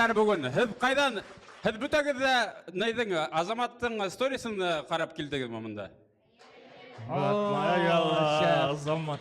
Кайдаңар бүгін? Һез қайдан? Һез бүтәгездә нәйдің Азаматтың сторисін қарап келдіңіз момында? Азамат.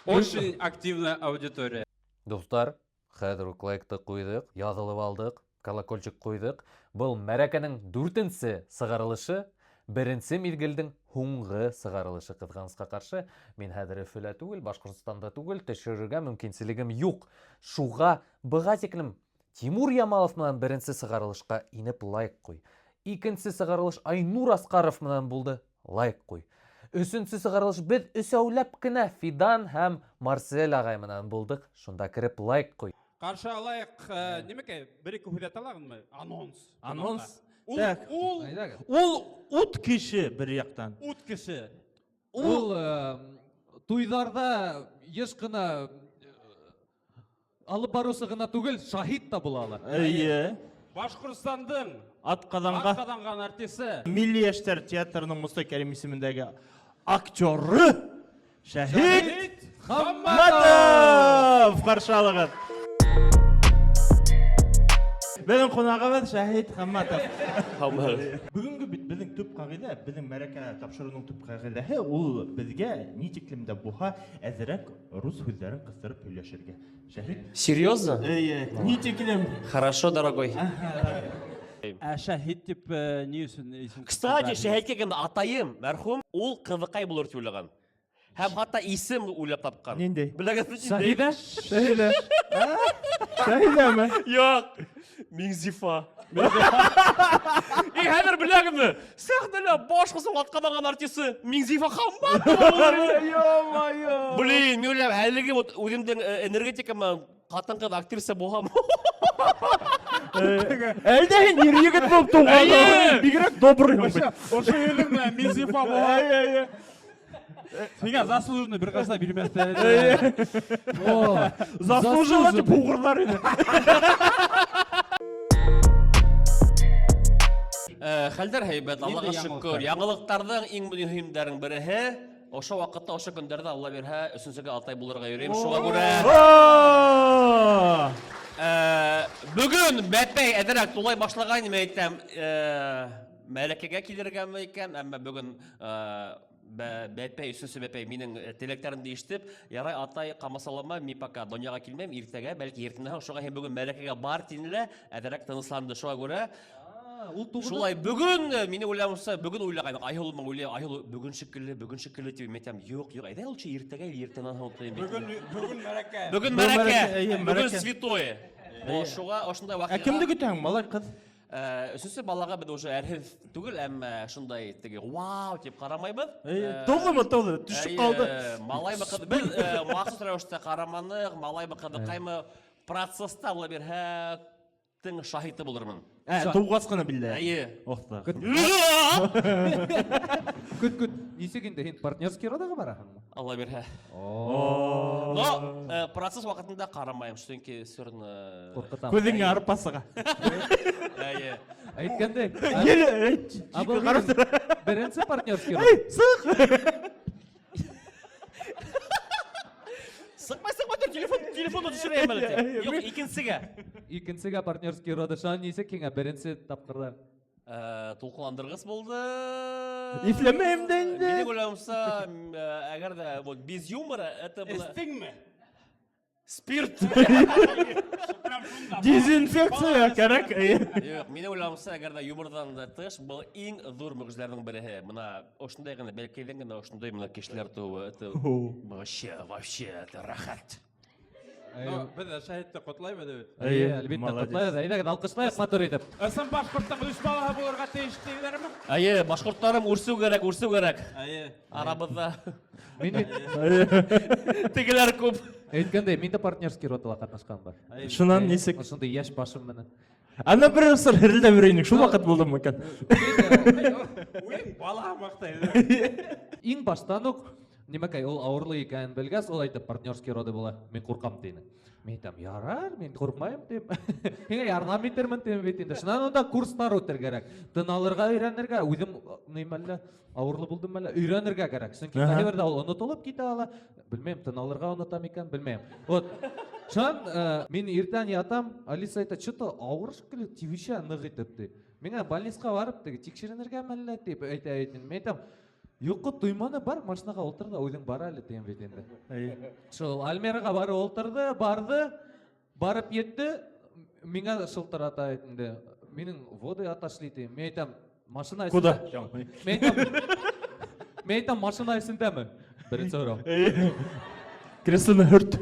Очень активная аудитория. Достар, хәзер үк лайкты қойдық, язылып алдық, колокольчик қойдық. Бұл мәрәкәнең 4-нче сыгарылышы, 1-нче мизгелдең һуңгы сыгарылышы кызганычка каршы. Мин хәзер Өфөлә түгел, Башкортстанда түгел, төшерергә мөмкинчелегем юк. Шуга быга тиклем Тимур Ямалов менән 1-нче сыгарылышка инеп лайк куй. 2-нче сыгарылыш Айнур Аскаров менән булды, лайк куй. 3-нче сыгарылыш без өсәүләп кенә Фидан һәм Марсель агай менән булдык. Шунда кирип лайк куй. Қаршы алайық, немеке, бір-екі хүлет алағын? Анонс. Анонс. Ул ут киши бір яқтан. ут кеше. Ул туйдарда еш кына алып барусы гына түгел, шахид та була ала. Башқұрстандың Атқаданған артисі. Милли Яштар театрының Мұстай Кәрим исемендәге актеры Шәһид Хамматов қаршы алығыз. Benim konağımız Şahit Hammatov. Бүгінгі біздің түп қағида, біздің мәрәкә тапшыруның түп қағидаһы ул безгә ни тиклемдә буһа әзрәк рус сүзләрен кыстырып сөйләшергә. Шәһит. Серьезно? Ни тиклем? Хорошо, дорогой. Шәһид деп не үшін? Кстати, Шәһитке келгенде атайым, мәрхүм, ул кызыкай булыр дип уйлаган. Һәм хатта исем уйлап тапкан. Нинди? Беләгез Шәһидә? Шәһидә. Шәһидәме? Юк. Миңзифа. Хәзер беләгезме? Сәхнәлә башкасын аткадан артисты Миңзифа Хамматов. Йо-моё. Блин, мин уйлап, әлеге вот үземнең энергетикамы хатын-кыз актриса булган. Әлдән ир-егет булып туган. Бигрәк добрый. Ошы елдің Миңзифа болған. Сеңа заслуженный бір қасына берместі. Заслужила деп буғырлар еді. Хәлдәр һәйбәт, Аллаһка шөкер. Яңалыктарның иң мөһимдәрен береһе, ошо вакытта, ошо көндәрдә Алла бирһә, өченчегә Алтай булырга йөрим. Шуңа күрә бүген бәтбәй әдәрәк тулай башлаган нимә әйтәм, мәләкәгә килергәме икән, әмма бүген бәтбәй, өченче бәтбәй минең теләкләрен ишетеп, ярай Атай камасалама, ми пока дөньяга килмәм, иртәгә, бәлки иртәннән шуңа һәм бүген мәләкәгә бар тинле, әдәрәк тынысланды. Шуңа күрә шулай бүген мине уйламыйча, бүген уйлаган, айылмын уйлый, айыл бүген шикелле дип әйтәм. Юк, әйдә ул иртәгә, иртәннән һәм Бүген мәрәкә. Бүген святое. Шуңа ошондай вакыйга. Кемне көтәң, малай кыз? Өченче балага без уже әрһез түгел, әмма шундай теге вау дип карамайбыз. Толымы, төшүп калды. Малай бакыды. Без махсус рәвештә караманык, малай бакыды кайма процесста була бирһә, тиң шаһиты булырмын. Тугасқаны билде. Охта. Күт. Нисек инде һин партнерский родага бараһыңмы? Алла бирһә. Но процесс вакытында карамайм, чөнки сөрн Куркытам. Күзеңә арпасыга. Әйткәндәй. Абыл Беренче партнерский род. Сык. Сыкмай, телефонны төшерәм әле. Юк, Икенчегә партнерский роды шан нисек һиңа беренче тапкырда? Тулкындыргыс булды. Ифләмәймдән. Мине уйламса, әгәр дә вот без юмора это было Эстеңме? спирт. Дезинфекция кирәк. Юк, мине уйламса, әгәр дә юмордан да тыш, бұл иң зур мөгезләрнең береһе. Мына ошындай гына бәлкәйлән генә ошындай мына кешеләр тууы, это вообще это рахат. Біз Шәһитті құтлаймыз деп. Әлбәттә, котлайбыз. Әйдәгез, алкышлайык матур итеп. Ысын башқұрттың үш балаға булырга тиеш дигеләрме? Башкортларым үрсү кирәк. Арабызда тегеләр күп. Әйткәндәй, мин дә партнерский родта катнашкан бар. Шуннан нисек? Шундай яшь башым менән. Ана бер сыр хирилдә берәйник, шул вакыт булдымы икән? Бала мактайды. Иң баштан ук Нимәкәй, ул авырлы икән белгәс, ул әйтеп партнерский роды була. Мин куркам дине. Мин әйтәм, ярар, мин куркмайм дип. Һиңа ярдәм итәрмен дип бит инде. Шуннан анда курслар үтәргәрәк. Тын алырга өйрәнергә, үзем нимәллә авырлы булдым әле, өйрәнергә кирәк. Чөнки кайбердә ул онытылып китә ала. Белмәйм, тын алырга онытам икән, белмәйм. Вот Шан мен ертең ятам, Алиса айтады, что-то ауыр шыққылы тивише нық етіпті. Менің больницаға барып, текшерінерге мәлі деп айтайын. Мен айтам, Юқы туйманы бар, машинаға олтырды, ойдың бар әлі деген бетенді. Шыл Альмераға бары олтырды, барып етті, меңа шылтыр атайтынды. Менің воды аташлиды. Мен айтам, машина Куда? Мен айтам, машина есіндемі? Бірінші ұрам. Креслоны хүрт.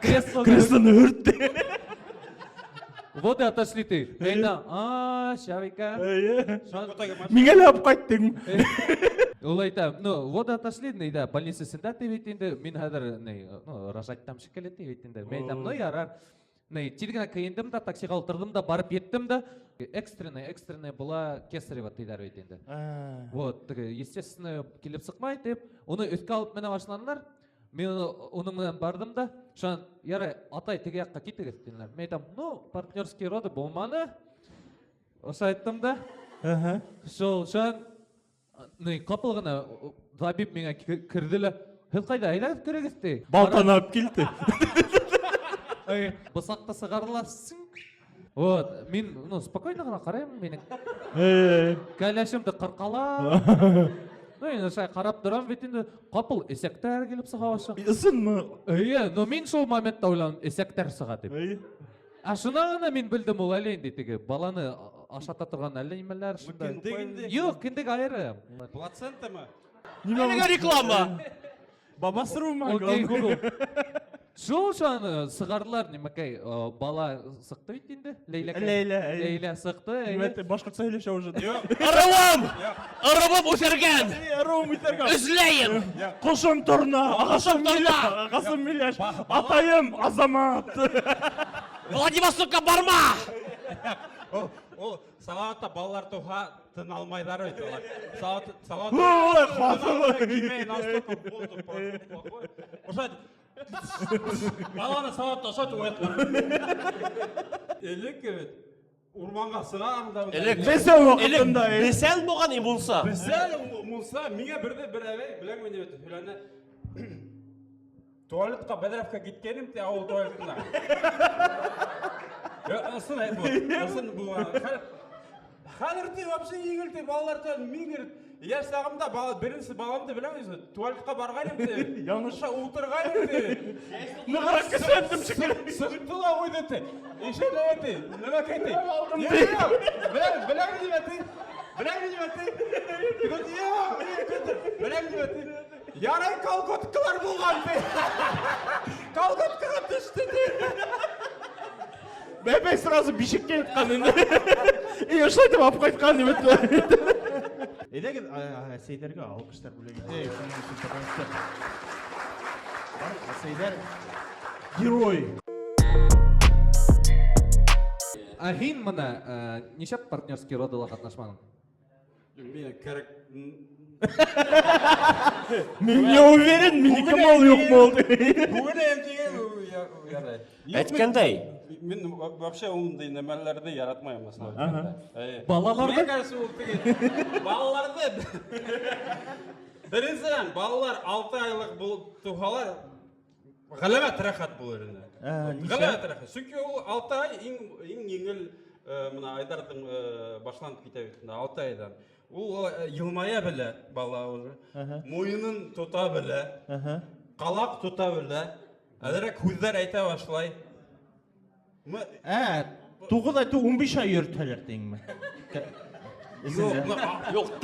Креслоны хүрт. Воды аташлиды. Мен айтам, шавика. Мен әлі ап қайттың. Ол айтам, воды аташлиды, больницасында тебетінді, мен әдір рожаттам шекелет тебетінді. Мен айтам, ярар. Телегіна кайындым да, таксиға отырдым да, барып еттім да, экстренный была кесарева тейдар бетенді. Вот, естественно, келіп сықмай деп, оны өтке алып мені машиналар, мен оның менен бардым да, шан, ярай, атай теге яққа кетігіз дейінлер. Мен айтам, партнерский роды болманы, осы айттым да, сол, шан, қапылғына, Забиб менге кірділі, хел қайда, айлағып көрегіз dey. Балтаны ап келді. Бысақты сығарыласың. Вот, мен, спокойно ғана қараймын менің. Кәләшімді қырқала. Енді шай қарап тұрам, бетінде қапыл есектер келіп сыға башы. Исын мы. Мен сол моментта ойланым, есектер сыға деп. Шына ғана мен білдім ол әлейін дейтігі. Баланы ашата тұрған әлеймелер шында. Йоқ, кендегі айыры. Плацента ма? Неге реклама? Бабасыру ма? Окей, Google. Сол шаны сығарлар немекей бала сықты бейтінде? Лейля сықты. Башқұртса елеше уже. Арабам өтерген! Үзлейін! Құшым тұрна, ағасым миляш, атайым азамат. Владивостокқа барма! Ол салауатта балалар туға тын алмайдар өйті олар. Олай, қуаты. Кемей настолько болды. Ошайды, баланы салауатта ошайды оятқан. Елік өйт. Урманға сығағында. Бесел болған имулса. Бесел мұлса, меңе бірді бір әвей, білең мені өті. Үләні, туалетқа бәдірәпқа кеткенім те ауыл туалетінде. Осын бұл. Қалырды вообще еңілді балаларды меңгерді. Еш сағымда бірінші баламды білеміз, туалетқа барғайым де, яңыша ұлтырғайым де. Нұғырақ кісендім шықыр. Сұрттыла ойдыты. Ешен әйті, нұма кәйті. Білем. Ярай қалғоткылар болған де. Қалғоткыға түсті де. Бәбәй сразу бишекке етқан енді. Ешлайтып ап қайтқан емет. Едегі Сейдерге алқыштар бөлеген. Сейдер герой. Хин мұна нешап партнерский родыла қатнашманың? Мен кәрік... Мен не уверен, мен кім ол yok болды. Бүгін әмтеген ярай. Әткендей? Мен вообще ондай нәмәлерді яратмайым масына. Балаларды? Мне кажется, ол деген балаларды... Біріншіден, балалар 6 айлық туғалар ғаламат рахат бұл өріне. Ғаламат рахат. Сүнкі ол 6 ай ең еңіл айдардың башланып кете бетінде 6 айдан. Ол елмая білі бала уже. Мойынын тұта білі, қалақ тұта білі, әдірі көздер айта башлай. Туғыз айту 15 ай өртәлер дейін ме? Жоқ,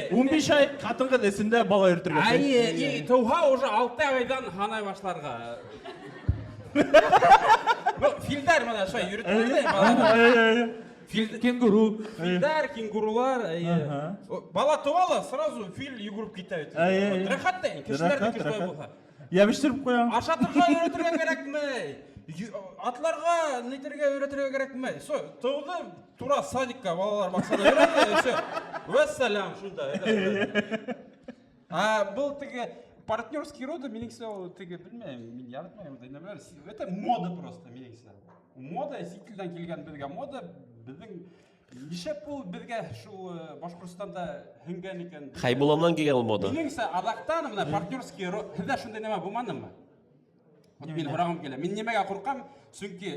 15 ай қатынғы десінде бала өртірген. Туға уже 6 айдан ханай башларға. Фильдар мына шай үйретілді баланы. Кенгуру. Фильдар, кенгурулар. Бала туғала, сразу фил югіріп кетті. Рахаттайын, кешілерді кешілер болға. Ябіштіріп қоям. Ашатырға үйретірге керек мей. Атларға нетерге үйретірге керек мей. Туғды тура садикка балалар мақсада үйретті. Вәссалям, шында. Бұл тіге партнерский роды меніңсе ол тіге білмеймін, мен яратмайым. Это мода просто меніңсе. Мода, зителден келген бізге мода, біздің Нишеп бул бизге шул Башкортстанда һиңгән икән. Хайбулламнан келген ул мода. Минеңсә, адактан мына партнерский һездә шундай нәмә булмадымы? Мин һорагым килә. Мин нимәгә куркам? Чөнки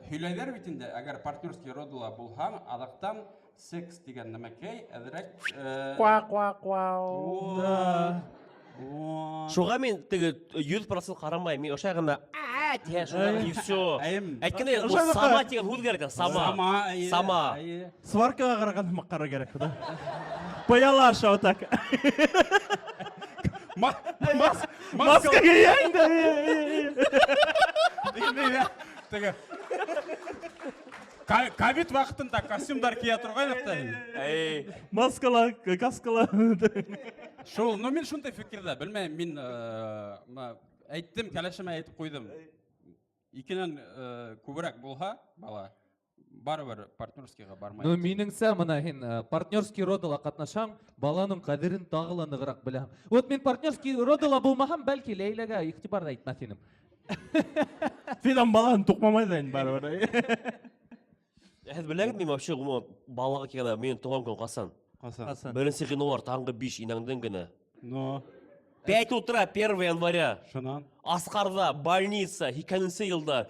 һөйләйләр бит инде, әгәр партнерский родла булһаң, адактан секс дигән нәмәкәй әзрәк Шуға мен теге 100% қарамай, мен ошай гына тия шуға и всё. Әйткәндә ул сама дигән һүз керек, сама. Сама. Сваркага караганда маккара керек да. Боялар шау так. Маска кийәң дә. Теге ковид вакытында костюмдар кия торган та. Маскалар, каскалар. Шул, но мен шундай фикердә, белмәйм, мин әйттем, кәләшемә әйтеп куйдым. Икенән күбрәк булһа, бала барыбер партнерскийга бармай. Ну минеңсә моны һин партнерский родыла катнашаң, баланың кадерен тагыла ныграк беләм. Вот мин партнерский родыла булмаган, бәлки Ләйләгә игътибар да итмәс идем. Фидан баланы тукмамай да инде барыбер. Һез беләгез мин вообще балага килгәндә мен туган көн касан. Беренче гыйнуар таңгы 5 инаңдан гына. Но 5 утра 1 января. шунан Асқарда, больница, икенче елда.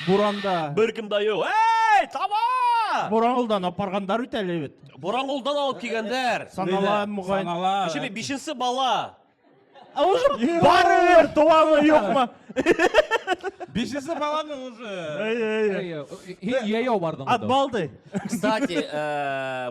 Буранда. Беркем дә юк. Эй, таба! Бураңылдан апаргандар үтәле бит. Бораңғолдан алып килгәндәр. Санала мугай. Şimdi 5-нче бала. Уже барыбер туганы юкмы? бишесе баланы уже. Һин яяу бардың. Атбалды. Кстати,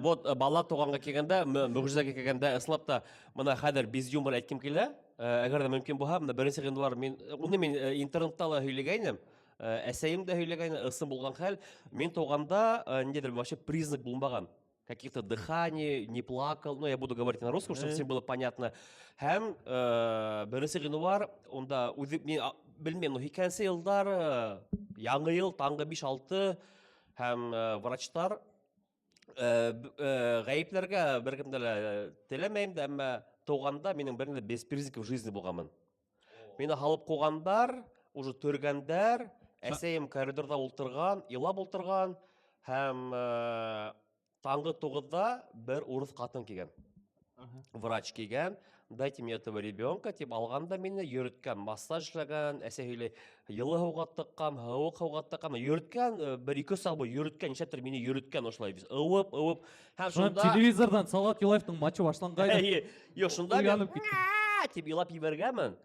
вот бала туганга килгәндә, мөгъҗизәгә килгәндә, ислап та моны хәзер без юмор әйткем килә. Әгәр дә мөмкин булһа, менә беренче гыйнвар мин интернетта ла һөйләгәйнем. Әсәем дә һөйләгәйне, ысым булган хәл. Мин туганда ниндидер вообще признак булмаган. Каких-то дыханий, не плакал. Ну, я буду говорить на русском, чтобы всем было понятно. Һәм беренче гыйнвар, онда белмәм, икенче елдар, яңгы ел, таңгы 5-6 һәм врачлар гаепләргә беркемдә дә теләмәйм дә, әмма туганда минем бернидә без признаков жизни булганмын. Мине халып кугандар, уже төргәндәр, әсәем коридорда ултырган, илап ултырган һәм таңгы 9-да бер урыс катын килгән. Врач килгән, дайте мне этого ребенка, тип алганда мине йөрткән, массаж эшләгән, әсә һөйләй, йылы һауга тыккан, һавык һауга тыккан, йөрткән, 1-2 саат бу йөрткән, ничәтер мине йөрткән ошлай без. Ывып. Һәм шунда телевизордан Салават Юлаевның матчы башлангайды. Юк, шунда тип илап ебәргәнмен.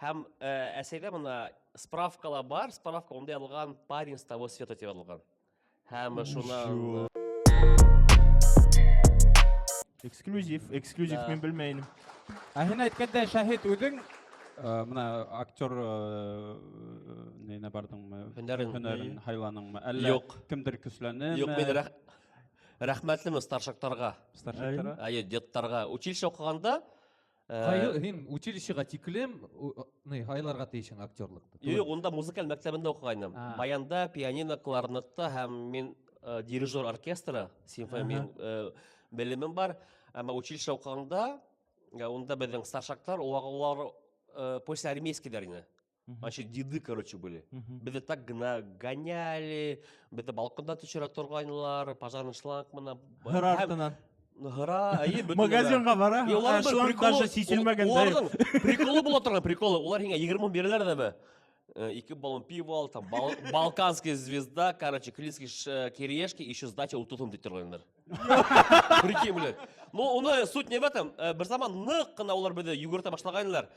Һәм әсәйдә моны справкала бар, справка онда язылган парень с того света дип язылган. Һәм шуна Эксклюзив мен белмәйнем. Һин әйткәндә шаһид үдең, менә актер ненә бардыңмы? Һөнәрен хайланыңмы? Әллә кемдер көсләнеме? Юк, мен рәхмәтлеме старшактарга. Старшактарга? Ай, деттарга. Училище укыганда Һин училищега тиклем, хайларга тейшең актерлыкты. Юк, онда музыкаль мәктәбендә укыгайным. Баянда, пианино, кларнетта һәм мин дирижер оркестра, симфония белемем бар. Әмма училище укыганда, онда безнең старшактар, улар после армейскийләр иде. Вообще деды, короче, были. Безне так гоняли, безне балконда төшерә торганнар, пожарный шланг менә. Артынан. Гыра, Магазинга бара. Шланг даже сиселмәгәндә. Приколы була торган, приколы. Улар һиңа 20 мең бирәләр дәме. 2 баллон пива, там Балканская звезда, короче, клинские кириешки, еще сдача утутым дип торганнар. Прикинь, блядь. Ну, уны суть не в этом. Бер заман нык кына улар безне йөгертә башлаганнар.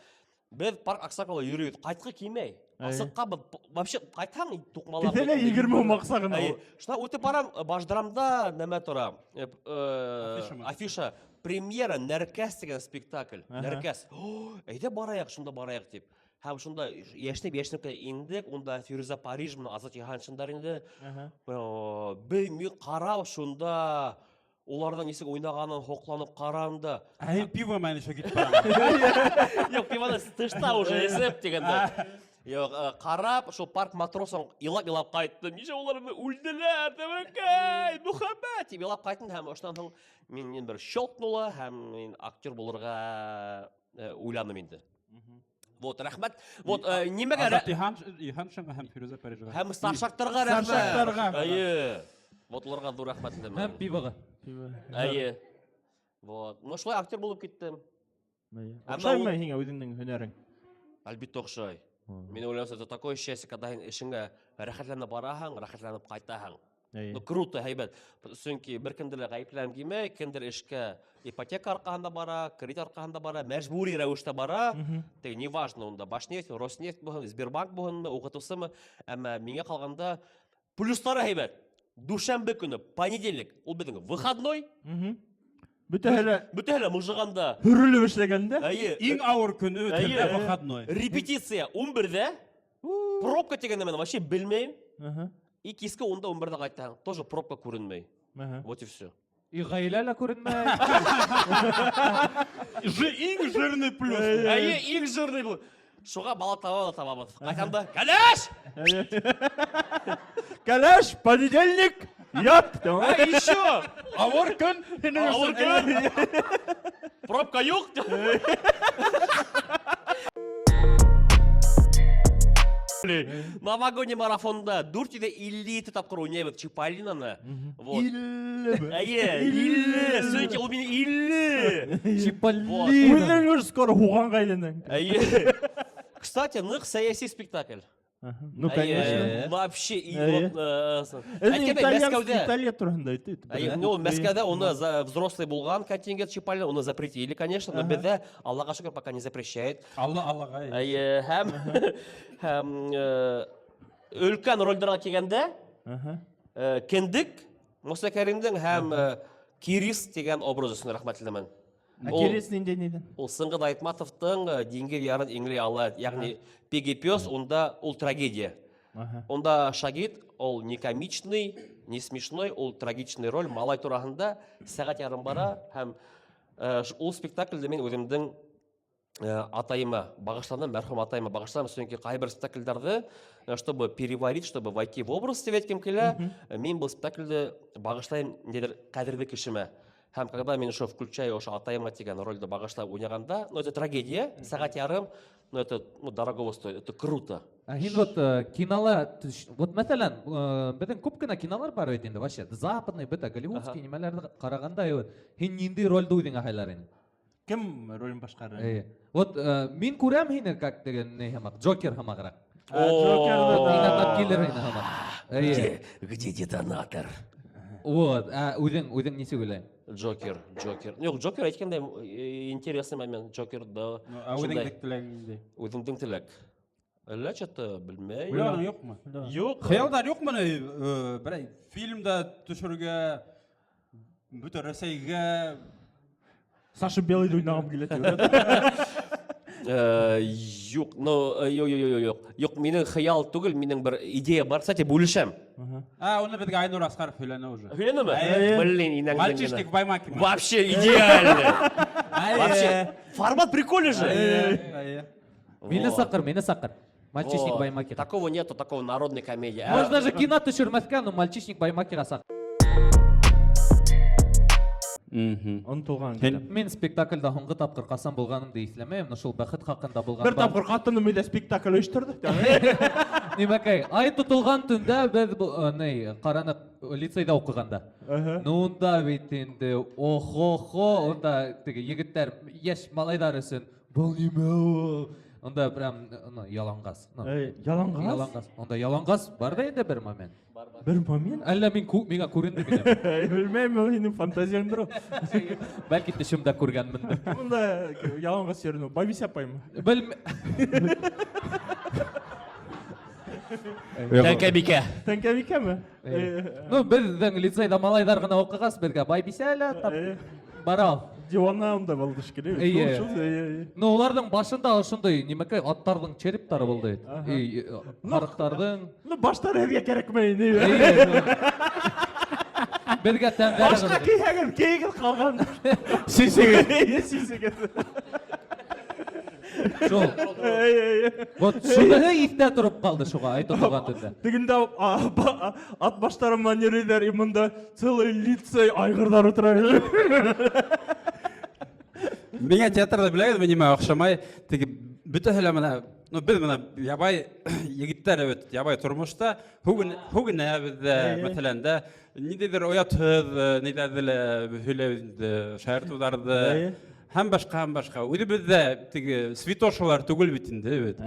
Без парк Аксакала йөрибез, кайтка кимәй. Асыкка вообще кайтам тукмалар. Китәлә 20 максагын. Шуна үтеп барам, башдырамда нәмә тора. Афиша. Премьера Нәркәс дигән спектакль. Нәркәс. Әйдә бараяк, шунда бараяк дип. Һәм шунда яшьнәп индек, онда Фируза Париж менә Азат Яханшиндар инде. Мин карап шунда улардан нисек уйнаганын хокланып каранды. Ай, пиво мәне шо китеп бара. Юк, пивоны тышта уже эсеп дигәндә. Юк, карап, шул парк матросын илап кайтты. Ничә улар үлделәр, тәвәккәй, мөхәббәт дип илап кайттым һәм ошдан соң мин бер щелкнула һәм мин актер булырга уйландым инде. Вот, рәхмәт. Вот, нимәгә Ихан һәм Фируза Парижга. Һәм старшактарга рәхмәт. Вот оларға ҙур рәхмәт Һәм итәм. пивоға. Әйе. Вот. Ну шулай актер булып киттем. Оҡшаймы һиңә үҙеңнең һөнәрең? Әлбиттә оҡшай. Мин уйлайм, это такое счастье, когда эшеңә рәхәтләнеп бараһың, рәхәтләнеп ҡайтаһың. Ну круто, һәйбәт. Сөнки бер кемдә лә гаепләм килмәй, кемдер эшкә ипотека арҡаһында бара, кредит арҡаһында бара, мәжбүри рәвештә бара. Теге неважно унда Башнефть, Роснефть булһын, Сбербанк булһынмы, уҡытыусымы, әммә миңә ҡалғанда плюстары һәйбәт. Дүшәмбе көнө, понедельник, ул беҙҙең выходной. Бөтәһе лә мыжығанда. Һөрөлөп эшләгәндә? Әйе. Иң ауыр көнө Әйе. выходной. Репетиция 11-дә. Пробка тигәнне мен вообще белмәйем. И киске 10-да 11-дә ҡайтаһың. Тоже пробка күренмәй. Вот и все. И ғаилә лә күренмәй. Иң жирный плюс. Әйе, иң жирный бу. Шуға бала табабыҙ. Ҡайтқанда, кәләш! Кәләш, понедельник, ят! Еще! Ауыр көн. Ауыр көн! Пробка юҡ! Новогодний марафонда 450 тапҡыр уйнайбыҙ Чиполлиноны. Әйе, 50! Сөнки ул мине 50! Чиполлино. Үҙең уже скоро һуғанға әйләнәң. Әйе. Кстати, ныҡ сәйәси спектакль. Ну, конечно. Әйе, вообще. Италия турында әйтте. Ну, Мәскәүдә уны взрослый булган контингент Чиполлино, уны запретили, конечно, но беҙҙә, Аллаға шөкөр, пока не запрещает. Аллаға. Әйе, һәм өлкән ролдарға килгәндә, Кендек, Муса Кәримдең һәм Кирис дигән образ өсөн рәхмәт итәмен. Кирис ниндәй нидән? Ул Сыңғыт Айтматовтың Диңгеҙ ярын иңләй ала, ягъни Пеги пес, унда ул трагедия. Унда Шагит, ул не комичный, не смешной, ул трагичный роль малай тураһында сәғәт ярым бара һәм ул спектакльдә мин үҙемдең атайыма бағышландым, мәрхүм атайыма бағышландым, сөнки ҡайбер спектакльдәрҙе, чтобы переварить, чтобы войти в образ дип әйткем килә, мин был спектакльдә бағышлайым ниндәйҙер ҡәҙерле кешемә. Һәм когда мин шо включаю ошо атайыма тигән ролде бағышлап уйнағанда, ну это трагедия, сәғәт ярым, ну это дорого стоит, это круто. Һин вот кинолар, вот мәсәлән, беҙҙең күп кенә кинолар бар бит инде, вообще, западный, бөтә голливудский нимәләрҙе ҡарағанда, һин ниндәй ролде үҙеңә һайлар инең? Кем ролен башҡара? Вот мин күрәм һине как деген һымаҡ, Джокер һымағыраҡ. Джокерҙы Киллер һине һымаҡ. Где детонатор? Вот, үҙең нисек уйлайың? Джокер. Юк, Джокер әйткәндә интересный момент. Джокер да. Үҙеңдең теләгеңдә. Үҙеңдең теләк. Әллә чата белмәй. Уйлағың юҡмы? Юк. Хыялдар юҡмы ни? Берәй фильмда төшөргә, бөтә Рәсәйгә Саша Белыйҙы уйнағым килә. Юк, но юк, минең хыял түгел, минең бер идея бар, кстати, бүлешәм. Уны беҙгә Айнур Асҡаров һөйләне уже. Һөйләнеме? Блин, инәң. Мальчишник Баймакин. Вообще идеально. Вообще формат прикольный же. Мине саҡыр. Мальчишник Баймаки. Такого нету, такого народной комедии. Можно же кино төшөрмәҫкә, но Мальчишник Баймакиға саҡ. Онтолған. Мен спектакльда һуңғы тапҡыр ҡасан булғанымды иҫләмәйем, но шул бәхет хаҡында булған. Бер тапҡыр ҡатыным өйҙә спектакль ойошторҙо. Нимәкәй, ай тотолған төндә беҙ ҡараныҡ лицейҙа уҡығанда. Ну унда бит инде, охо-хо, унда егеттәр, йәш малайҙар өсөн, был нимә ул? Унда прям яланғас. Яланғас? Унда яланғас бар да инде бер момент. Бер момент? Әллә миңә күренде генә. Белмәйем, ул һинең фантазияңдыр ул. Бәлки төшөмдә күргәнмендер. Унда яланғас йөрөнө, Байбис апаймы? Тәңкәбикә. Тәңкәбикәме? Ну, беҙҙең лицейҙа малайҙар ғына уҡығас, беҙгә Байбисә лә бара. Дивана унда булды шикелле. Ну, уларҙың башында ошондай нимәкәй аттарҙың черептары булды. Һарыҡтарҙың. Ну, баштары һеҙгә кәрәкмәй ине. Беҙгә тәңгә. Башҡа кейһәгеҙ, кейегеҙ ҡалған. Сисегеҙ. Шул. Вот шуныһы иҫтә тороп ҡалды шуға, ай тотолған төндә. Тегендә ат баштарынан йөрөйҙәр, имында целый лицей айғырҙар ултыра. Миңә театрда беләгеҙме нимә оҡшамай, теге бөтәһе лә менә Ну біз мына ябай егіттер өт, ябай тұрмышта хугін әбізді, мәселен да, недедір оятыз, недеділ шайыртударды, һәм башқа. Өді бізді свитошылар түгіл бітінді өт.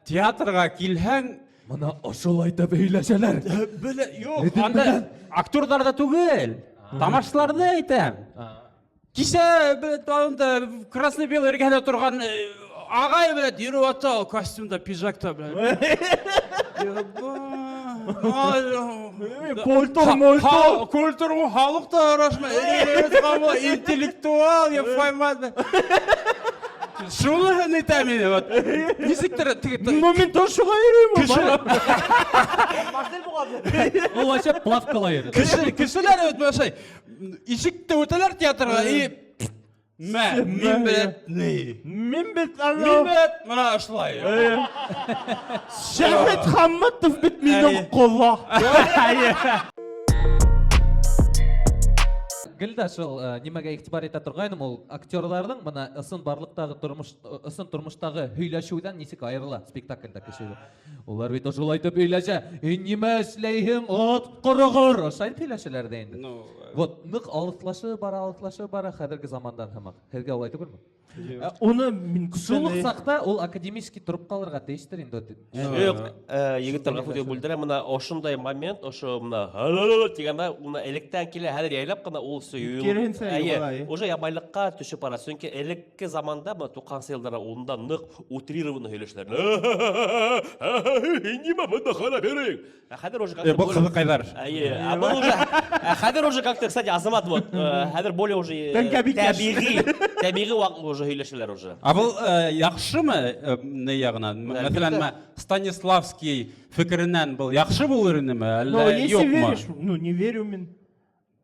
Театрға келхәң, Мына ошолайта бейләшәләр. Yok, анда актерларда түгел, тамашчыларды әйтәм. Кеше красно-белый ергәдә тұрған ағай білет, йөріп ата, костюмда, пижакта білет. Культур му халықта арашма, интеллектуал, я поймады. Шулы не тәміне, вот. Несіктер, Мен тоже шуға үйреймін. Ул вообще плавкалай йөрде. Кішілер өт, мәшай, ишікті өтелер театрға, мен білет, не? Мен бет Мына ашылай. Шәһит Хамматов бит минем қола. Гелдә шул нимәгә игътибар итә торгайным, ул актерларның мына ысын тормыштагы һөйләшүдән ничек аерыла спектакльдә кеше. Улар бит ошолай итеп һөйләшә. Нимә эшләйһең? Ат кырыгыр. Ошай һөйләшәләр дә инде. Вот нык алыслашы бара, хәзерге замандан һәм. Һәргә алай түгелме? Оны мин Шул сакта ул академический торып калырга тиештер инде. Егеттер гафу итеп бүлдерә, мына ошындай момент, ошо мына дигәндә, мына электән килә, хәзер яйлап кына ул сөю. Уже ябайлыкка төшеп бара. Чөнки элекке заманда, мына 90 елларда унда нык утрированный һөйләшләр. Нима монда хана берең. Хәзер уже как-то Бұл қызықайдар. Бұл уже хәзер уже как-то, кстати, Азамат вот, хәзер более уже табигый уже һөйләшәләр уже. Бұл яхшымы не ягынан? Мәсәлән, Станиславский фикереннән бұл яхшы булыр инеме, әллә юкмы? Ну, не верю мен.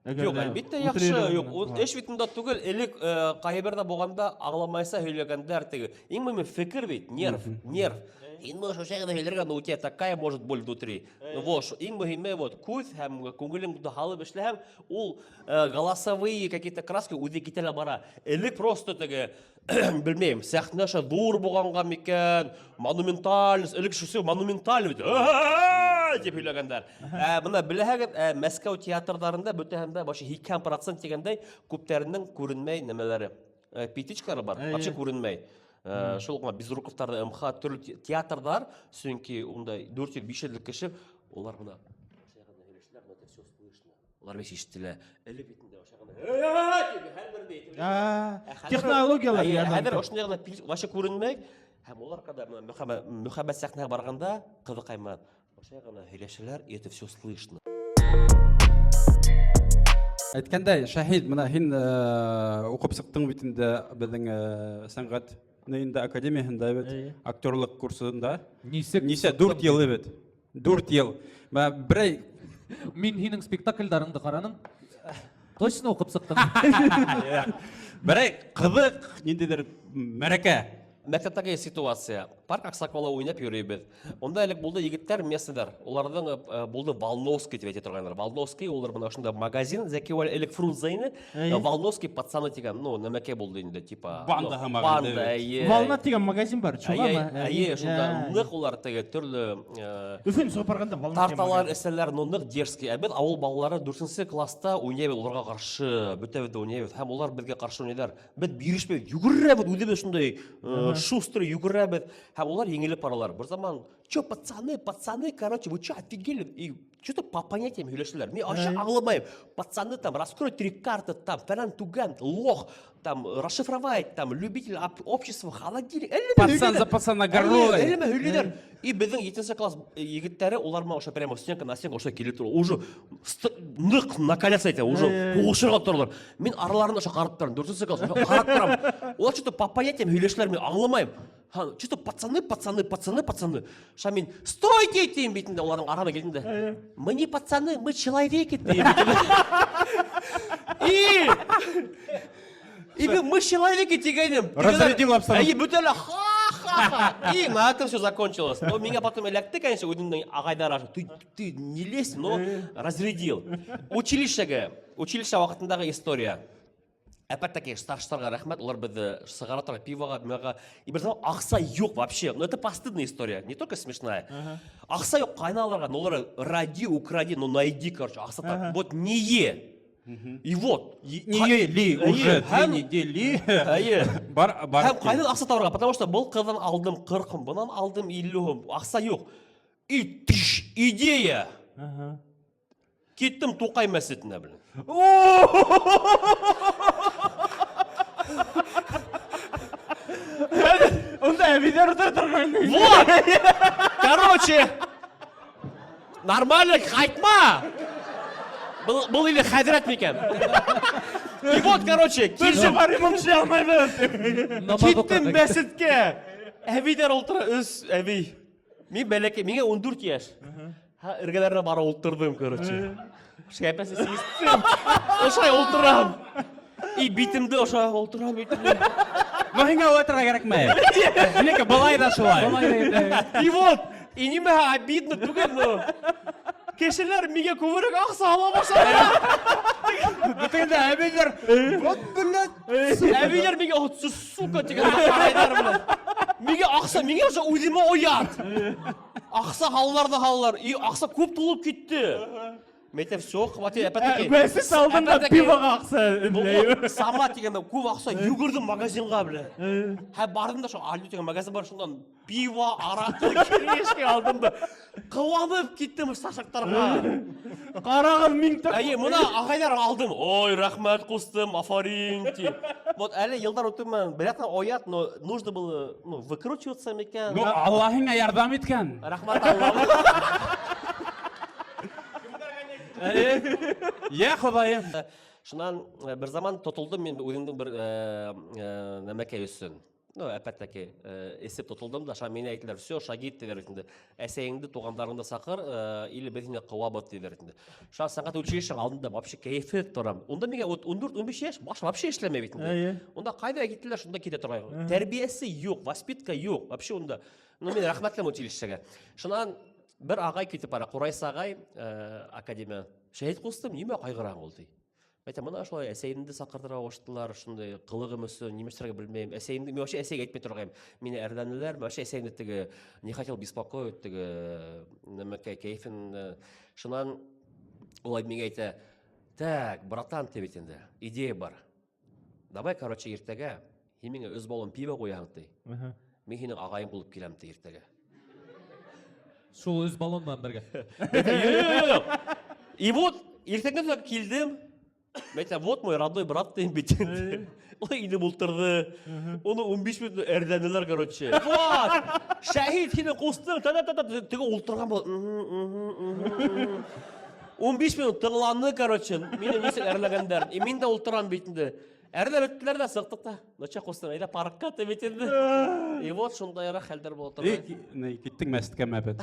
Юк, әлбәттә яхшы. Юк, ул эш битендә түгел, элек кайбердә булганда аңламайса һөйләгәннәр теге. Иң мөһиме фикер бит, нерв. Инде шушы гына һөйләргә, но у тебя такая может боль внутри. Вот, иң мөһиме вот күз һәм күңелең халып эшләһәң, ул голосовые какие-то краски үзе китәлә бара. Элек просто теге bilmeyim, сәхнәше дур булганга микән, монументаль, элек шусы монументаль бит. Дип һөйләгәннәр. Моны беләһәгез, Мәскәү театрларында бөтәһендә башы 2% дигәндәй күптәренең күренмәй нәмәләре. Петичкалары бар, вообще күренмәй. Шул гына Безруковтарда МХ төрле театрдар, чөнки ундай 4 ел 5 еллык кеше, улар гына шәһәрдә һөйләшләр, но это все слышно. Улар беш ишетелә. Элек битендә Технологиялар хәзер ошындай гына вообще күренмәй. Һәм улар кадәр мөхәббәт сәхнәгә барганда кызыкайман. Ошай гына һөйләшәләр, это все слышно. Әйткәндә, Шәһид, менә һин укып сыктың бит инде безнең сәнгать нәйендә академиясында бит, актерлык курсында. Нисә 4 ел бит. 4 ел. Берәй Мин һинең спектакльләреңне караным. Точно укып сыктым. Берәй кызык, ниндидер мәрәкә. Мәктәптәге ситуация. Парк Аксакова уйнап йөрибез. Онда элек булды егетләр местәдәр. Уларның булды Волновский дип әйтә торганнар. Волновский улар менә шунда магазин Закиваль элек Фрунзейны, Волновский пацаны дигән, ну, нәмәкә булды инде, типа. Банда һәм Волна дигән магазин бар, чугамы? Шунда нык улар теге төрле Үфен сопарганда Волна тарталар, эсселәр, ну, нык дерзкий. Әбет авыл балалары 4-нче класста уйнап уларга каршы, бөтәбез дә уйнап, һәм улар безгә каршы уйныйлар. Без бирешмәй, йөгерәбез, үдебез шундай шустрый йөгерәбез. Һәм улар еңелеп баралар. Бер заман, "Чё, пацаны, короче, вы чё, офигели?" И что-то по понятиям һөйләшәләр. Мин аша аңламыйм. Пацаны там раскрой 3 карты, там Ферран Туган, лох, там расшифровать, там любитель общества, холодильник. Пацан за пацана горой. Әлеме һөйләләр. И безнең 7-нче класс егетләре, улар ма аша прямо стенка на стенка аша килеп торалар. Уже нык накаляться әйтә, уже куышырга торалар. Мин араларына аша карап торам, 4-нче класс карап торам. Улар что-то по понятиям һөйләшәләр, мин аңламыйм. Что-то пацаны. Шамин, стойте, тем битендә, уларның араны килгәндә. Мы не пацаны, мы человеки, тем И мы человеки тигәнем. Разрядил обстановку. И бөтәле ха-ха-ха. И на этом все закончилось. Но меня потом электты, конечно, үдиннән агайдар аша. Ты не лезь, но разрядил. Училище вакытындагы история. опять-таки старшыларға рахмет, олар бізді сығара тұрға, пивоға, мынаға. И бір zaman ақса жоқ вообще. Но это постыдная история, не только смешная. Ақса жоқ қайналарға, но олар ради, укради, но найди, короче, ақса так. Вот не е. И вот. Не ли уже 2 недели. Бар. Һәм қайдан ақса табарға, потому что бұл қырдан алдым 40, бұнан алдым 50, ақса жоқ. И тыш, идея. Кеттім Тоқай мәсітіне, білін. Онда әбидер тұрған. Вот! Короче, нормально қайтма! Бұл или хәдірәт мекен. И вот, короче, Бірші барымым ше алмаймын. кеттім мәсітке. Әбидер ұлтыра өз, әбей. Мен бәләке, менге 14 яш. Іргелеріне бара ұлтырдым, короче. Шәпәсі сейістім. Ошай ұлтырам. И битімді ошай ұлтырам, битімді. Махинга отырға керек мә. Мінеке былай да шулай. И вот, и неме обидно түген, но кешелер менге көбірек ақса ала башады. Бүтінде әбейлер. Вот, блядь. Әбейлер менге отсы, сука, деген қарайдар, блядь. Менге ақса, менге уже өзіме оят. Ақса халлар. И ақса көп толып кетті. Мете все, хватит, опять-таки. Мәсіс алдында пивоға ақса. Сама деген көп ақса жүгірдім магазинға, бля. Бардым да, Алю деген магазин бар, шондан пиво, арақты, керешке алдым да. Қуанып кеттім сашақтарға. Қарағым минтік. Мұна ағайлар алдым. Ой, рахмет қостым, афарин. Вот әлі елдар өттім мен, бірақтан оят, но нужно было выкручиваться мекен. Ну, Аллахыңа ярдам еткен. Рахмат Аллах. Я Құдайым. Шынан бір заман тотылдым мен өзімдің бір нәмәке өссін. Ну, опять-таки, есеп тотылдым да, мен айтылар, все, шагит дедердіңді. Әсейіңді туғандарыңды сақыр, или бетіне қуабыт дедердіңді. Шан саңғат училищен алдында вообще кайфет тұрам. Онда менге 14-15 яш, вообще ешлеме бетінде. Онда қайда кетілер, шында кете тұрайғы. Тәрбиесі yok, воспитка yok, вообще онда. Ну, мен рахматлым училищеге. Шынан бір ағай кетіп бара, Қурайсы ағай академия. Шәйт қостым, неме қайғыран олды. Мәйтем, мұна шылай әсейімді сақырдыра оштылар, шындай қылығым өсі, неместерге білмейм. Әсейімді, мен вообще әсейге әйтмей тұрғайым. Мені әрдәнілер, мен вообще әсейімді тігі не хотел беспокоить, тігі нәмәкәй кейфін. Шынан олай менге әйті, так, братан тебетенді, идея бар. Давай, короче, ертеге, менге өз болым пиво қойаңды. Мен хенің ағайым болып келемді ертеге. Шул өз баллондан бірге. И вот, ертеңгі келдім, мәйтем, вот мой родной брат дейін бетенді. Олай инем ұлтырды. Оны 15 минут әрдәнілер, короче. Вот! Шәхид, хені қостың, тігі ұлтырған бол. 15 минут тыңланы, короче. Мені несін әрләгендер. Мен де ұлтырған бетінді. Әрлер өттілер де сықтықта. Нөтше қостың, айда парыққа тәбетенді. И вот, шындайырақ әлдер бол тұрды. Кеттің мәсітке мәбет.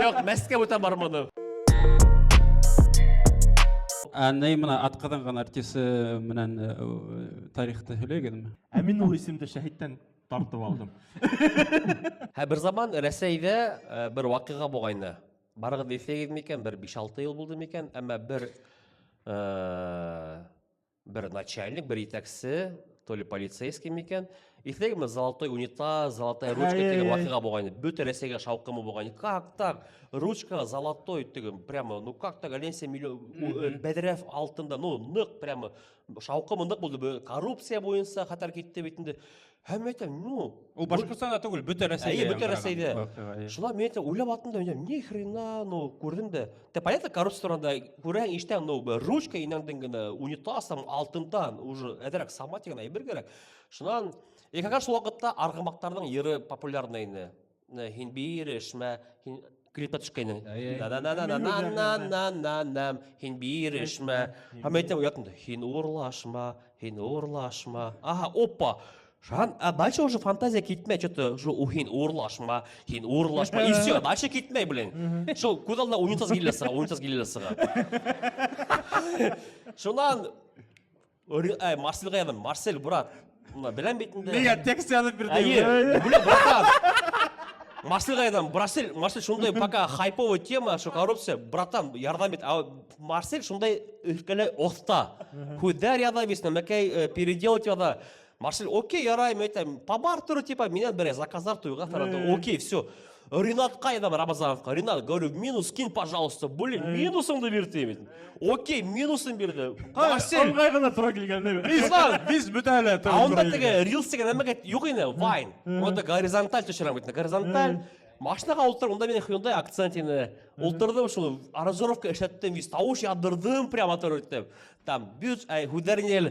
Yok, мәсітке өтен барманы. Әней мұна атқаданған артисі мінен тарихты сөйлегенім. Әмин ол есімді шәһиттен тартып алдым. Бір заман Рәсейде бір вақиға болғайны. Барғы десегіз мекен, бір 5-6 ел болды мекен, әмі бір начальник, бір етәксі, то ли полицейский мекен. Ефтегіміз золотой унитаз, золотая ручка деген вақиға болғайны. Бүті Рәсейге шауқымы болғайны. Как так? Ручка золотой деген, прямо, ну как так, әленсе миллион, бәдірәф алтында, ну нық, прямо, шауқымы нық болды, коррупция бойынса қатар кетті бетінде. Һәм айтам, ну... Ол Башқұртстанда түгіл, бүті Рәсейде. Бүті Рәсейде. Шыла мен айтам, ойлап аттым да, не хрена, ну, көрдім де. Те понятно, коррупция тұрғанда, көрәң іштен, ну, ручка инаңдың унитазым алтындан, уже әдірек саматиған әйбір керек. Шынан, екаға шыл уақытта арғымақтардың ері популярныйны. Хин бейірі, шма, клипта түшкейнің. На-на-на-на-на-на-на-нам, хин бейірі, шма. Һәм айтам, ұятымды, хин уырлашма. Ага, опа. Шан, а дальше уже фантазия кетмей, что-то хин уырлашма. И все, дальше кетмей, блин. Что, куда на унитаз келелесіға. Шонан, Марсель қайдым, Марсель, брат, білән бетінде... Неге текст язып бірдей? Блин, братан, Марсель айдам, Марсель шундай пока хайповая тема, что коррупция, братан, ярдам ет. А Марсель шундай өлкәле оста. Худар ярдам ет, мәкәй переделать яда. Марсель, окей, ярай, мәйтәм, по бартеру типа, меня бере заказар туйга фарады. Окей, все. Ренат қайдам Рамазановқа. Ренат, говорю, минус кинь, пожалуйста. Блин, минусыңды берді. Окей, минусын берді. Марсель. Ыңғайғына тұра келген. Biz bütәлі. А онда теге рилс деген әмәгәт юк ине, вайн. Онда горизонталь төшерәм бит. Горизонталь. Машинаға ултыр, онда мен Hyundai акцент ине. Ултырдым шуны, аранжировка эшләттем, вис тавыш ядырдым прямо төрөттем. Там худәрнел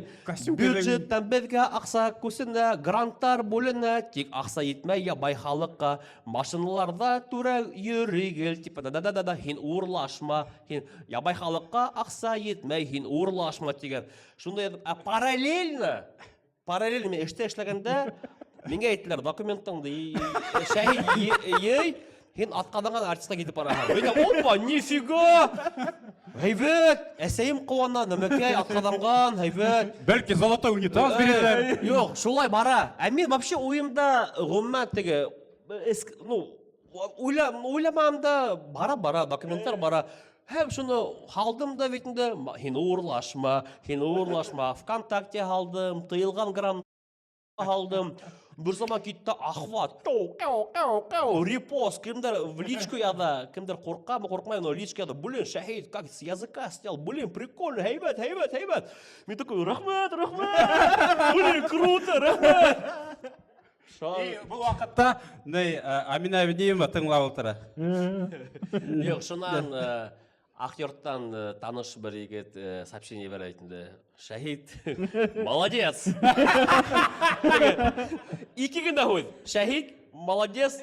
бюджет там безгә акса күсенә, гранттар бүленә, тик акса итмәй я байхалыкка, машиналарда туры йөригел, типа да хин урлашма, хин я байхалыкка акса итмәй, хин урлашма дигән. Шунда параллельно мен эшләгәндә миңа әйттеләр документыңды шәһид хин атқаданған артистка кетіп барахан. Мен опа, нифига! Хайбет! Әсәйім қуанна, нәмәкәй атқаданған, хайбет! Бәлки золотой унитаз бередер. Yok, шулай бара. Ә мен вообще ойымда ғұммән теге, ойламамда бара, документтар бара. Hem şunu aldım da vetinde, hin uğurlaşma, Vkontakte aldım, tıyılgan gram aldım. Bir zaman gitti ahvat, repost, kimdir в личку яда, kimdir korkmay но личку яда, блин, шахид, как с языка снял, блин, прикольно, хайбет. Мен такой, рахмет, блин, круто, рахмет. Бұл вақытта Амина Әбдиева тыңлап отыра. Yok, şundan Ақтёрттан таныш бір егет сообщение берәйтінді. Шахид, молодец! Икі күнді қойды. Шахид, молодец,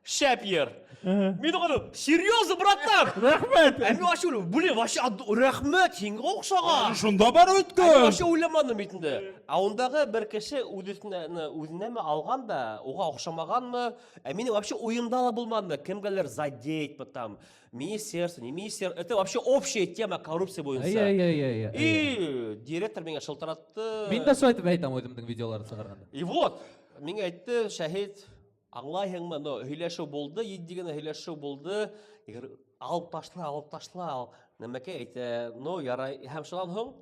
шәп ер. Мен оғаным, серьезно, браттан? Рахмет! Әме вообще ойлым, блин, вообще рахмет, хинға оқшаға. Шунда бар Әме өткі. вообще ойламадым етінді. А ондағы бір кіші өзіне алған да, оға оқшамаған мы, әмене вообще ойымда ала болмады. Кімгілер задеть мы там, министерство, не министерство. Это вообще общая тема коррупции бойынша. И директор меня шылтыратты. Мен де сол айтып айтам ойдымдың видеоларын сығарғанда. И вот, мен айтты, шахид, аңлайһыңмы, һөйләшеү булды, еддигене һөйләшеү булды. Егер алып ташла, нәмәкә әйтә, ярай, һәм шунан һуң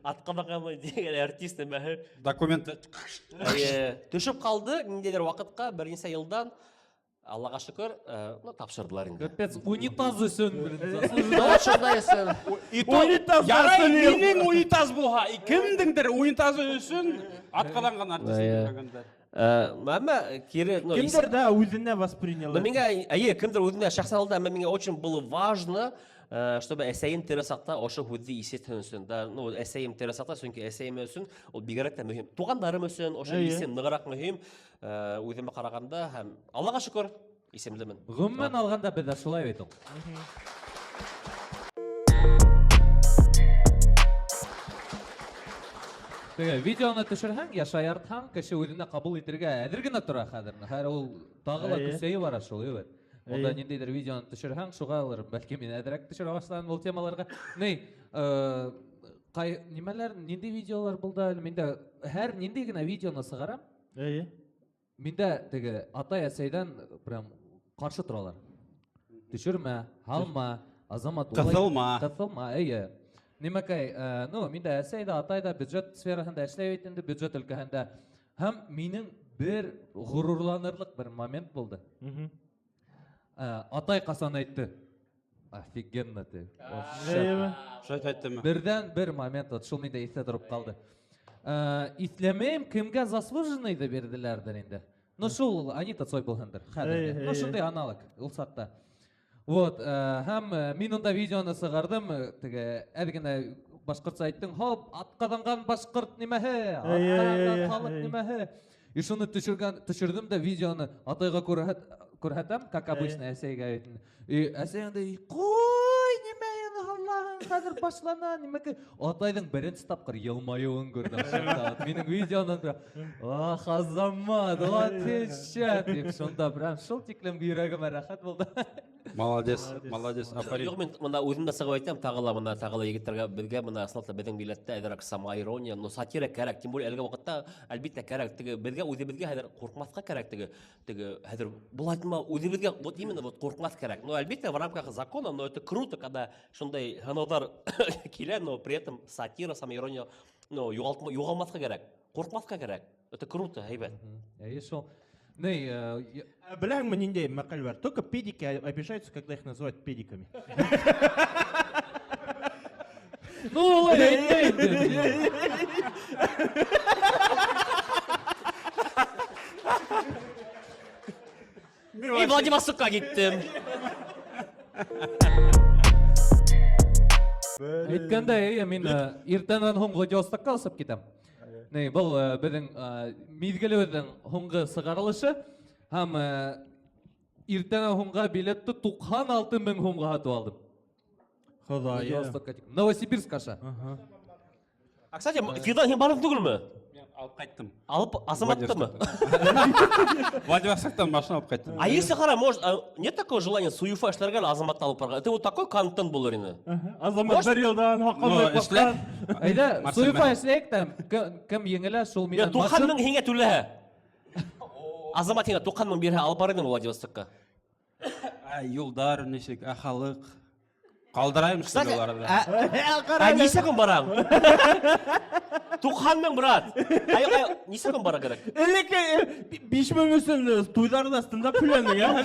атқанағамы деген артист нәмәһе. Документы. Төшіп қалды, ниндәйдер вакытка, бір нисә елдан, Аллаға шүкір, тапшырдылар инде. Капец, унитаз өсін. Ярай, менің унитаз болға, кімдіңдір унитазы өсін, атқаданған артист. Мәмі, кері... Кімдер да өзіне воспринял. Кімдер өзіне шақсан алды, әмі менге очень было важно, чтобы әсәйім тересақта ошы хүдді есеттен өсін. Әсәйім тересақта, сөнкі әсәйім өсін, ол бигерек та мүхим. Туғандарым өсін, ошы есен нығырақ мүхим. Өзіме қарағанда, Аллаға шүкір, есемдімін. Ғұммен алғанда бәді шылай бетім. Видеоны түшірхәң, яшайартхаң, кіші өзіне қабыл етірге әдіргіні тұра қадырны. Хәр ол тағыла күсейі бар ашыл, өйбет. Онда нендейдір видеоны түшірхәң, шуға алыр, бәлке мен әдірәк түшір ағаштан бұл темаларға. Немелер, нендей видеолар бұлда, менде әр нендей гіна видеоны сығарам, менде теге атай әсейден прям қаршы тұралар. Түшірмә, халма, азамат Қысылма. Немекай, менде әсейді атайда бюджет сферасында әшләй етінді, бюджет өлкәһендә. Һәм минең бір ғурурланырлық бір момент болды. Атай қасан айтты. Офигенно ты. Бірден бір момент, шул менде есте тұрып қалды. Исләмейм, кімге заслуженныйды берділердер енді. Шул Анита Цой болғандыр. Шундай аналог, ол сатта. Вот, һәм мин онда видеоны сығардым, әдгені башқұртса айттың, хоп, атқаданған башқұрт немәһе, атқаданған халық немәһе. И шуны түшірдім де видеоны атайға көрһәтәм, как обычно әсәйге әйтін. И әсәй онда, қой, немәйін, Аллахын, қазір башлана, немәке. Атайдың бірінші тапқыр елмайуын көрдім. Менің видеоны, ах, азамат, отлично, деп шонда, прям шыл тиклем бүйрегіме рахат болды. Молодец, молодец. Жоқ, мен мына өзім де сығып айтам, тағыла егеттерге бізге мына сыналта біздің билетте әдірек самоирония, но сатира керек, тем более әлгі уақытта әлбетте керек, тігі бізге өзімізге әдір қорқмасқа керек, тігі әдір бұл айтма өзімізге вот именно вот қорқмас керек. Но әлбетте в рамках закона, но это круто, когда шундай ханаудар келе, но при этом сатира, самоирония, но юғалмасқа керек, қорқмасқа керек. Это круто, әйбәт. Шо. Ней, Біләңмі нендей мақал бар. Только педики обижаются, когда их называют педиками. ну олай айтпайын. И Владивостокқа кеттім. Айткандай, мен ертеңнен хоң Владивостокқа алсап кетем. Не, бұл біздің мезгілі хоңғы сығарылышы, һәм ертеңнен хоңға билетті 96 мың хоңға атып алдым. Владивостокқа тек. Новосибирск аша. А, кстати, Фидан сен бардың түгіл ме? Мен алып қайттым. Алып азаматты ма? Владивостоктан машина алып қайттым. А если қара, может, нет такого желания суюфа эшлерге азаматты алып барға? Это вот такой контент болар ені. Азаматтар елдан, Ну, хаққандай эшле. Айда, суйфа эшлейік тәм, кім еңілі шул Я менен туқан мың хеңе түлі. Азамат хеңе туқан мың бере алып бар едің Владивостокқа. Юлдар, нешек, халық. Қалдырайым Кстати, шын оларды. Несі күн бараң? Туқан мың, брат. Несі күн бара керек? Элеке 5 мың өсін туйдарда стендап күләнің, я?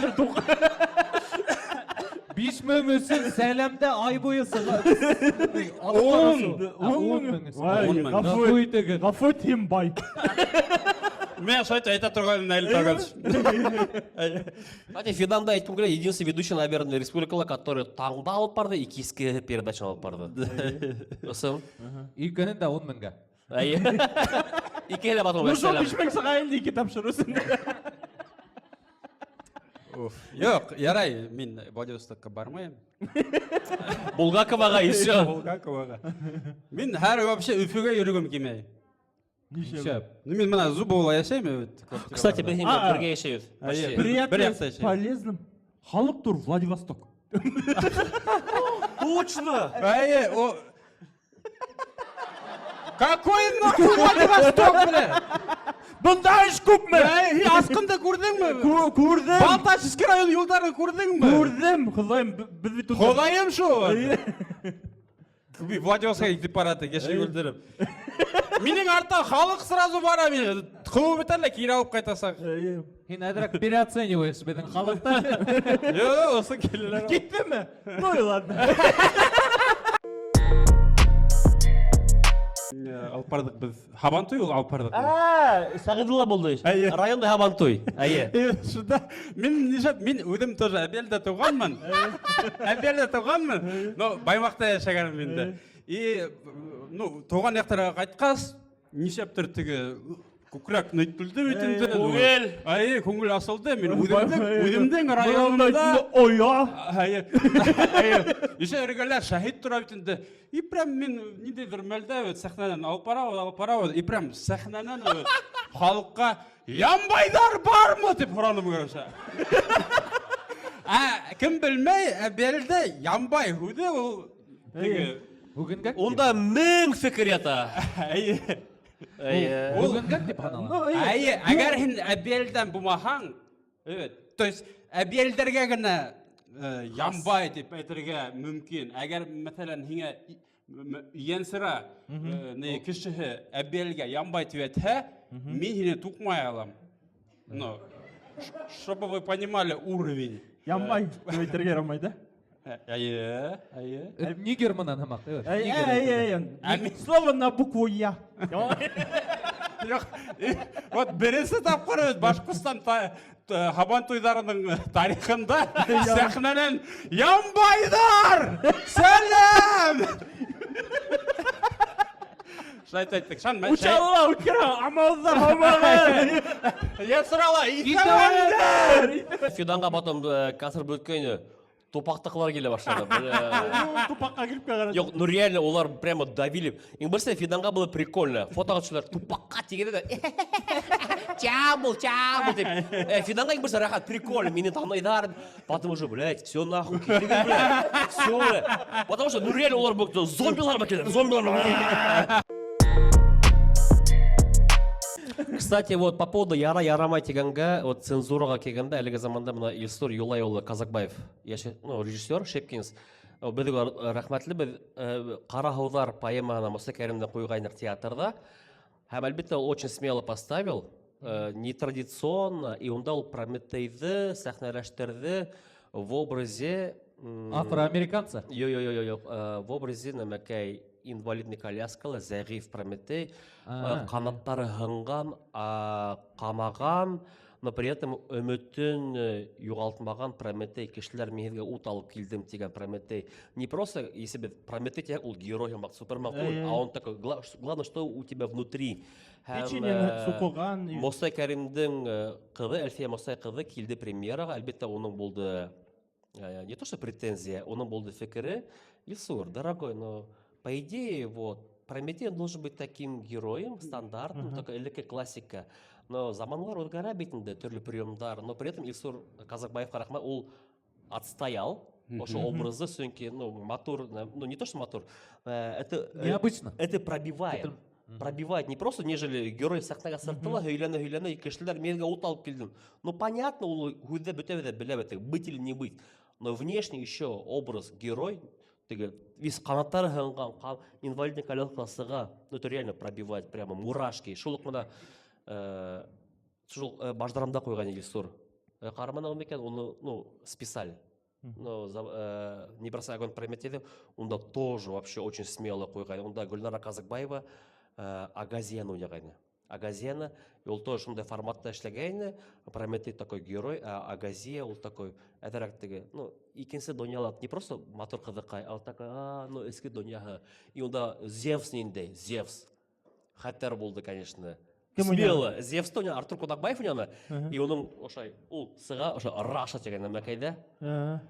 5 мың өсін сәлемді ай бойы сыға. 10 мың. Ғафу тем бай. Мен шойты айта тұрғанын әлі тағады. Кстати, Фиданда айтқым келеді, единственный ведущий, наверное, республикала, который таңда алып барды, и кескі передачаны алып барды. Осым? Екінің де 10 мыңға. Ике еле батыр Ну что, сәлем. 5 мың сағайын дейкі тапшырысын. Жоқ, ярай, мен Владивостокқа бармайым. Булгаковаға еще. Булгаковаға. Мен әрі вообще Үфіге жүргім келмей. Нишеп. Ну, мен мына Зубовла яшаймын. Кстати, біз бірге ешеуіз. Приятно, полезным. Халық тур Владивосток. Точно! О... Какой нахуй Владивосток, бля? Бұнда іш көп мә? Асқында көрдің мі? Көрдім. Балтачский район юлдарын көрдің мі? Көрдім. Құдайым, біз бит тут... Құдайым шо? Владивостокқа кетіп барады, кеше өлдіріп. Менің арттан халық сразу бара мен. Қылу бітәлі, кейін алып қайтасақ. Хин әдірек переоцениваешь бетін халықта. Йо, осы келелер. Кетті ме? Ну и ладно. Алып бардық біз. Хабантуй ол алып бардық. Сағидулла болды. Районда Хабантуй. Шуда, мен өзім тоже әбелде туғанмын. Әбелде туғанмын. Но Баймақта яшағаным менде. И, ну, туған яқтарға қайтқас, нешеп тұр тігі көкірек нөйттілді өйтінді. Көңіл. Көңіл асылды. Мен өзімдің районымда... Оя. Еше өргелер шахид тұра өйтінді. И прям мен недейдір мәлді сәхнанан алып барау. И прям сәхнанан халыққа янбайдар бар ма деп ұраным көріша. Кім білмей, әбелді янбай худы ол... Бүгінгі? Онда мың фикір ета. Бүгінгі деп қанала? Әгер хин әбелден бұмахан, то есть әбелдерге гіна янбай деп әйтірге мүмкін. Әгер, мәтәлән, хиңа енсіра кішіхі әбелге янбай түйетті, мен хине тұқмай алам. Но, чтобы вы понимали уровень. Янбай, өйтерге рамайды. Нигер мұнан хамақ. Слово на букву Я. Вот бірісі тапқыр өз Башқұрстан Хабантуйдарының тарихында сәхнанен янбайдар! Сәлем! Шайт айттық, шан мән шайт. Учалла, учара, амалдар, хамағыр. Есірала, итәмәндер! Фиданға потом концерт өткені тупақтықлар келе башлады. Тупаққа кіріп қалған. Yok, ну реально олар прямо давили. Ең бірсе Фиданға было прикольно. Фотоға түшілер тупаққа тегені де чамбыл деп. Фиданға ең бірсе рахат прикольно. Мені танайдар. Потом уже, блядь, все нахуй. Все, блядь. Потому что, ну реально олар бұл зомбилар ма келер. Зомбилар. Кстати, вот по поводу яра ярамай дегенге, вот цензураға келгенде әлігі заманда мына Илсур Юлайұлы Казакбаев, режиссер Шепкинс, бізге рахмәтлі біз Қара Хаудар поэманы Мұса Кәрімді қойғайнық театрда, һәм әлбетте ол очень смело поставил, нетрадиционно, и онда ол Прометейді сәхнәләштерді в образе... Афроамериканца? В образе нәмәкәй инвалидный коляскалы, зәғиф Прометей, қанаттары хыңған, қамаған, но при этом үмітін юғалтмаған Прометей, кешілер менге ут алып келдім деген Прометей. Не просто, если бы Прометей тебя, ол герой, супермакул, а он такой, главное, что у тебя внутри. Печенені суқыған. Мұса Кәрімдің қығы, Әлфия Мұса қығы келді премьераға, әлбетте оның болды, не то что претензия, оның болды фикірі, Илсур, дорогой, но по идее, вот, Прометей должен быть таким героем, стандартным, такая электронная классика. Но заманлар өзгәрә битендә төрле приемдар, но при этом Илсур Казакбаевка рахмәт, ул отстоял, ошо образы, сөнки, ну, матур, ну, не то что матур, это... Необычно. Это пробивает. Пробивает не просто, нежели герой сәхнәгә сыртыла, һөйләнә, и кешеләр менгә ут алып килдем. Ну, понятно, ул һүздә бөтәбез беләбез, быть или не быть. Но внешне еще образ герой, весь канаттары хыңған, инвалидный коляскасыға, ну, это реально пробивает прямо мурашки. Шулық мына баждарамда қойған Илсур. Қараман ағым екен, оны, ну, списали. Но не бросая огонь Прометейді, онда тоже вообще очень смело қойған. Онда Гүлнара Казакбаева Агазияны ойнағайны. Агазияны, и ол тоже шындай форматта эшләгәйне, Прометей такой герой, а Агазия ол такой, әдәрәк теге, ну, икенсе дөньялат, не просто матур кызыкай, а такой, ну, эске дөньяһы. И онда Зевс нинде, Зевс. Хәттәр булды, конечно. Смело. Зевс тоня Артур Кудакбаев уняны, и оның ошай, ул сыға, ошай, Раша деген мәкәйдә,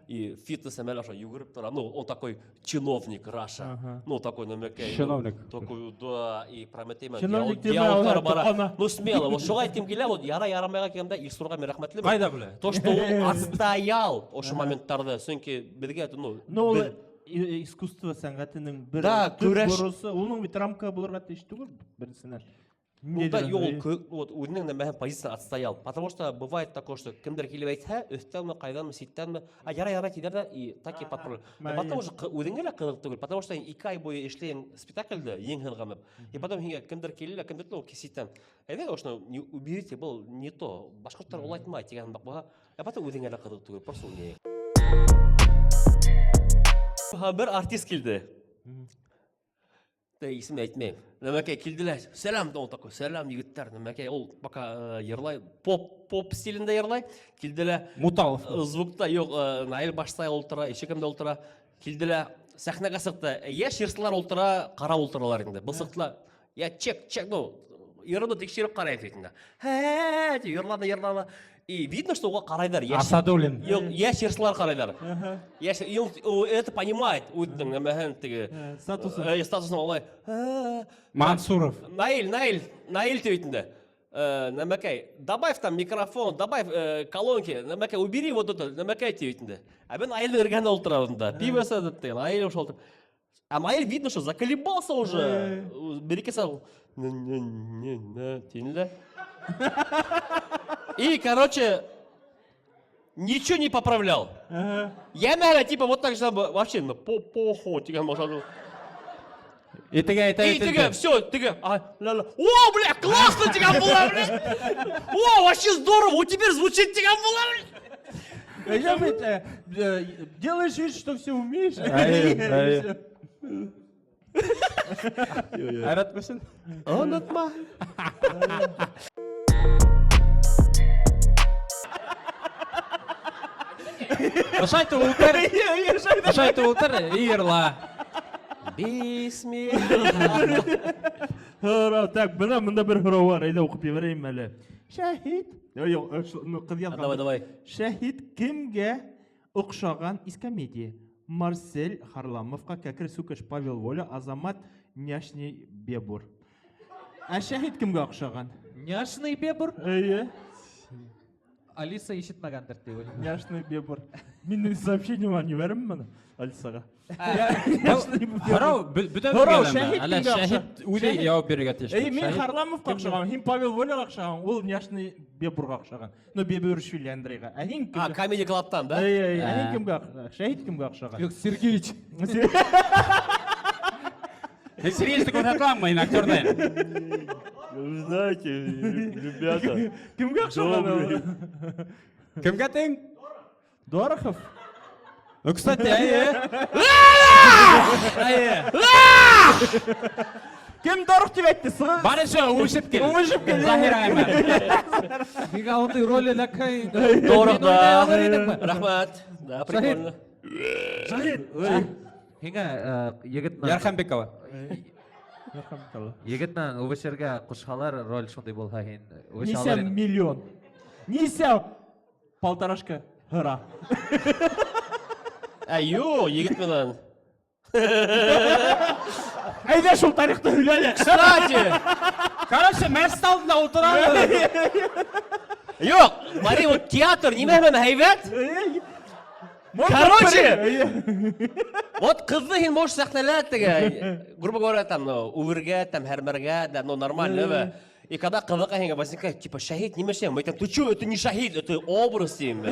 и фитнес әмәл ошай югырып тора, ну, он такой чиновник Раша, ну, такой мәкәй. Чиновник. Такой, да, и Прометей мен Чиновник бара. Ну, смело, вот шуға айтым келе, вот яра-ярамайға келгәндә Илсурға мен рәхмәтле. Қайда біле? То, что он отстоял ошо моменттарда, сөнки бізге, Ну, ол искусство сәнгатының бір бұрысы, оның бит рамка бұларға тешті ғой, бірісінен. Да, вот өзінің мәһәм позицияны отстоял. Потому что бывает такое, что кемдер килеп әйтһә, өстәнме, кайданмы, ситтәнме, яра тидер дә, и так и подпрыгнул. Потому что үзеңә лә кызык түгел, потому что 2 ай буе эшләгән спектакльдә ең хырганып. И потом кемдер килә, кемдер ну киситтән. Әйдә, ошны уберите, был не то. Башкортлар ул айтмай дигән бакга. А потом үзеңә лә кызык түгел, просто уйный. Бер артист килде. Да, исем әйтмәйм. Нәмәкәй килделәр. Сәлам, он такой, сәлам егетләр. Нәмәкәй ул пока йырлай, поп стилендә йырлай. Килделәр. Муталов. Звукта юк, Наил Башсай ултыра, ишекемдә ултыра. Килделәр. Сәхнәгә сыкты. Я ширслар ултыра, кара ултыралар инде. Бу сыктылар. Я чек, ну, йырны тикшереп карайм дигәндә. Һә, йырлана. И видно, что его карайдар. Асадуллин. Я шерслар карайдар. Это понимает. Статусный олай. Мансуров. Наиль тевитінде. Намакай, добавь там микрофон, добавь колонки. Намакай, убери вот это. Намакай тевитінде. А ben Наиль верган ултыравында. Пиво садытты. Наиль ушел. А Наиль видно, что заколебался уже. Берекесал. Тинля. И, короче, ничего не поправлял. Я, наверное, типа вот так же вообще, ну, похуй, типа, может. И ты все, ты о, бля, классно тебя было, бля. О, вообще здорово, вот теперь звучит тебя было. Делаешь вид, что все умеешь. Айрат мısın? Unutma. Ошайтып ултыр, йырла. Бисмилlah. Так, мында бір сұрау бар, айда оқып берейін әлі. Шәһид. Қыз язған. Давай. Шәһид кімге Оқшаған из комедии. Марсель Харламовқа, Кәкір Сукаш, Павел Воля, Азамат Няшный Бебур. Ә шәһид кімге оқшаған? Няшный бебур? Алиса ишетмәгәндер дип уйлыйм. Няшный Бебур. Менің сообщением не берем мұны Алисаға. Харау бүтән Харау, генә. шәһид Әле кемгә шәһид охшап? үзе яуап бирергә тиеш. Мен Харламовқа оқшаған, һин Павел Воляға оқшаған, ол Няшный Бебурға оқшаған. Ну, Бебуршвили Андрейға. Ә һин кімге? Комедий клабтан, да? Ә һин кімге оқшаған? Шәһид кімге оқшаған? Юк, Сергеич. Серьезно көрсәтмәң актерны. Вы знаете, ребята, Кімге оқшаған? Кемгә тең? Дорохов. Ну, кстати, әйе. Кем Дорох деп айтты? Барысы уышып кел. Уышып кел. Захира әмә. Миңа ондай роль эләккәй. Дорох, Мин уйнай алыр да. идеңме? Рахмат. Да, прикольно. Миңа егетмен Ярхамбекова. егетмен өвешергә кушалар роль шундый булса һин Нися миллион. Нися полторашка гора. Айо, егет менен. Әйдә шул тарихты һөйләле. Кстати, Короче, мәсет алдында утырам. yok, Мари, вот театр неме менен һәйбәт? Короче, вот кызны һин можешь сәхнәләп теге, грубо говоря, там, ну, увергә, там, һәрмәргә, да, ну, нормально, да. И когда кызыка һиңа возникает, типа, шахид, неме шәм, айтам, ты чё, это не шахид, это образ, дим.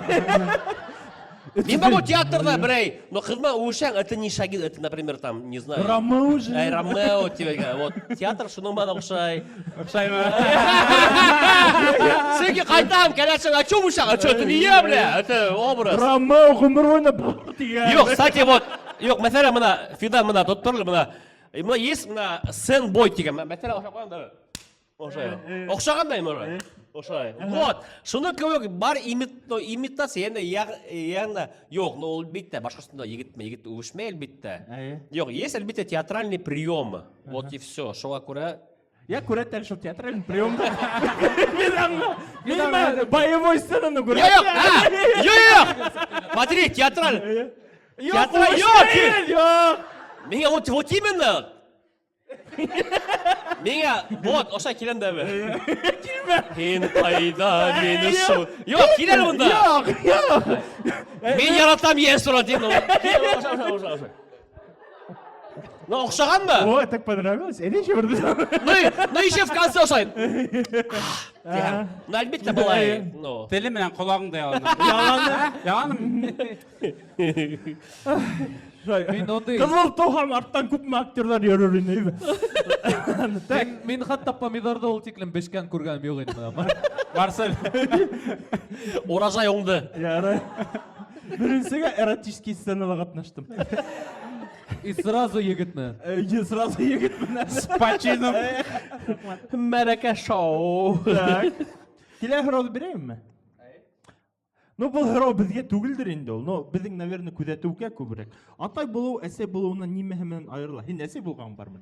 Не могу театрда, брей, но кызма ушаң, это не шахид, это, например, там, не знаю. Ромео же. Ай, Ромео, тебе, вот, театр шуның менен охшай. Секи кайтам, кәләшең, а чё ушаң, а чё, это не я, бля, это образ. Ромео гомер ойнап дигән. Yok, кстати, вот, yok, mesela мына, Фидан мына, тут торлы мына, мына есть мына сен-бой деген, mesela оша қоям да, ошай, оқшағандай мына, ошай. Вот, шуны көбөк бар имитация, енді яғында, yok, но әлбетте, башқасында егет өшмей әлбетте. Yok, есть әлбетте театральный прием, вот и все, шоға көрә. Я күрәттәр шул театральный приемда. Мен боевой сценаны күрәм. Yok, смотри, театраль. Театраль, yok. Меня вот именно. Меня, вот, ошай келем дәбе. Һин кайда, мені шул. Yok, келер мұнда. Yok. Мен яратам ен сұратын. Ошай. Ну, оқшаған ба? О, так понравилось. Әле шебірді. Ну, еще в конце ошай. Ну, әлбетте былай. Теле менән колагыңда яладым. Яладым. Мин ондай Кызыл тоғам арттан күпме актерлар йөрөр ине. Мин хатта помидорды ул тиклем бешкән күргәнем юк инде. Барсел. Уражай оңды. Ярай. Беренчегә эротический сценага катнаштым. И сразу егетмен. Я сразу егет менә. С Пачином. Мәрәкә шоу. Так. Килә һорау бирәмме? Ну, бұл һорау безгә түгелдер инде ул. Ну, безнең, наверное, күзәтүгә күбрәк. Атай булу, әсәй булуыннан нимә менән аерыла? Һин әсәй булган бармы?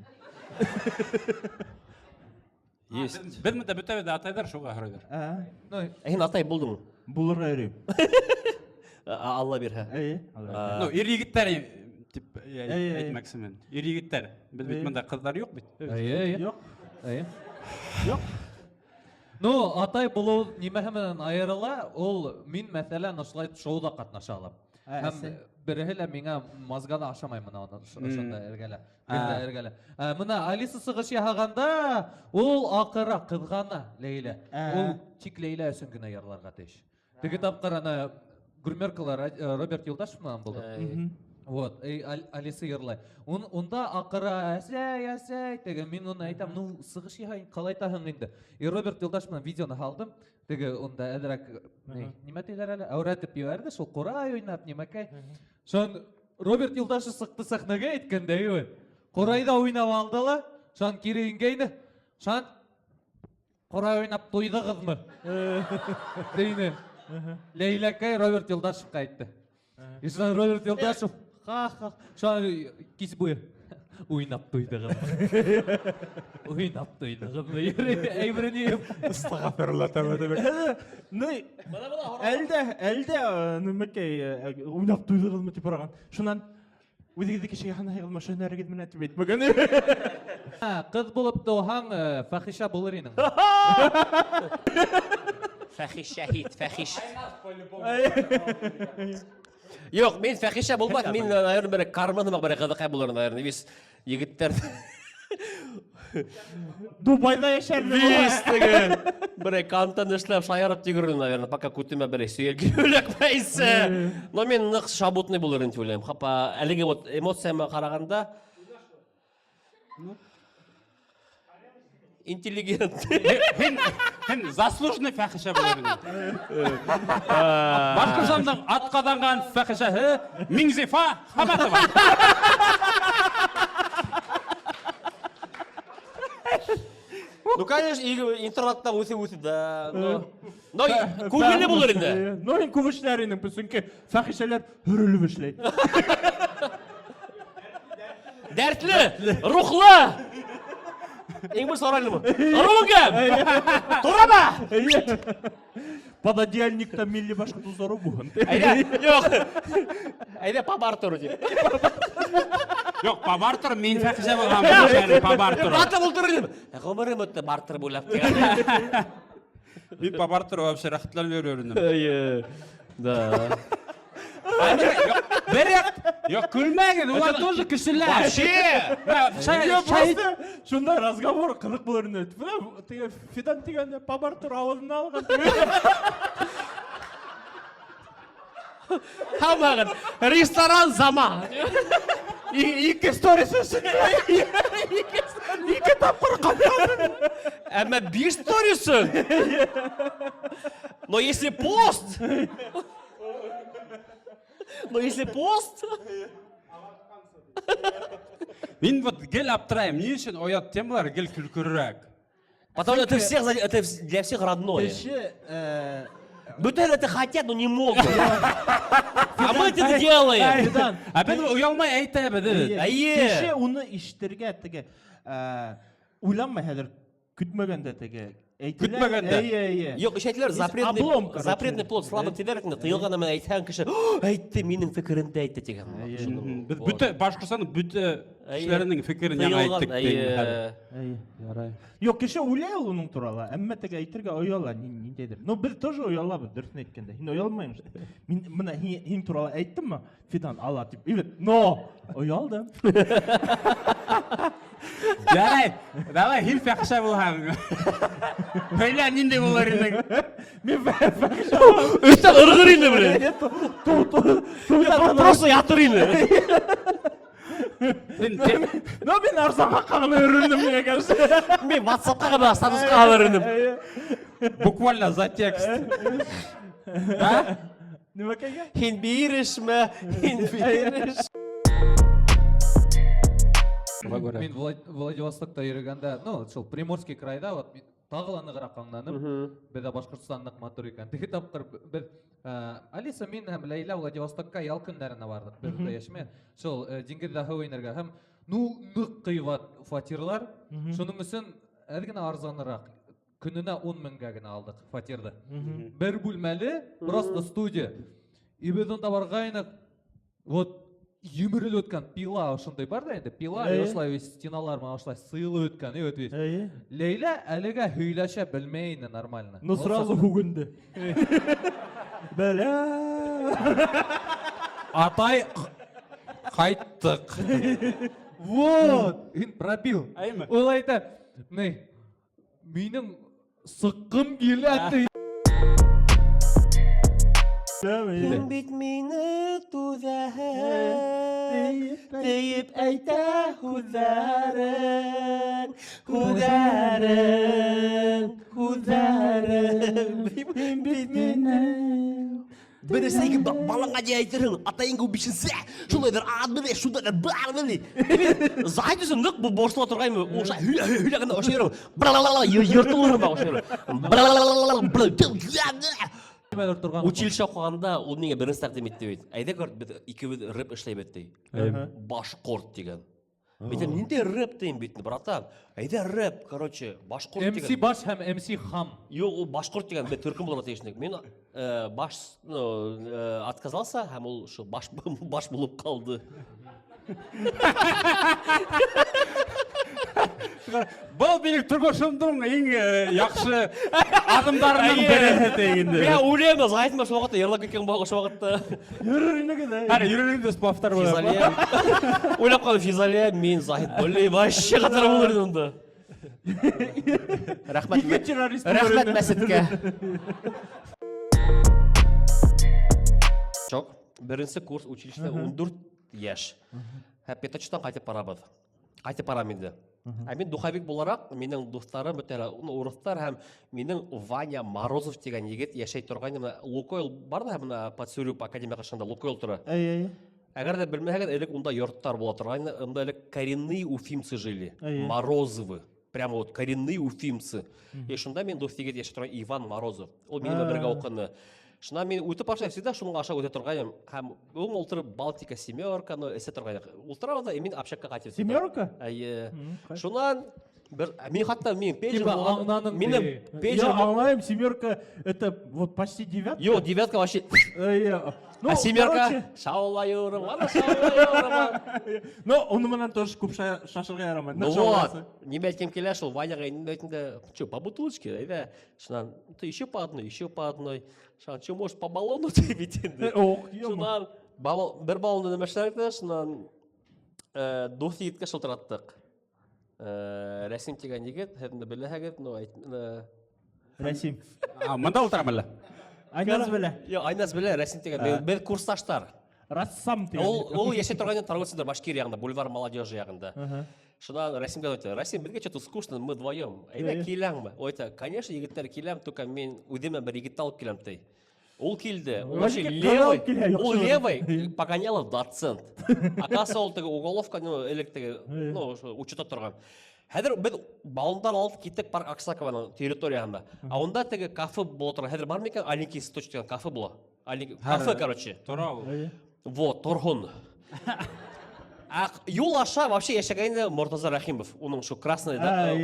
Есть. Бер мендә бүтәбез атайдар шуга һорыйдар. Һин атай булдың. Булырга йөрим. Алла бирһә. Ну, ир егеттер тип әйтмәксемен. Ир егеттер. Без бит монда кызлар юк бит. Юк. Юк. Ну, атай булу нимәһе менән аерыла, ул мин мәсәлән ошолай шоуда катнаша алам. Һәм береһе лә миңа мозганы ашамай мына ошонда эргәлә. Мына Алиса сыгыш яһаганда, ул акыра кызгана Лейла. Ул тик Лейла өсөн генә ярларга тиеш. Теге тапкыр ана гримеркалар Роберт Юлдашев менән булды. Вот, Алиса йырлай. Онда акыра әсәй теге мин уны әйтәм, ну сыгыш яһай калай таһың инде. И Роберт Юлдашев менән видеоны алдым. Теге онда әдрәк нимә диләр әле? Әүрәтеп җибәрде, шул курай уйнап нимәкәй. Шон Роберт Юлдашев сыкты сәхнәгә әйткәндәй, курайда уйнап алдылар. Шон кире ингәйне. Шон курай уйнап туйдыгызмы? Дейне. Лейләкәй Роберт Юлдашевка әйтте. И шон Роберт Юлдашев ха-ха. Шон кис буе. Уйнап туйдығым. Уйнап туйдығым. Әйбіріне ыстағафырла тәбәді. Әлде нөмекей уйнап туйдығыз мұты параған. Шунан өзігізді кешеге қана айғылма шөне әрекет мен әтіп етмеген. Қыз болып доғаң фахиша болыр енің. Фәхиш шәһид, фәхиш. Yok, men fəxişə olmaq, men ayırın belə karmanımaq belə qıdıqay bulurun ayırın. Biz yigitlər Дубайда yaşarlı. Вистігі. Бір кантан ішлеп шайарып тегірін, наверное, пока күтіме бір сүйелгі өлікмейсі. Но мен нық шабутный болырын төлейм. Қапа, әліге эмоцияма қарағанда интеллигент. Hen заслуженный фәхиша болырын. Башқұрсандың атқаданған фәхиша, Мingзифа Хаматова. Ну, конечно, интернатта өте да. Но көңілі болыр енді. Но мен көбішлерінің бүсінке фәхишелер үріліп ішлейді. Дәртлі, рухлы. Ең бұл сарайлы мұ? Ұрылың кәм! Тұра ба! Пододеяльникта милли башқа тұзору бұғын. Әйде пабар тұры деп. Yok, pabartır, men fəxişə bolğan bu pabartır. Ата бұл тұры деп. Ғымырым өтті бартыр болап кәм. Men pabartır вообще рахатлар görürüm. Да. Yok, gülməyin, ular тоже kişiler. Вообще! Просто шундай разговор қызық боларын өтті. Фидан дегенде пабар тұр ауызына алған. Хамағын, ресторан зама. Екі сторис үшін. Екі тапқыр қапқанын. Әмі 5 сторисің. Но если пост... Men вот gel аптырайым, не үшін оят темалар gel күлкүрірек. Потому что это для всех родное. Бүтін это хотят, но не могут. А мы это делаем. А ben uялмай айта беді. Кеше оны іштерге әттіге ойланмай әдір күтмегенде теге. Күтмегенде. Yok, işetler запретный плод, слабый тедеркінде тыйылғаны мен айтқан кіші, айтты, менің фікірімді айтты деген. Бүті, Башқұртстанның бүті кішілерінің фікірін яңа айттық деймін. Yok кеше ойлай ол оның туралы, әмме теге айтерге ойала, нендейдір. Но біз тоже ойала біз, дұрсын айткенде. Хин ойалмаймыз. Мен мұна хин туралы айттым ма? Фидан ала деп. Evet, no, oyaldım. Жарай, давай хил фәхиша болғаның. Öyle нендей болар едің. Мен фәхиша Үстен ұрғыр ені бірі. Просто ятыр ені. Но мен арзанға қағына өріндім мен көрсі. Мен WhatsAppқа ғана статусқа өріндім. Буквально за текст. Неме кәйге? Хин беріш ме? Хин беріш. Мен Владивостокта жүргенде, ну, сол Приморский крайда, вот тағыланы қаңнанып, беді Башқұртстандық матур екен. Теге тапқыр, біз Алиса, мен әм Лейла Владивостокқа ял күндеріне бардық, бірді ешме. Сол Дингерді ойнарға һәм, ну, нұқ қиыват фатирлар, шының үшін әдігіне арзанырақ. Күніне 10 мыңға гына алдық фатирді. Бір бөлмелі, просто студия. И біз онда барғайнық, вот, Юміріл өткен пила ұшындай бар да енді, пила осылай стеналарма осылай сыйлы өткен, өтвес. Лейла әліге хүйләшә білмейіні нормально. Но сразу хугынды. Бәлә. Атай қайттық. Вот, ин пробил. Әйме? Ол айта, менің сыққым келәтті. Кім бит мені тузағын, дейіп әйта хударын, хударын, хударын. Кім бит мені. Бір сәйгі балаңға де айтырың, атайынғы бішінсе, шулайдар ад біле, шулайдар бар біле. Зайдысың нұқ бұл борсыла тұрғаймы, оша хүләғында оша ерім, бралалала, ертілірім ба оша ерім. Бралалала, Училище оқығанда ол менге бірінші тақдим етті бейді. Әйде көрді, екеуі рэп ішлей бетті. Башқұрт деген. Мен айтам, нендей рэп деймін бейтін, братан. Айда рэп, короче, башқұрт MC деген. баш һәм MC хам. Yok, ол башқұрт деген мен түркім болған тегіншілік. Мен баш отказался, һәм ол баш болып қалды. Бұл менің түргошымдың ең яқшы адымдарының бірі дегенде. Мен ойлаймын, зайтыма şu вақытта ерлак екен болған şu вақытта. Әрі үйренемін повтор болады. Физалия. Ойлап қалдым, Физалия, мен Захид Болей, вообще қатар болыр онда. Рахмет Мәсетке. Жоқ, бірінші курс училищта 14 яш. Пятачтан қайтып барабыз. Қайтып барам енді. Мен духовик боларақ, менің достарым, орыстар һәм менің Ваня Морозов деген егет яшай тұрған, Лукойл бар да, мына Подсурюп академия қашында Лукойл тұры. Әгер де білмеген, әлік онда йорттар бола тұрған, онда әлік коренные уфимцы жили, Морозовы. Прямо вот коренные уфимцы. И шында мен дос егет яшай тұрған Иван Морозов. Ол менің бірге оқыны. Шына мен өтіп баша, всегда шуның аша өте тұрғайым. Һәм оң олтырып Балтика семерка, но эсе тұрғайым. Олтырап да, мен общакка қайтып. Семерка? Шунан, мен хатта мен пейджер болған. Менің пейджер... Я аңлайым, семерка, это вот почти девятка? Йо, девятка вообще... А семерка? Шаулайырым, ана шаулайырым. Но оны менен тоже көп шашырға ярамайды. Ну вот, неме айтқым келе, шул Ваняға айтында, что, по бутылочке, айда, шынан, ты еще по одной. Шынан, что, может, по баллону ты битенді? Шынан, бір баллонды нәмәштерді, шынан, дос егетке шылтыраттық. Рәсім теген егет, хәдімді білі әгет, но Рәсім. Мында отырам әлі. Айназ білі. Айназ білі, Рәсім теген, мен курсташтар. Рассам теген. Ол ешет тұрғанен торговцыдар Башкир яғында, бульвар молодежи яғында. Шынан Рәсімге айтты, Рәсім, бізге что-то скучно, мы вдвоем. Айда келең бі? Ойта, конечно, егеттер келең, только мен өдеме бір егетті алып келем тей. Ол келді, ол левый, Погонялов доцент. Акасы ол тегі уголовка, учета тұрған. Хәдір біз балындар алып кеттік парк Аксакованың территорияғында. А онда тегі кафе болы тұрған. Хәдір бар ма екен Аленький цветочек деген кафе было? Кафе, короче. Вот, Торғын. Юл аша вообще яшагайында Мұртаза Рахимов, оның шу красный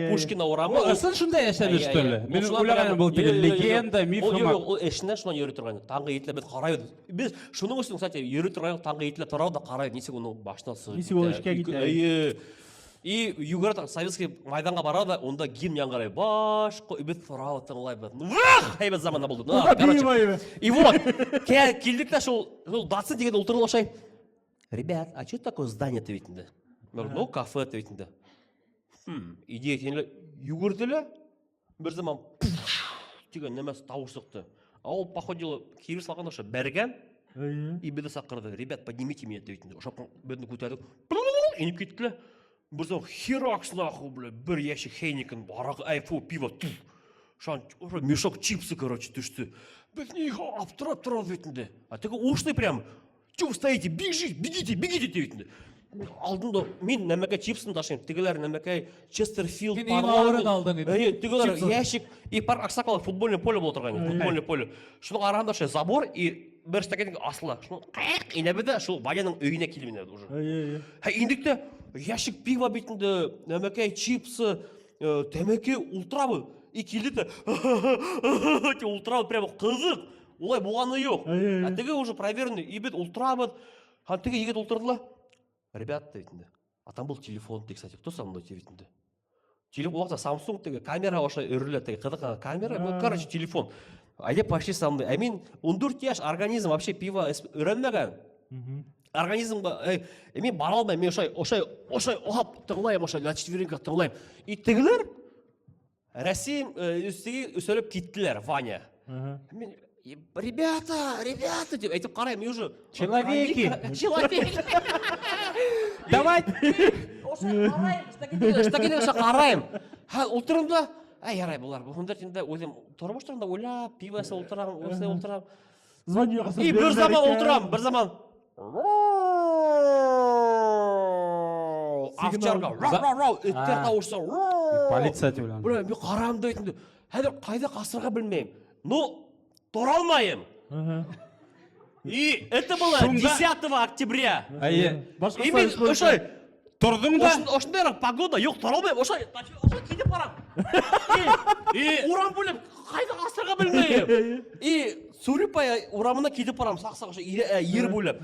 Пушкина орамы. Сын шында яшәлі үстілі? Мен ойлағайын бұл тегі легенда, мифыма. Ол әшінен шынан үйрі тұрғайын. Таңғы етілі біз қарайды. Біз шының үстің, кстати, үйрі тұрғайын таңғы етілі тұрау да қарайды. Несек оның башына сығып. Несек ол ішке кетті. И югород советский майданға барады, онда гимн яңғарай. Баш, біз тұрау тыңлай біз. Хайбет заманда болды. И вот, келдік та шул датсы деген ұлтырыл ашай. Ребят, а что такое здание-то ведь-то? Ну, кафе-то ведь-то. Идея тенлі, югірділі, бір заман, деген немес тауыр соқты. А ол, походило, киrir салған оша бәрген, и беді сақырды. Ребят, поднимите меня, ведь-то. Ошапқан бәдіні көтердік, еніп кеттілі. Бір заман, херакс наху, бір ящик Хейникен, арақ, фу, пиво, шан, мешок чипсы, короче, түсті. Біз неға аптырап тұрады ведь-то. А тегі ушный прям. Что вы стоите? Бегите, дейтінді. Алдында мен нәмәкәй чипсын ташайым, тегілер нәмәкәй Честерфилд, тегілер ящик, и парк Аксаковалар футбольный поле бол тұрған, футбольный поле. Шының арағында забор, и бір стакетінгі асыла. Шының қайық, инәбеді, шыл Ваняның өйіне келіміне уже. Индікті ящик пива бейтінді, нәмәкәй чипсы, тәмәкәй ултрабы, и келді, ултрабы прямо қызық. Олай болғаны жоқ. А теге уже проверенный, и бет ултрабыд. А теге егет ултырдыла. Ребята, дейтінді. А там был телефон, кстати. Кто со мной дейтінді? Телефон, уақытта Samsung теге камера оша үрілі, теге қыдық камера, короче, телефон. Айде пошли со мной. А мен 14 яш, организм вообще пиво үренмеген. Организмға, мен бара алмайм, мен ошай, оғап тыңлайым, ошай, на четвереньках тыңлайым. И тегілер, Рәсім үсөліп кеттілер, Ваня. Мен, ребята, деп айтып қарайым, мен уже... Человеки! Давайте! Штакетен оша қарайым. Ұлтырымда, ярай бұлар, бұндар тенде өзім тұрмыш тұрында ойлап, пивасы ұлтырам, осылай ұлтырам. И бір заман ұлтырам, бір заман... Авчарға, рау, өттер тауышса, Полиция тевлен. Бля, мен қарам дейтінді. Әдір қайда қасырға білмейм. Ну, тұра алмайым. И это было 10 октября. И мен, ошай, тұрдың да Ошондой погода жоқ, тұра алмаймын. Ошо кетіп барам. Урам бөліп, қайда асырға білмеймін. Сурипай урамына кетіп барам, сақ-сақ ер бөліп.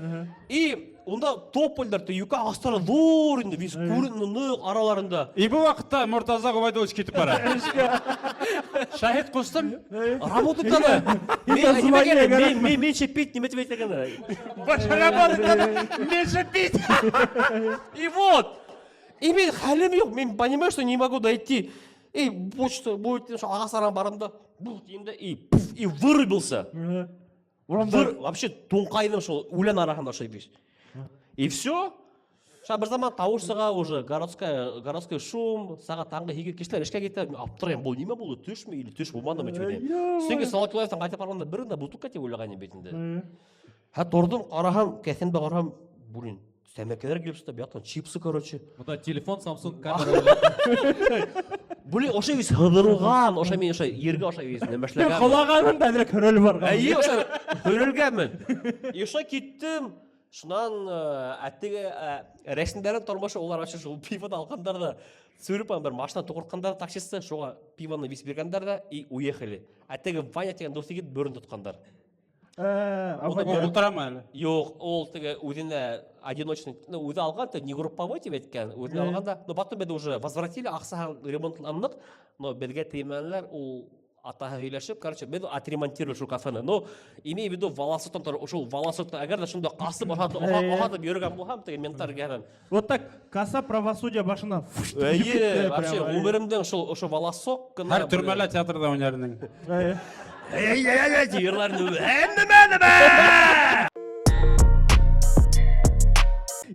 Онда тополдар юка астары зор инде, вис көріннің араларында. бұл вақытта Мұртаза Ғұбайдолович кетіп бара. Шахид қостым. Работать-то мен шеппейт, неме тебе айтаганы. Мен шеппейт. И вот. И мен хәлім жоқ, мен понимаю, что не могу дойти. И почта будет, ағасаран барымда, и вырубился. Вообще тоңқайдым шол, өлен арахында шайбеш. И все. Сейчас бір заман тауышсыға уже городской шум, саға таңғы егер кештілер, ішке кетті, аптырайым, бұл неме болды, түш ме или түш болмады ма өтеді. Сенге Салакилаевтан қайтып барғанда бірінде бұлтық кәте ойлағанын бетінде. Тұрдым, қарағам, кәсенбе қарағам, блин, тәмекелер келіп шықты, бияқтан чипсы, короче. Мұнда телефон Samsung камера. Блин, оша вис хыдырылған, оша мен оша ерге оша вис немешлеген. Қалағанын да әдірек хөрел барған. Оша хөрелгенмін. И оша кеттім, шынан әттегі рәсімдерін тұрмашы, олар ашы шол пиваны алғандар да, сөйліпан бір машина тұғыртқандар таксисті, шоға пиваны вис бергендар да, и уехали. Әттегі Ваня деген досы кет бөрін тұтқандар. Ұлтыра ма әлі? Жоқ, ол тігі өзіне одиночный, өзі алған, не групповой деп еткен, өзіне алғанда, но потом бәді уже возвратили, ақсаған ремонтланық, но бәдге теймәнілер, ол атаға үйләшіп, короче, бәді отремонтировали шу кафені, но имей в виду волосоттан тұры, ошол волосоттан, әгер де шында қасып оғатып ерген болғам, тігі ментар гәрін. Вот так, касса правосудия башына. Вообще, өмірімдің ошо волосок. Әр түрмәлі театрда өнерінің.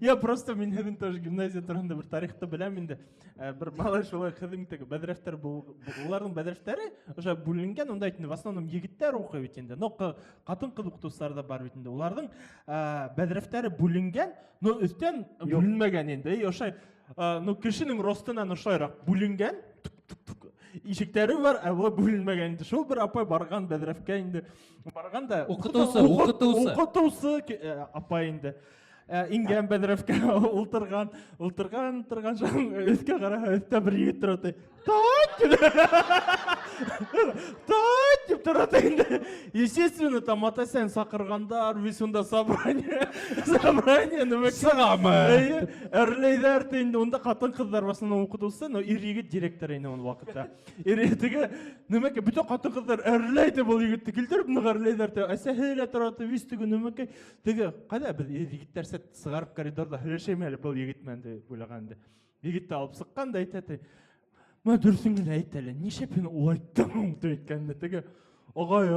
Я просто менің тоже гимназия тұрғанда бір тарихты білем енді. Бір мала шолай қыздың бәдірәфтер олардың бәдірәфтері уже бөлінген, онда айтында в основном егіттер оқы бетінде. Но қатын қыз оқытушылар да бар бетінде. Олардың бәдірәфтері бөлінген, но үстен бөлінмеген енді. Ошай, кішінің ростынан ошайрақ бөлінген, ишектері бар, әуі бөлінмеген. Шол бір апай барған бәдірәфке енді. Барған да оқытусы апай енді. Инген бәдірәфке ұлтырған жағын өтке қара өтті бір егет тұрады. Тать деп тұрады енді. Естественно, там атасен сақырғандар, весунда собрание нөмек. Сығамы? Әрлейдер тейінде, онда қатын қыздар басынан оқытусы, но ир егет директор ені оны уақытта. Ир егеттігі, нөмеке, bütün қатын қыздар әрлейді бұл егетті келдір, бұны әрлейдер тейі. Әсі хейлі тұрады, вестігі нөмеке. Тегі, қайда біз егеттер сәт сығарып коридорда хелешемелі бұл егетменді ойлағанды. Егетті алып сыққанда айтады. Ма дүрсіңгін айталы, неше пен олайттың деп еткенде. Тегі, ағай,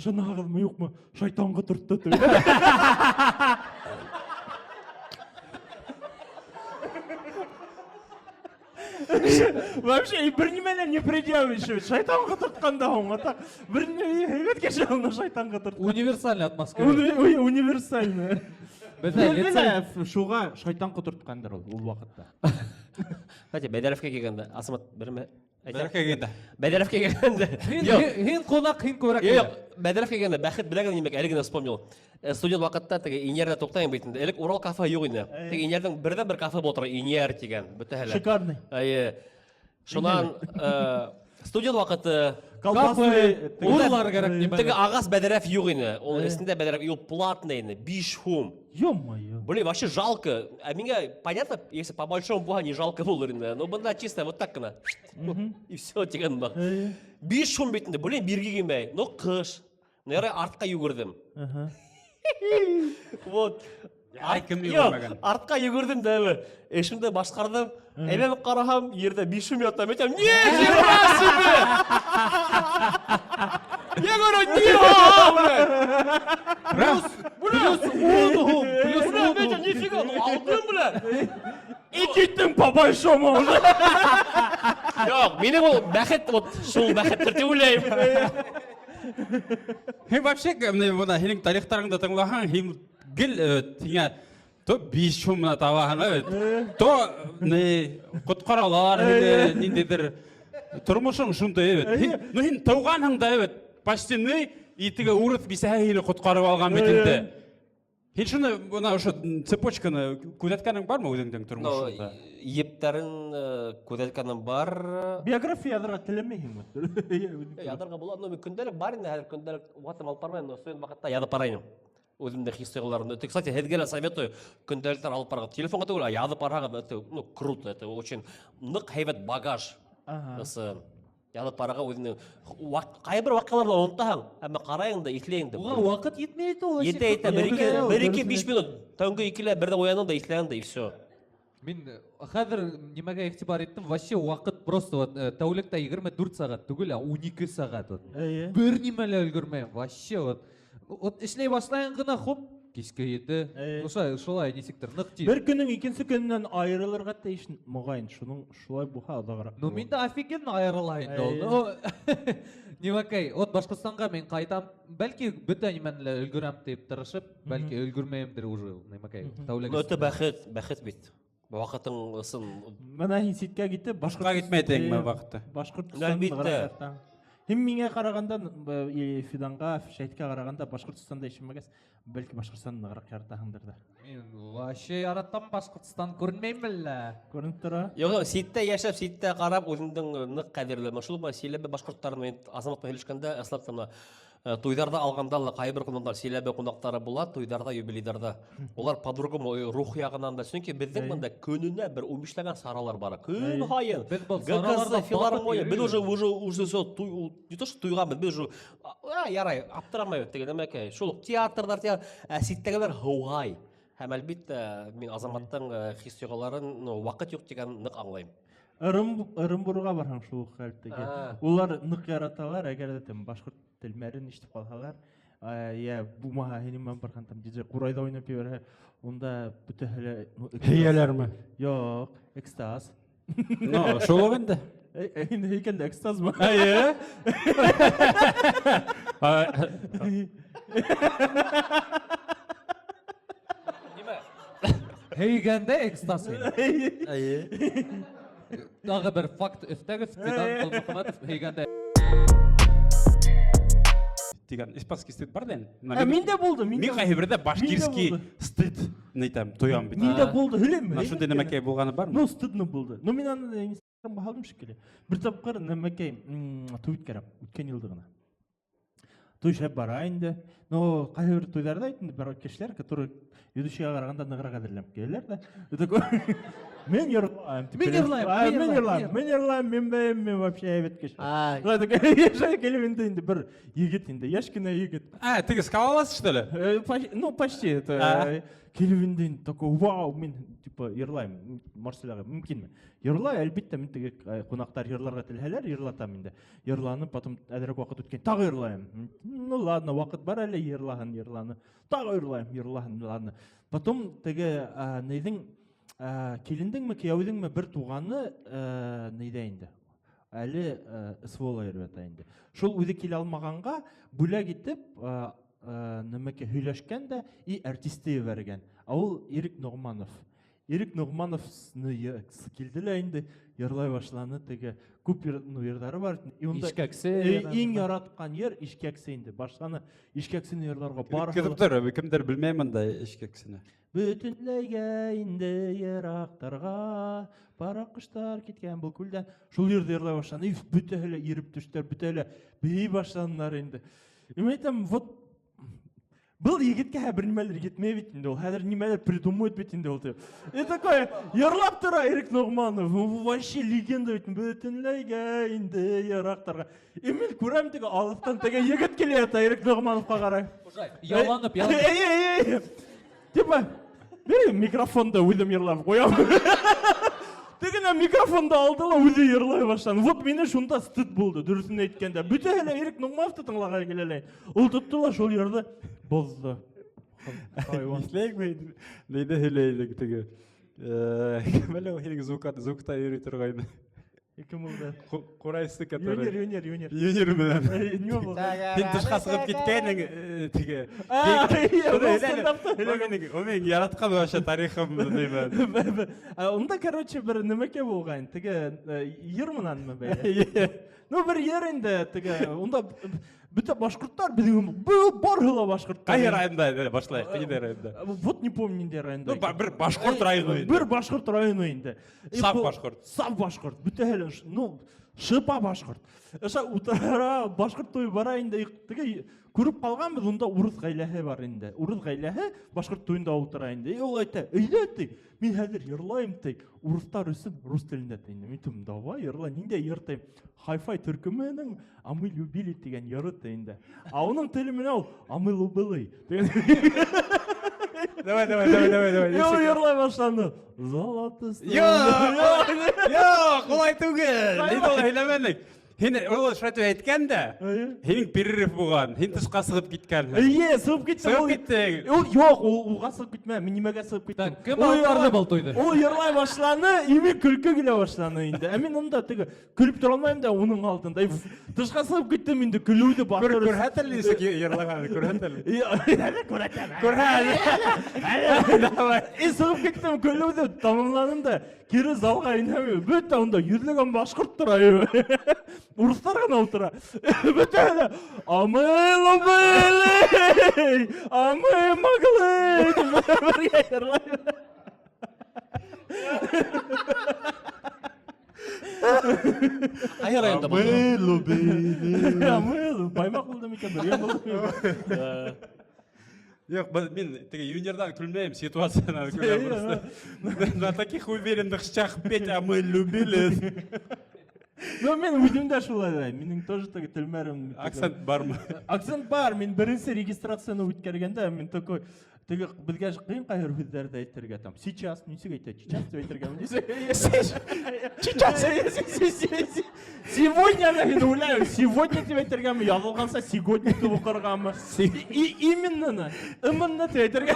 жаңағыз ма жоқ ма, шайтанға тұртты деп. Вообще, бір немелер не предъявишь, шайтанға тұртқанда оңға так. Бір немелер кеше оны шайтанға тұртқан. Универсальный атмосфера. Универсальный. Бәді шуға шайтанға тұртқандар ол уақытта. Кәте, Бәдәрәфке келгенде, Асымат біріме? Бәдәрәфке келгенде. Хин қонақ, хин көрек. Бәдәрәфке келгенде, бәхет білеген немек, әлігіне вспомнил. Студент вақытта инерді тоқтайын бейтінде. Әлік Урал кафе yok еді. Инердің бірден бір кафе болтыр, инер деген. Шикарный. Шунан студент вақыты колбасы Урлар керек не Тегі ағас Бәдәрәф yok еді. Ол есінде Бәдәрәф, ол платный еді, 5 хум. Ё-моё. Блин, вообще жалко. А меня, понятно, если по большому буга не жалко было, но банда чисто вот так она. И все, теген бак. 5 шум бетінде, блин, берге келмей. Но қыш. Наверное, артқа югірдім. Вот. Артқа югірдім дәуі. Эшімді басқардым. Әмем қарағам, ерді 5 шум ятам. Етем, не, жирма себе! Я говорю, не, Плюс 10. нифига, ну алдым, бля. И кеттің по большому уже. Жоқ, менің ол бәхет, сол бәхеттерді ойлаймын. Вообще, мына хелің тарихтарыңда тыңлаған, хем гіл тіңе то 5 шумына табағын, то құтқаралар, нендедір тұрмышың шунда ебет. Ну, хен тауғаныңда ебет, почти итігі ұрып бисәйіні құтқарып алған бетінде. Сен шуны мына ошо цепочканы күзәткәнең бармы үзеңнең тормышыңда? Ептәрен күзәткәнем бар. Биография язырга теләмәйһеңме? Ядырга була, но көндәлек бар инде, хәзер көндәлек ватым алып бармайм, но сөйн вакытта язып барайым. Үземдә хис-тойгыларымны. Кстати, һезгә советую көндәлектәр алып барырга. Телефонга түгел, язып барырга, это, ну, круто, это очень нык һәйбәт багаж. Язып барырга үзеңнең кайбер вакытларда онтаһың, әмма караң да, итләң дә. Уга вакыт етмейді ол. Ете 1-2-5 минут, таңгы 2-лә бердә уяның да, итләң да, и все. Мен хәзер нимәгә игътибар иттем, вообще вакыт просто вот тәүлектә 24 сагать түгел, 12 сагать вот. Бер нимәлә өлгермәйм, вообще вот. Вот эшләй башлайын гына хоп, кичкә ете. Шулай нисектер нык тиз. Бер көннең икенче көннән аерылырга тиеш мөгаен, шуның шулай буха азаграк. Ну мин дә офиген аерылайын да. Нимәкәй, вот Башкортстанга мен кайтам, бәлки бөтә нимәлә өлгерәм дип тырышып, бәлки өлгермәймдер уже, нимәкәй. Ну это бәхет бит. Вакытың ысын. Менә һин ситкә китеп, Башкортка китмәдеңме вакытта? Башкортстан. Һин миңа караганда Фиданга, Шәйткә караганда Башкортстанда ишенмәгәс, бәлки Башкортстан ныграк яратаһыңдыр да. Мен вообще яратам Башкортстан күрмәйм әллә. Күренеп тора. Юк, ситтә яшәп, ситтә карап үзеңнең нык кадерләме. Шул Сөйләбе башкортларны азамат һөйләшкәндә аслаптымна. Туйдарда алганда кайбер кунактар Сөйләбе кунактары була, туйдарда, юбилейдарда. Улар по-другому рух ягынан да, чөнки безнең монда көненә бер 15 саралар бар. Көн һайын. Без бу сараларда филармония, без уже не то что туйганбыз, без уже ярай, аптырамай теге нәмәкәй. Шул театрдар, ситтәгеләр һугай. Һәм әлбиттә мин азаматтың хис-тойгыларын вакыт юк дигән нык аңлайм. Ырымбурга барһаң шул хәлтәге. Улар нык яраталар, әгәр дә башкорт телмәрен ишетеп калсалар, я бу маха һинем барган там диҗе Курайда уйнап йөрә, онда бөтәһеле Һияләрме? Юк, экстаз. Ну, шул инде. Инде икән дә экстазмы? Әйе. Һәйгәндә экстаз. Әйе. Тагы бер факт өстәгез, Фидан Кулмөхәммәтов һәйгәндә. Дигән испанский стыд бар да. Миндә булды, Мин кайбердә башкирский стыд нитәм, тоям бит. Миндә булды, һөлемме? Менә шундый нәмәкәй булганы бармы? Ну, стыдно булды. Ну, мин аны инстаграм баһалым шикелле. Бер тапкыр нәмәкәй, туй үткәрәм, үткән елда гына. Туй шәп бара инде. Ну, кайбер туйларда инде бар кешеләр, которые ведущийга караганда ныграк әзерләп киләләр да. Такой мен йырлайм. Мен йырлайм, мен вообще әйбәт кеше. Яшай килеп инде бер егет инде, яшь кенә егет. Теге скалалас что ли? Ну, почти это. Килеп инде такой, вау, мен типа йырлайм. Марселяга мөмкинме? Йырлай, әлбиттә, мен теге кунактар йырларга телһәләр, йырлатам инде. Йырланып, потом әзрәк вакыт үткән, тагы йырлайм. Ну ладно, вакыт бар әле, йырлаһын. Тагы йырлайм, ладно. Потом теге нейдең килендеңме, кияүдеңме бер туганы нейдә инде. Әле СВО йөрәтә инде. Шул үзе килә алмаганга бүләк итеп нәмәкә һөйләшкәндә и артисты бергән. Ул Ирек Ногманов. Ирек Ногмановны килделәр инде, йырлай башланы, теге күп йырлары бар. Ишкәксе. Иң яраткан йыр Ишкәксе инде. Башканы Ишкәксене йырларга бар. Кемдер белмәймен да Ишкәксене. Бөтенләйгә инде ерактарга, бара коштар киткән бу күлдән. Шул йырды йырлай башланы. Бөтәһеле иреп төштәр, бөтәһеле бей башланнар инде. Әйтәм, вот был егеткә бер нимәләр җитмәй бит инде ул. Хәзер нимәләр придумывает бит инде ул. И такой йырлап тора Ирек Ногманов. Вообще легенда бит. Бөтенләйгә инде ерактарга. Мен күрәм теге алыптан теге егет килә, Ирек Ногмановка карай. Яланып. Типа, бер микрофонда үзем йырлап куям. Тегенә микрофонда алдыла, үзе йырлай башлады. Вот мине шунда стыд булды, дөресен әйткәндә. Бөтәһеле Ирек Ногмановты тыңларга киләләр. Ул тоттылар шул йырды, бозды. Хайван. Слегме, нейде һөйләйдек теге. Кемәле һинең звукта йөри торган. Кем ул да? Курайсы который. Юниор. Юниор менән. Не булды. Син тышка сыгып киткәнең теге. Ул мен яраткан вообще тарихым димән. Онда, короче, бер нимәкә булган. Теге йыр менәнме бәйле? Ну, бер йыр инде, теге, онда Бүті башқұрттар білген барғыла башқұрттар. Қай районда башлайық, қайда районда? Вот не помню нендей районда. Бір башқұрт районы. Бір башқұрт районы енді. Сап башқұрт. Сап башқұрт. Бүті әлі, ну, шыпа башқұрт. Эша утара башқұрт тойы бара енді көріп қалған біз, онда урыс ғайләхе бар енді. Урыс ғайләхе башқұрт тойында отыра енді. Ол айтты, өйлі мен әзір ерлайым тек, урыстар өсін рус тілінде тейінді. Мен түм, давай, ерлай, ненде ертайым. Хай-фай түркіменің «А мы любили» деген ері тейінді. А оның тілімен ол «А мы любили». Давай. Ел ерлай башланды. Золотысты. Йоқ, олай түгел. Неді ол әйлеменік. Хен ол шайту әйткен де, хенің перерив болған, хен тысқа сығып кеткен. Сығып кетті. Сығып кетті. Жоқ, оға сығып кетті, мен немеге сығып кеттім. Кім арды бұл тойды? Ол ерлай башланы, еме күлкі келе башланы енді. Әмен онда күліп тұра алмайым да оның алдында. Тышқа сығып кеттім енді күлуді бақырыз. Көрхәтілісі ерлаған, көрхәтілі. Сығып кеттім күлуді тамамланымда. Кері залға инәме, бөтті онда ерліген башқұрт тұра. Урыстар ғана отыра. Бөтті әлі, «Амай лобайлей, амай мағылей». Бірге ерлай. Қай районда бұл? Амай лобайлей. Амай лобайлей. Баймақ болды мекен бірге болды. Yok, мен юниордан күлмеймін, ситуацияны күлмеймін. На таких уверенных щах петь, а мы любили. Но мен өзімді ашулайды, менің тоже тілмәрім. Акцент бар ма? Акцент бар, мен бірінші регистрацияны өткергенде, мен такой, бізге қиын қайыр өздерді айтырға там. Сейчас, несек айтады, сейчас деп айтырға. Сегодня, мен ойлаймын, сегодня деп айтырға, язылғанса сегодня деп оқырға ма. Именно деп айтырға.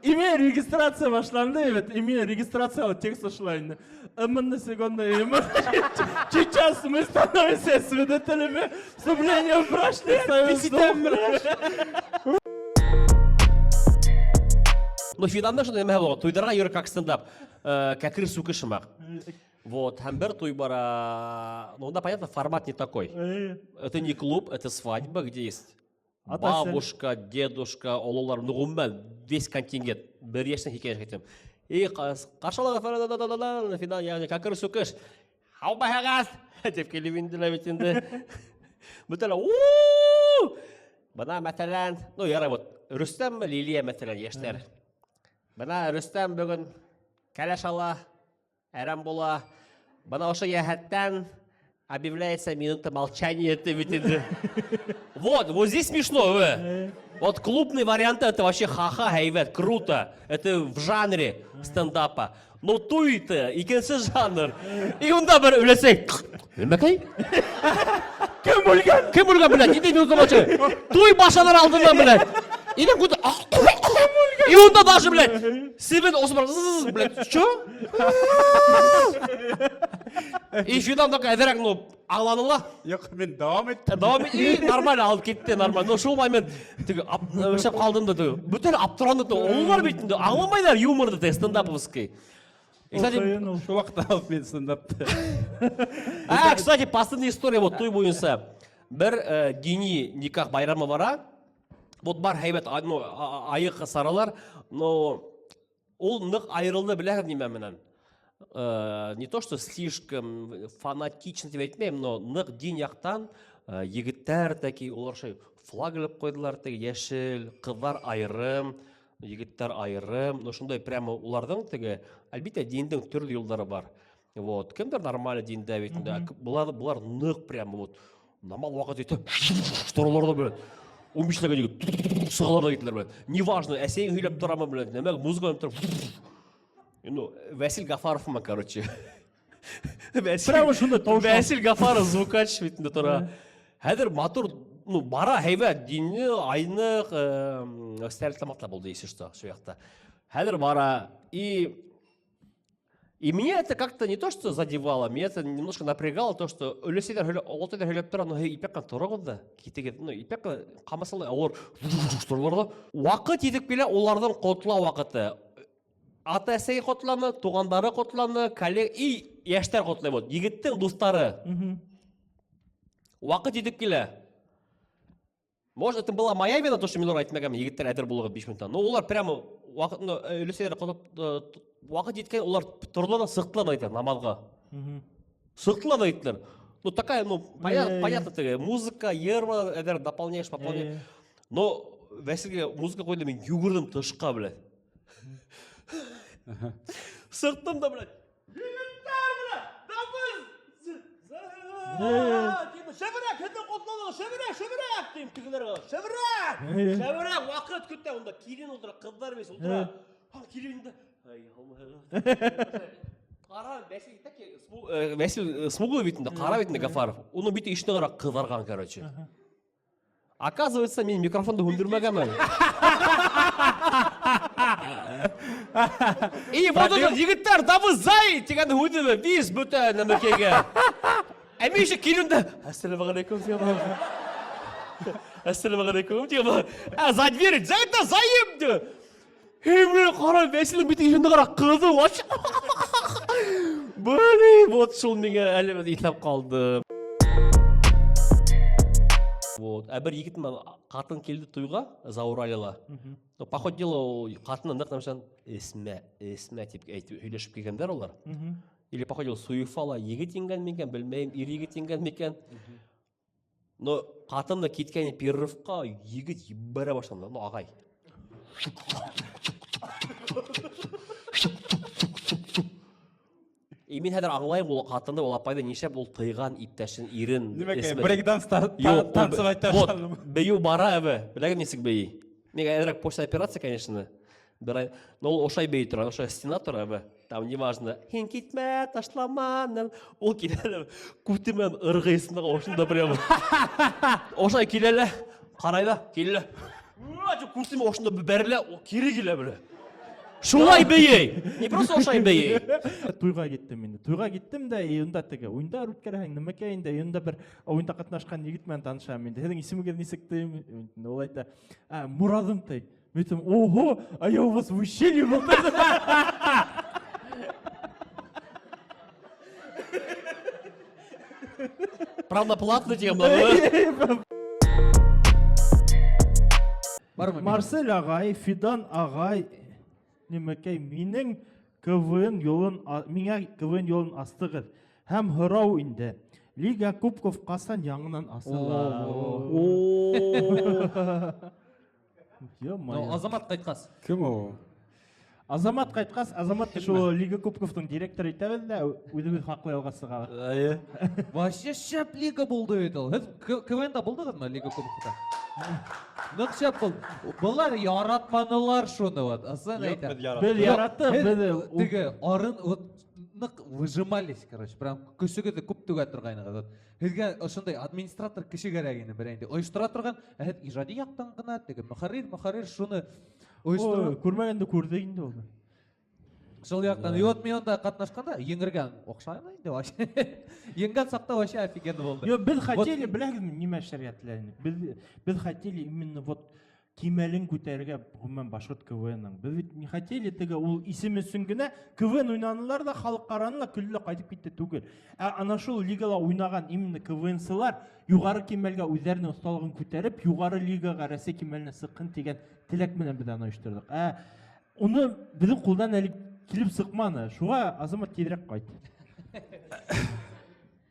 Именно регистрация башланды, именно регистрация текст ашылайын. Именно сегодня, сейчас мы становимся свидетелями вступления в брачный союз. Ну, финанда что неме было? Туйдарға йөрі как стендап. Кәкір суки шымақ. Вот, һәм бер туй бара. Ну, да, понятно, формат не такой. Это не клуб, это свадьба, где есть бабушка, дедушка, ололар, ну, гумман, весь контингент. Бір ешін хикаяш кетем. И қаршалығы финал, яғни кәкір сукыш. Хау бәғаз! Деп келівінділі бетінде. Бүтілі, ууу! Бана мәтәлән, ну, ярай, вот, Рүстәм Лилия мәтәлән, ештер. Бана Рүстәм бүгін кәләш ала, әрәм бола. Бана ошы яхәттән объявляется минута молчания. Вот здесь смешно. Вот клубный вариант это вообще ха-ха, хайвет, круто. Это в жанре стендапа. Но туй-то, икенсі жанр. И он да бір үлесей. Үлмәкей? Кем өлген, блядь, не минута молчания. Туй башалар алдына, блядь. И он да даже, блядь, себе осы блядь, что? И финал такой, әдірек, ну, ағланыла. Yok, мен давам еттім. Давам ет, нормально алып кетті, нормально. Но шоу мен өшіп қалдым да, бүтін аптыранды, олар бейтінде, ағламайдар юморды, стендаповский. Кстати, Şu vaqtda alып мен стендапты. Кстати, последняя история, вот той бойынса. Бір дини никах байрамы бара. Вот бар хайбет, айық саралар, но ол нық айырылды біләғір немен менен. Не то, что слишком фанатично деп айтмайм, но нық дин яқтан егіттер такие, олар шай флаг іліп қойдылар, ешіл, қыздар айырым, егіттер айырым, но шындай прямо олардың теге, әлбетте диндың түрлі юлдары бар. Вот, кімдер нормально динді әбетінде, бұлар нық прямо, вот, намал уақыт еті, шторларды бөледі. 15-лігі деген сығаларда кетілер, блядь. Неважно, әсейін хүйлеп тұрамы, блядь, немәк музыка өйіп тұрып. Ну, Василь Гафаров ма, короче. Прямо шында таушан. Василь Гафаров звукач бетінде тұра. Әдір матур, ну, бара хайва, дені, айнық, стәріл тамақта болды, есі что, шуяқта. Әдір бара, и меня это как-то не то, что задевало, меня это немножко напрягало, то, что өлесейдер хөлеп тұра, но ипекқан тұры қылды. Кетеген, ну, ипекқан қамасылы, олар тұрларды. Уақыт етіп келе, олардың қотыла уақыты. Ата әсеге қотыланы, туғандары қотыланы, коллег, и яштар қотылай болды. Егіттің достары. Вақыт етіп келе. Может, это была моя вина, то, что мен айтмаған егіттер әдір болуға 5 минуттан. Но олар прямо үлесері вақыт еткен, олар тұрдылардан сықтылан айтыр намазға. Сықтылан айтылар. Ну, такая, ну, понятно, музыка, ерма, әдір дополняешь. Но Вәсілге музыка қойды, мен югірдім тышқа, блядь. Сықтым да, блядь. Шәбірәк, хәтті қотлауға, шәбірәк, дейм кігілерға. Шәбірәк, уақыт күтті, онда келен олдыра, қыздар емес, олдыра. Келенді. Қара, Вәсіл смуглы бетінде, қара бетінде Гафаров. Оның беті ішіне қара қызарған, короче. Оказывается, мен микрофонды өндірмәгенмін. И вот это, егіттер, дабы зай, тегенді өндірмі, біз бүті нәмекеге. Әмейші келінді, ассалямағалейкум, ассалямағалейкум, за дверь, за это заемді. Емре, қара, Вәсілдің беті ішінде қара қызы, блин, вот шыл менге әлемді етіліп қалды. Вот. Бір егіт қатын келді тойға, Зауралила. По ходу дела қатыны нықтамшан есме деп үйлешіп келгендер олар. Или по ходу дела суйфала егіт енген мекен, білмейм, ир егіт енген мекен. Но қатыны кеткені перерывқа егіт ебірі баштанды, ну ағай. Мен әдір аңлайым ол қатынды, ол апайды неше бұл тыйған иптәшін, ирін. Демек, брейкданс танцып айтты ашалым. Бейу бара әбі, біләгім несік бейі. Мен әдірек почта операция, конечно. Но ол ошай бейі тұран, ошай стена тұр әбі. Там неважно. Хен кетме, ташламан. Ол келелі, күтімен ұрғайсындағы ошында прямо. Ошай келелі, қарайда, келелі. Күтімен ошында бәрілі, кері келе білі. Шулай бейей! Не просто ошай бейей. Тойға кеттім енді. Тойға кеттім да, онда тігі, ойында рүткәрі німеке енді, онда бір ойында қатынашқан егітмен танышам енді. Хедің ісіміге несіктім, ол айтты, Мұрадым тей. Мен айтым, ого, а я у вас в ущелье был. Правда, платно тебе много. Марсель ағай, Фидан ағай, немекей, менің КВН yolun астығыр. Һәм һорау инде. Лига Кубков қасан яңынан асыла. Азамат қайтқас. Кім о? Азамат қайтқас, Азамат шо Лига Кубковтың директоры етәбіл де, өйді хақлай алғасыға. Вообще шәп лига болды өйді ол. КВН-да болдығыз ма Лига Кубковта? Нық шәп болды. Бұлар яратманылар шоны вот. Асан айта. Біл яратты, біл... Тігі арын нық выжимались, короче. Прям күшігіді көп түгі тұрғайныға. Хізген ұшындай администратор кіші кәрәгені бірәйінде. Ойыштыра тұрған, әйт ижади яқтан ғына, тігі мұхарир шуны ойыштыра. Көрмәгенді көрдейінде олды. Шыл яқтан. И вот мен онда қатнашқанда, еңірген оқшаймын енді вообще. Енген сақта вообще офигенді болды. Біз хотели, біләгізім, неме шариатләріне. Біз хотели именно вот кемелін көтерге бұғымен башқыт КВН-ның. Біз не хотели, тігі ол исімі сүнгіне КВН ойнанылар да халық қаранылар күлілі қайтып кетті түгіл. Ана шул лигала ойнаған именно КВН-сылар юғары кемелге өздеріне ұсталығын көтеріп, юғары лигаға Рәсей кемеліне сыққын деген тілек менен бізден ойыштырдық. Оны біздің қолдан әлі келіп сықманы. Шуға Азамат кедірек қайты.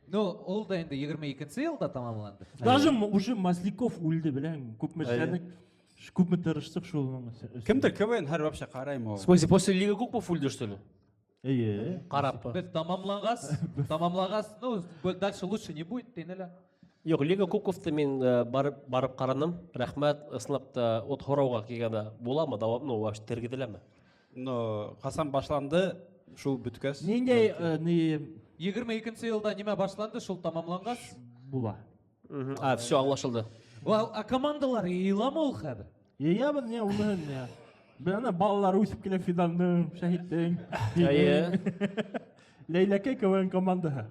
Ну, ол да енді 22-ші жылда тамамланды. Даже уже Масликов өлді, біләң, көп мы тырыштық шолының. Кімдір КВН әр вообще қарайым ол? В смысле, после Лига Кубков ульді, что ли? Қарап. Біз тамамланғас, ну, дальше лучше не будет, дейнелі. Жоқ, Лига Кубковты мен барып қараным, рахмет, ысынапта от хорауға келгенде бола ма, ну, вообще тергеделе ме? Ну, Хасан башланды, шул бүткәс. Нендей, 22-ші жылда неме башланды, шул тамамланғас? Була. Все, аңлашылды. А командалар ейлама ол қәді? Бұл не, оны не. Бәні балалар өсіп келе Фиданның, Шахиттің. Лейләкей КВН командаға.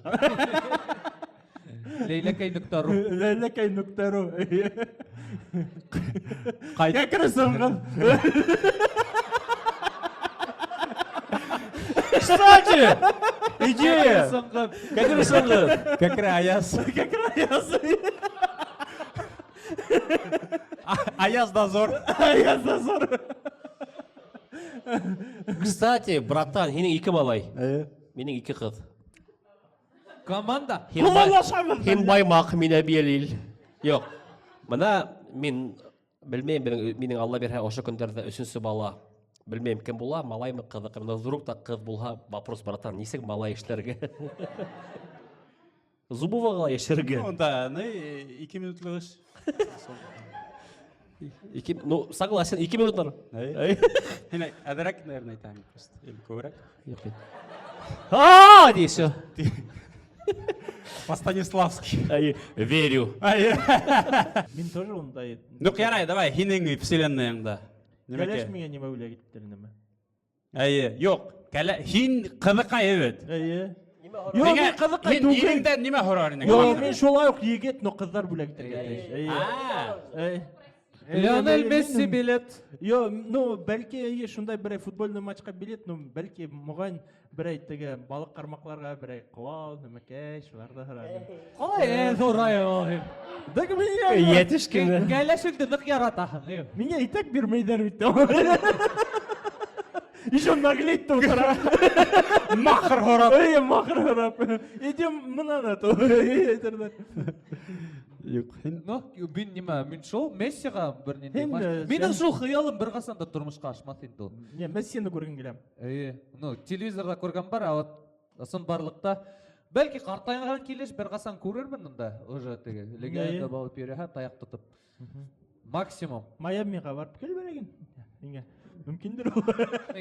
Лейләкей нүктару. Лейләкей нүктару. Кәкірі сыңғын. Кстати, идея. Кәкір соңғы. Кәкіре аяз. Аяз да зор. Кстати, братан, сенің 2 малай. Менің 2 қыз. Команда. Сен баймақ, мен әбиелил. Жоқ. Мына мен білмеймін, менің Алла берсе осы күндерде 3-сі бала. Білмеймін кім бола, малай ма қызық. Мына вдруг та қыз болса, вопрос, братан, несек малай іштерге? Зубова қалай іштерге? Онда, 2 минутлық іш. Ну, согласен, 2 минуттар. Хен әдірәк, наверное, айтамын просто. Или көбірәк. Дейсі. По Станиславский. Верю. Мен тоже ондай. Ну, ярай, давай, хенің вселенныйыңда. Кәләш меңе неме өле кеттерінеме? Жоқ, хен қызыққа ебет. Yok ben kızıkay Мен еріңден неме хұрарының? Yok ben şolay yok yiğit no kızlar bile gider. Лионель Месси билет. Yo, no belki şunday bir futbolный maçka bilet, no belki muğan bir ay tege balık karmaklarga bir ay kılav, nemeke, şularda herhalde. Қалай орай ол. Dak men ya. Yetişkin. Кәләшіңді нық яратасың. Меня и так бермейдер бит. Еще наглеть тут. Мақыр хұрап. Махр храп. Идем мына на то. Ну, мен неме, мен шол Мессиға бірнен Hem de менің sen- шол қиялым бір қасанда тұрмышқа ашмас енді ол. Ne ben seni görün gelem. Ну, телевизорда көрген бар, а вот сын барлықта бәлки қартайған келеш бір қасан көрермін онда уже теге легенда болып бере таяқ тұтып. Максимум. Майамиға барып кел береген. Инге. Мүмкіндір ол.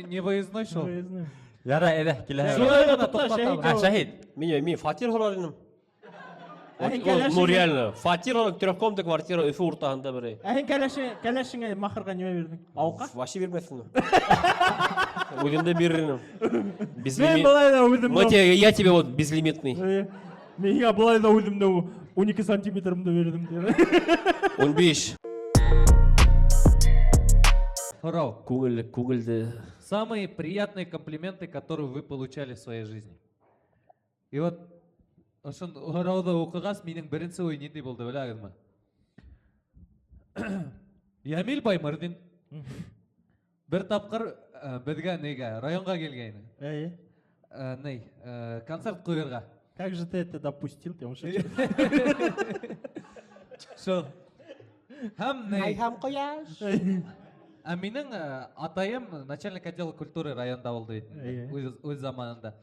Не выездной шоу. Выездной. Яра, әді, келе. Шулай ғана тоқтатамын. Шахид. Мен фатир хұрарыным. Кәләшің- Ну реально, фатир хұрарым, 3-комнатный квартира Өфі ұртағында бірі. Әйін кәләшіңе махырға неме бердің? Ауқа? Вообще бермесін. Өзімде берірінім. Мен былай да өзімді. Я тебе вот безлимитный. Мен былай да өзімді 12 сантиметрімді бердім. 15. Храу. Көңілді. Самые приятные комплименты, которые вы получали в своей жизни. И вот ошон Храуды оқығас менің бірінші ой нендей болды біләгіз ма? Ямил Баймырдин бір тапқыр бізге неге районға келгені. Ней, концерт қойырға. Как же ты это допустил? Ты уже Шо. Хам ней. Менің атайым начальник отдела культуры районда болды өз заманында.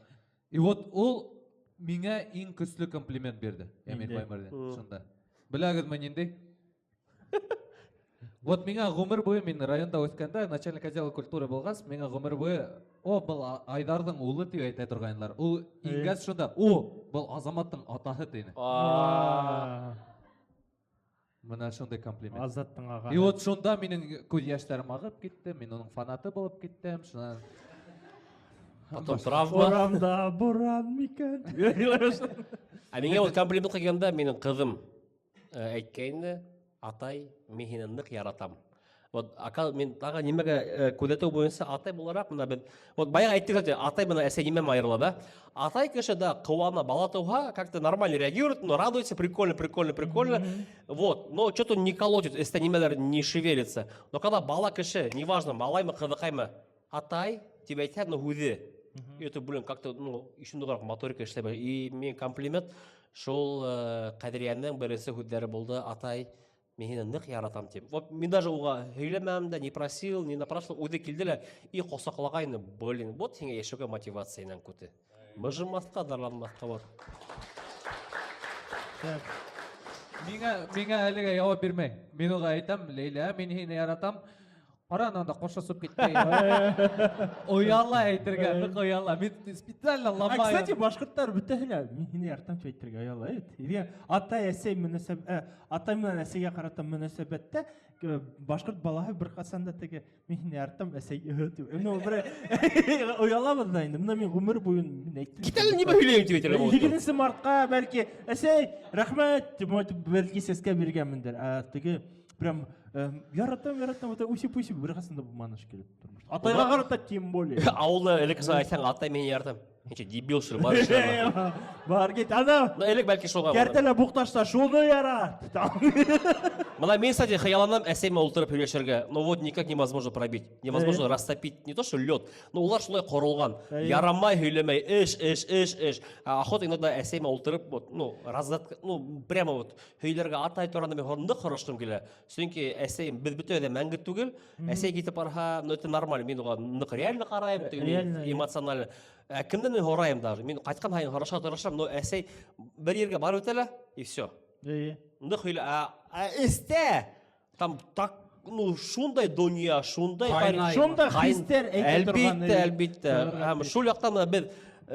И вот ол меңа ең күслі комплимент берді. Ямил Баймырдин. Шонда. Біләгіз ма нендей? Вот меңа ғұмыр бойы мен районда өскенде начальник отдела культуры болғас, меңа ғұмыр бойы о, бұл Айдардың ұлы деп айта тұрғанлар. Ол ингаз шонда, о, бұл Азаматтың атасы дейіні. Мына шондай комплимент. Азаттың аға. И вот шонда менің көз яштарым ағып кетті, мен оның фанаты болып кеттім. Шонда Потом травма. Борамда, борам мекен. А менге вот комплимент қылғанда менің қызым әйткенді, атай, мен сені нық яратам. Вот мен тағы немеге көзету бойынша атай боларақ мына мен вот баяғы айттық атай мына әсен немем айырыла да. Атай кіші да қуана бала туға как-то нормально реагирует, но радуется, прикольно. Вот, но что-то не колотит, если немелер не шевелится. Но когда бала кіші, неважно, малай ма, қызықай ма, атай, тебе айтады, но худе. И это, блин, как-то, ну, еще много моторика ішлеп. И мен комплимент, шол қадриянның бірісі худдері болды, атай, мен сені нық яратам деп. Вот мен даже оға сөйлемәм да, не просил, не напрашивал, ойда келділі, и қосақылағайны, блин, вот сенге ешуге мотивациянан көті. Мұжымасқа, дарланмасқа вот. Меңа әліге жауап бермей. Мен оға айтам, Лейла, мен сені яратам. Арананда қошасып кетпей. Ояла әйтірге, нық ояла. Мен специально ламайым. Кстати, башқұрттар бүтәлі. Мен сені артам сөйттірге аяла. Атай әсей мүнәсәб, атай мен әсейге қаратам мүнәсәбәтті, башқұрт балағы бір қасанда теге мен сені артам әсей. Ояла бұнда енді. Мұна мен ғұмыр бойын мен әйттім. Кетәлі не бөлейім деп етелі болды. 2 мартқа бәлки әсей, рахмет, бәлки сеске бергенміндер. Теге прям яратам, өсіп бір қасында бұл маныш келіп тұрмыш. Атайға қарата тем более. Ауылы ілікісі айтсаң, атай мен яратам. Хинче дебил шыр бар шыр. Бар кет, ана, Ну элек бәлки шулга. кәртеле буқташта шуны ярат. Мына мен, кстати, хаяланам әсәйме ултырып һөйләшергә. Ну вот никак невозможно пробить. Невозможно растопить не то что лед, но улар шулай корылган. Ярамай һөйләмәй, эш. Охота иногда әсәйме ултырып, вот, ну, разгадка, ну, прямо вот һөйләргә атай торганда мен хорында хороштым килә. Чөнки әсәйм без бөтәдә мәңге түгел. Әсәй китеп барһа, ну это нормально. Мин уга нык реально карайм, эмоционально. Кемдән мин хорайм даже. Мин кайткан һайын хороша тырышам, но әсәй бер ергә барып үтәлә, и все. Нык һөйлә, эстә. Там так, ну, шундай дөнья, шундай Шунда хистер әйтә торган. Әлбиттә. Шул яктан без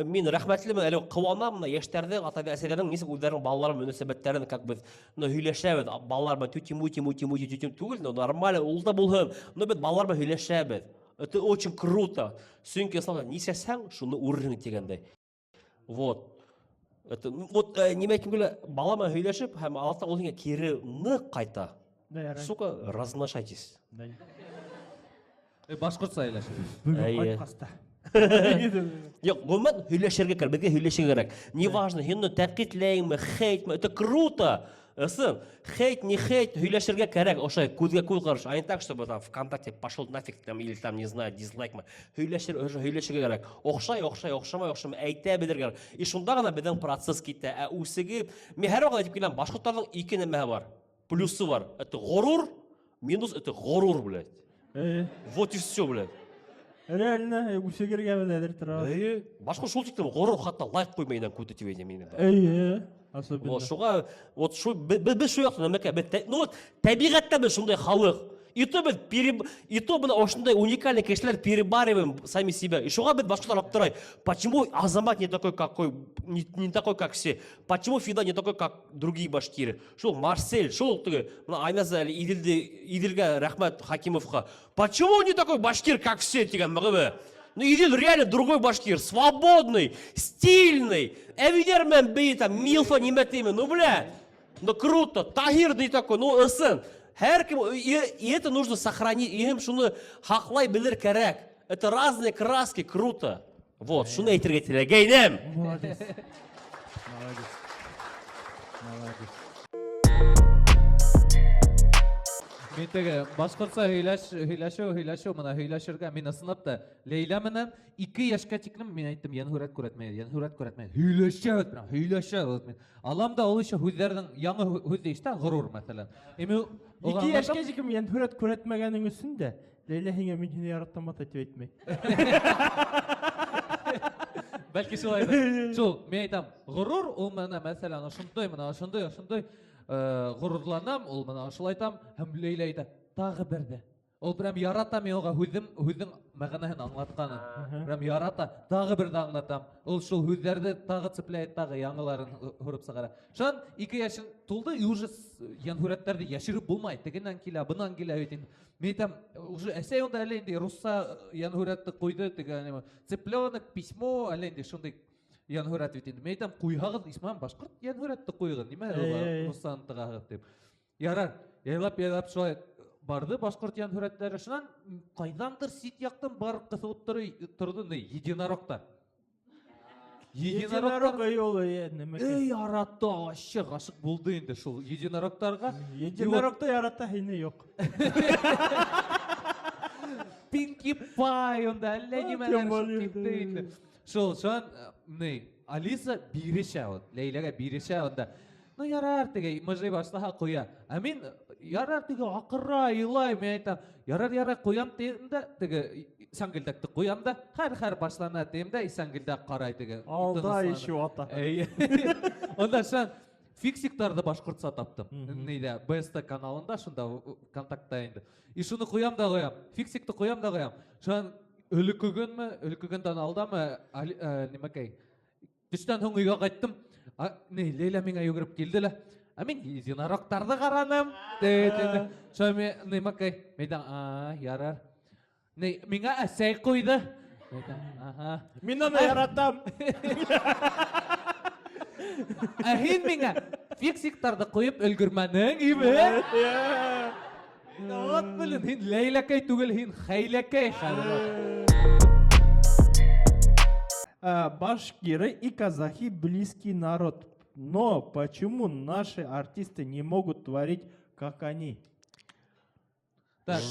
мин рәхмәтлемен, әле кыланам, яшьтәрдә ата-бәба әсәләрнең нисек үзләренең балалары мөнәсәбәтләрен как без, ну, һөйләшәбез. Балалар белән тути-мути түгел, но нормально, ул да булһын. Но без балалар белән һөйләшәбез. Это очень круто. Сөнки слава, нисәсәң, шуны үррәң дигәндәй. Вот. Это вот нимә әйтим гөлә, бала белән һөйләшеп, һәм алда ул һиңа кире нык кайта. Сука, размножайтесь. Башкортса сөйләш. Бүген кайткаста. Yok, гомумән һөйләшергә кирәк, безгә һөйләшергә кирәк. Неважно, һинне тәнкыйтьләйме, хейтме, это круто. Сын, хейт, не хейт, һөйләшергә кирәк, ошай күзгә күз караш. А не так, чтобы там ВКонтакте пошел нафиг там или там, не знаю, дизлайкмы. Һөйләшергә кирәк. Охшамай, әйтә белергә. И шунда гына безнең процесс китә. Ә үсеге, мен һәр вакыт әйтеп киләм, башкортларның ике нәмә бар. Плюсы бар. Это горур, минус это горур, блядь. Вот и все, блядь. Реально, үсегергә беләдер тора. Башка шул тиктем горур хатта лайк куймайдан күтә тибәйдә мине. Особенно. Вот шуга, вот шу без шу яктан мәкә, ну вот табигатьтә без шундай халык. И то бына ошондай уникальный кешеләр перебариваем сами себя. И шуга без башкалар аптырай. Почему Азамат не такой, не такой, как все? Почему Фида не такой, как другие башкиры? Шул Марсель, шул мына Айназа Идилгә рәхмәт Хакимовка. Почему он не такой башкир, как все, дигән мәгъбә? Ну, Идил реально другой башкир, свободный, стильный. Эвидермен бей там, Милфа не метиме, ну, бля. Ну, круто, Тахир не такой, ну, сын. И это нужно сохранить, и им шуны хақлай білер кәрәк. Это разные краски, круто. Вот, шуны әйтергә теләгәйнем. Молодец. Мен теге башкортса һөйләшү, мына һөйләшергә мин сынапта Лейла менән 2 яшькә тиклем мен әйттем, янһүрәт күрәтмәй. Һөйләшәбез. Алам да ул өчен һүзләрнең яңа һүз ишетә, горур мәсәлән. 2 яшькә тиклем янһүрәт күрәтмәгәнең өчен дә Лейла һиңа мин һине яратам атып әйтмәй. Бәлки шулайдыр. Шул, мен әйтәм, горур ул менә мәсәлән ошондой горурланам, ул менә шулай айтам, һәм Лейла әйтә, тагы бердә. Ул прям ярата, мен аңа һүзнең мәгънәһен аңлатканын. Прям ярата, тагы бердә аңлатам. Ул шул һүзләрне тагы цепляет, тагы яңаларын хурып сыгара. Шун 2 яшын тулды, и уже янһүрәтләрне яшереп булмай. Тегеннән килә, бунан килә бит. Мен әйтәм, уже әсәй онда әле инде русса янһүрәтне куйды, тегән цепленок, письмо, әле инде шундый янһүрәт бит инде. Мен әйтәм, куйгагыз, исман башкорт янһүрәтне куйгын. Нимә ул руссаны тыгагыз дип. Ярар, яйлап шулай барды башкорт янһүрәтләре. Шуннан кайдандыр сит яктан барып кысылып торды единорогтар. Единорог ул нәмә? Ярата, гашык булды инде шул единорогтарга. Единорогта ярата, һине юк. Pinkie Pie онда әллә нимәләр китте инде. Шул Алиса бирешә, Лейләгә бирешә онда. Ну ярар теге мыжый башлаһа куя. Ә мин ярар теге акырра илай, мен әйтәм, ярар куям тиемдә, теге сәңгелдәкте куям да, һәр башлана тиемдә, сәңгелдәк карай теге. Алда ишү ата. Онда шан фиксиктарды башкортса таптым. Нидә, БСТ каналында шунда контактта инде. И шуны куям да куям, фиксикты куям да куям. Шан өлкөгөндән алдамы, нимәкәй. Төштән һуң өйгә кайттым. Лейла миңа йөгереп килде лә. Ә мин единорогтарды караным. Шуны нимәкәй. Мен ярар. Миңа әсәй куйды. Мин аны яратам. Ә һин миңа фиксиктарды куеп өлгермәнең име? Вот белен, һин Лейләкәй түгел, һин Хәйләкәй хәзер. башкиры и казахи близкий народ. Но почему наши артисты не могут творить, как они? Так,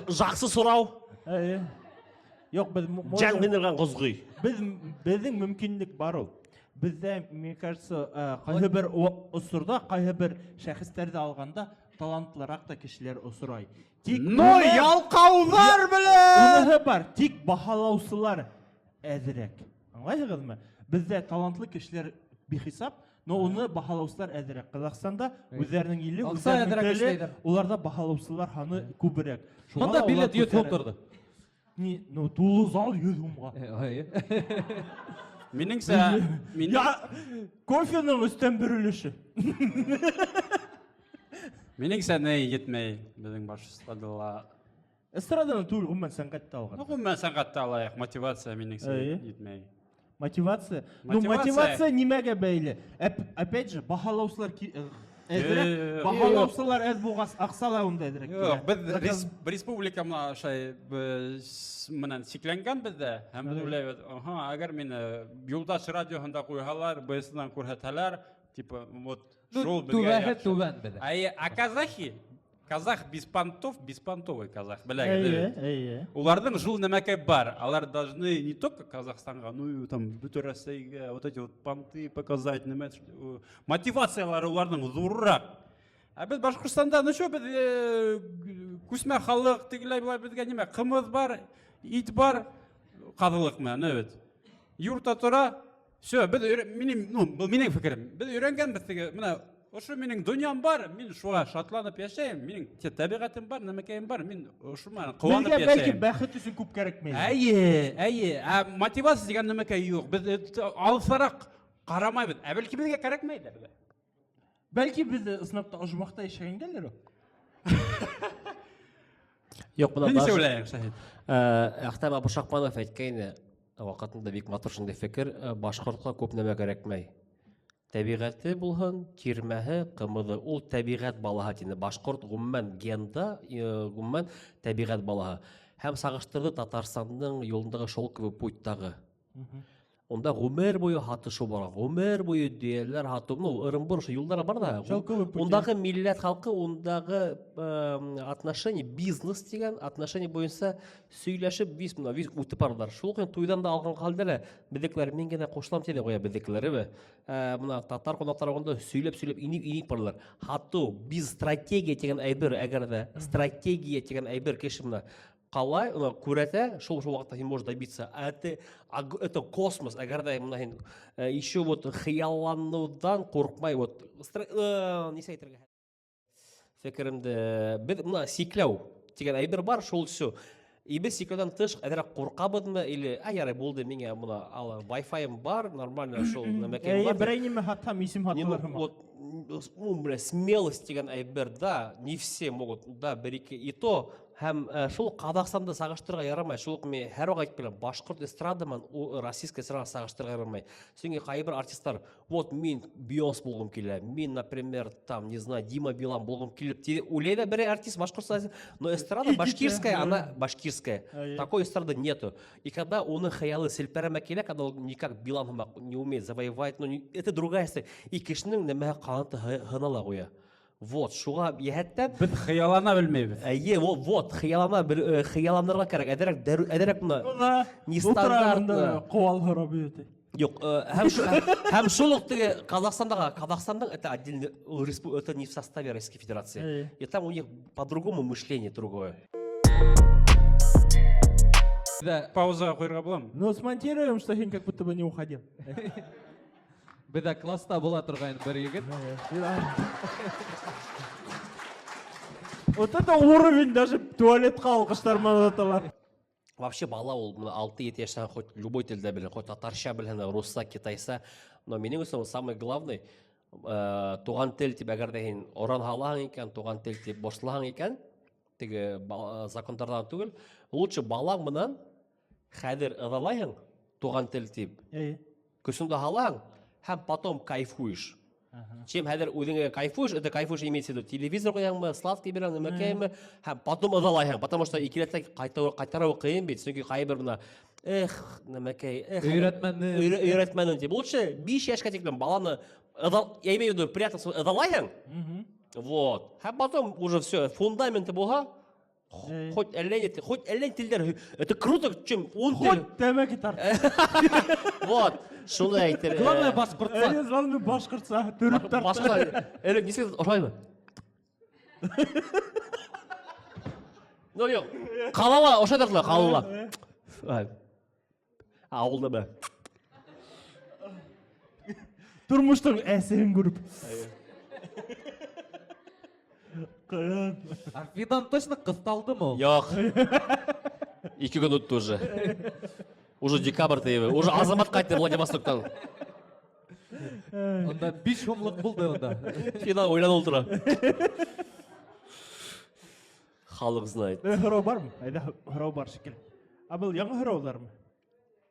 Жақсы сұрау. Жоқ, Жан менерген қозғый. біздің мүмкіндік бар ол. Бізде, мне кажется, қайсы бір ұсырда, қайсы бір шәхістерді алғанда талантлырақ та кішілер ұсырай. Но ялқаулар біле! Ұнығы бар, тек бағалаусылар әзірек. Аңлайсыңыз ма? Бізде талантлы кішілер бейхисап, но оны бағалаусылар әзірек. Қазақстанда өздерінің елі, Ақса өздерінің әзірек тілі, ішлейдер. оларда бағалаусылар ханы көбірек. Мұнда билет YouTube тұрды. Ну, тулы зал YouTubeға. Меніңсә, Кофенің үстен бір үліші. меніңсә не етмей біздің башыстадыла. Эстраданың түгіл ғұммен сәнғатта алған. Мен сәнғатта алайық, мотивация меніңсә етмей. Мотивация? Ну, мотивация немеге бәйлі. Опять же, бағалаусылар әзірек, бағалаусылар әз болғас ақсалауында әзірек. Жоқ, біз республика мұна шай мұнан секленген бізді. Әм біз ойлайбыз, әгер мені юлдаш радиоғында қойғалар, бұйсынан көрсетелер, типа, вот, шол бізге яқшы. Түбән беді. А казахи, казах беспонтовый казах, біләгі. Әйе. Олардың жыл нәмәкәй бар. Алар должны не только Казахстанға, но и там бүтін Россияға вот эти вот понты показать. Мотивациялары олардың зуррақ. А біз Башқұртстанда, ну что, біз күсмә халық, тегілай бұлай бізге неме, қымыз бар, ит бар, қадылық мән, өт. Юрта тұра, все, бұл менің фікірім. Біз үйренген біздігі, мына, ошы менің дүниям бар, мен шуға шатланып яшайым, менің табиғатым бар, нәмекейім бар, мен ошыма қуанып Бәлкі яшайым. бәқіт үшін көп керек мені. Әйе, мотивация деген нәмекей жоқ. Біз алысарақ қарамайбыз. Бәлкі бізге керекмейді. Бәлкі бізді ысынапта ұжмақта ешеген келдер о? Жоқ, Мен бұна сөйлейін, Шахид. Ақтам Абушақпанов әйткейні, вақытында бек матуршынды фекір, башқұртқа көп нәмә керекмей. Табиғаты булһын, тирмәһе, қымыды, ул табиғат балаһы тине. Башқұрт ғумман генда, ғумман табиғат балаһы. Һәм сағыштырды Татарстанның юлындағы шолковый путтағы. Онда ғумер бойы хатышу бар, ғумер бойы дейелер хату, Ырымбур юлдары бар да. Шолковый путь. Ондағы милләт халқы, ондағы отношение, бизнес деген отношение бойынша сөйләшіп, виз үтіп бардылар. Шул қойын туйдан да алған қалдары, бідекілер, мен генә қошылам теді қоя бідекілері. Мұна татар қонақтар оғында сөйлеп, инеп бардылар. Хату, біз стратегия деген әйбір, әгерді стратегия деген әйбір кешімді. Қалай, көрәті, шол вақытта сен можешь добиться. Это космос, әгерді еще вот хиялланудан қорқмай, вот, не сәйтірге. Фекірімді, біз мұна секләу деген әйбір бар, шол все. И біз секләудан тыш, әдірек қорқабыдымы, или, ярай болды, менге мұна Wi-Fi бар, нормально, шол нәмәкем бар. Бір әйнеме хаттам, исім хаттыларым. Вот, смелость деген әйбір, да, не все могут, да, бір-екі, и то, һәм шул Қазақстанды сағыштырға ярамай, шул мен һәр вакыт айтып келем, башқұрт эстрадаман, российский эстрада сағыштырға ярамай. Сөнки кайбер артистлар, вот мен Бейонс булгым килә, мен, например, там, не знаю, Дима Билан булгым килеп, үләйдә бер артист башқұртса, но эстрада башкирская, она башкирская. Такой эстрады нету. И когда он хаялы селпәрәмә килә, когда он никак Билан не умеет завоевать, но это другая история. И кешенең нәмә канаты хынала куя. Вот, шуға ехәттән... Біз қиялана білмейбіз. Әйе, вот, қияланырға керек. Әдерек мұна нестандарт... Қуал ғырап өте. Жоқ, һәм шулықтығы Қазақстандың это отдельный, это не в составе Российской Федерации. И там у них по-другому мышление другое. Пауза қойырға болам. Но смонтируем, что хин как будто бы не уходил. Беда класста бола тұрған бір егіт. Вот это уровень даже туалетқа алғыштар манаталар. Вообще бала ол 6-7 яшынан хоть любой тілді білін, хоть татарша білін, русса, китайса. Но менің өсім самый главный, туған тіл тип әгерден оран халаң екен, туған тіл тип бошлаң екен, теге закондардан түгіл. Лучше балаң мұнан хәдір ыдалайың, туған тіл тип. Күсінді халаң, һәм потом кайфуешь. Чем хәдер үҙеңә кайфуешь, это кайфуешь имеется в виду телевизор қояңмы, сладкий бирәң, нәмәкәйме, һәм потом ыҙалайһың, потому что икеләтә ҡайтарыу ҡыйын бит, сөнки ҡайбер бына Эх, нәмәкәй, Өйрәтмәне. Өйрәтмәнең дип. Лучше 5 яшькә тиклем баланы, я имею в виду, прятаться, ыдалайһың. Вот. Һәм потом уже все, фундаменты булһа, хоть әллә телдәр, это круто, чем он тел. Хоть тәмәке тарт. Вот. Шулай әйтер. Главное башкортса. Главное башкортса, төреп тарт. Башка, элек нисек ошаймы? Ну yok. Қалала, ошайдырлар, қалала. Ауылда ба. Турмуштың әсерін көріп. Фидан точно кысталдымы ул? Yok. 2 gün öttü уже. Уже декабрь тейбі. Уже Азамат қайтты Владивостоктан. Онда 5 сомлык булды онда. Фидан ойланып тұра. Халық знает. Хырау бар ма? Айда хырау бар шекел. А бұл яңы хыраулар ма?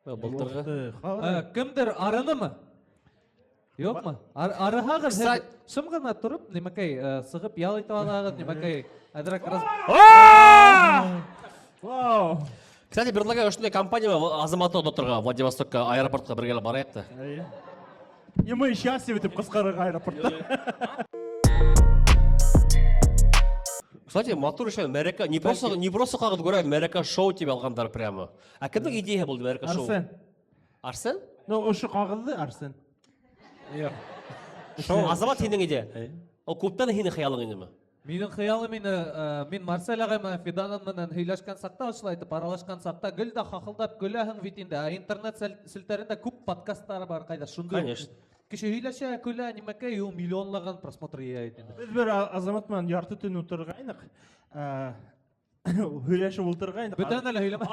Былтырғы. Кімдер арынымы? Юкмы? Арыһагыз Кстати- шым гына турып, немәкәй сыгып ял итеп алагыз, немәкәй әдрәк раз. Вау! Кстати, предлагаю ошондай компания Азаматты отырға Владивостокка аэропортқа бірге барайық та. И мы счастливы деп қысқарыға аэропортта. Кстати, матур еще Америка, не просто как говорят, Америка шоу тебе алгандар прямо. А кімнің идея болды Америка шоу? Арсен. Арсен? Ну, ұшы қағылды Арсен. Азамат сенің идея? Ол көптен сенің қиялың инеме? Минең хыялым мин Марсель агайма Фиданан менән һөйләшкән сакта, шулай итеп аралашкан сакта гел дә хахылдап көләһең бит инде. Интернет селтәрендә күп подкастлар бар кайда. Шунда Конечно. кеше һөйләшә, көлә, немәкәй ул миллионлаган просмотр ия ит инде. Біз бір Азамат мен ярты түн отырғайнық. Сөйләшіп отырғайнық. Бүтән әле һөйләмә.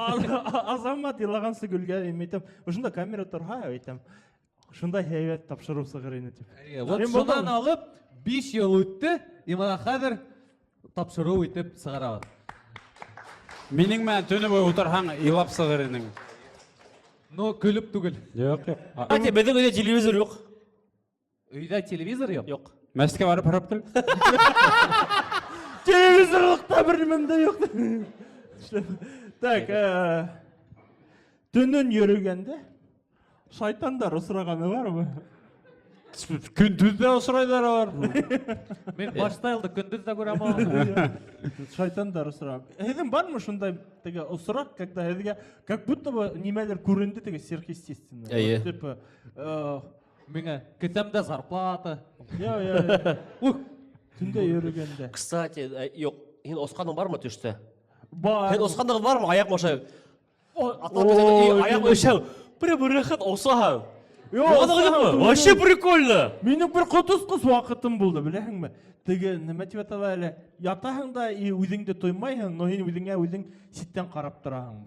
Азамат илагансы гүлгә емейтем. Ошында камера тұрға әйтем. Шунда һәйбәт тапшыру сығыр ине деп. Вот шундан алып 5 ел үтте, и менә хәзер тапшыру итеп сыгарабыз. Менің мән түні бой отырһаң, илап сығыр едің. Но көлүп түгел. Жоқ, жоқ. Кстати, біздің үйде телевизор жоқ. Өйдә телевизор юк. Жоқ. Мәскә барып һырап кел. Телевизорлықта бір мінде жоқ. Так, түнін йөрөгәндә шайтандар осырағаны бар ма? Күндүз дә осырайлар алар. Мен башта елды көндүз дә күрәм аны. Шайтандар осырак. Һеҙҙең бармы шундай теге осырак, когда һеҙгә как будто бы нимәлер күренде теге сверхъестественно. Әйе. Типа, Миңа көтәмдә зарплата. я. Түндә йөрөгәндә. Кстати, жоқ. Сен осқаның бар ма төшті? Бар. Сен осқандығы бар ма? Аяқ мошай. Аяқ мошай. Прямо рахат осаһаң. Вообще прикольно. Минең бер котысқыз вакытым булды, беләһеңме? Теге нимә дип атала әле? Ятаһың да и үзеңдә тоймайһың, но һин үзеңә үзең ситтән карап тораһың.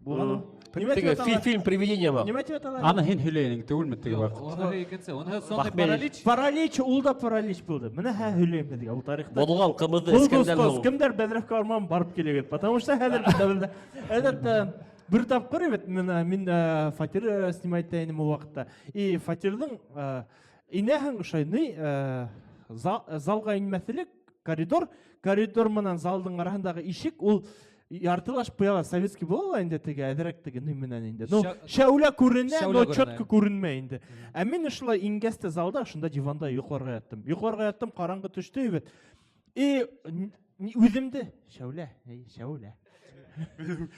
Булганмы? Теге фильм «Привидение» ма? Нимә дип атала? Аны һин һөйләйнең түгелме теге вакыт? Оны икенсе, оны сондай Бахмелич. паралич. Паралич, ул да паралич булды. Менә һөйләйм безгә ул тарихта. Бодылған қымызды Бұл Искәндәр достос, бұл. кімдер бәдірәк карман барып келегет, потому что хәзер бит этот бір тапқыр бит мен фатир снимать тәйнем ул вакытта. И фатирның инәһең шайны залга инмәслек коридор менән залдың арасындагы ишек ул яртылаш пыяла советский була инде теге әдерәк теге менән инде. Ну шәүлә күренә, но четко күренмәй инде. Ә мин шулай ингәстә залда шунда диванда йокларга яттым. Йокларга яттым, караңгы төште бит. И үземде шәүлә, шәүлә.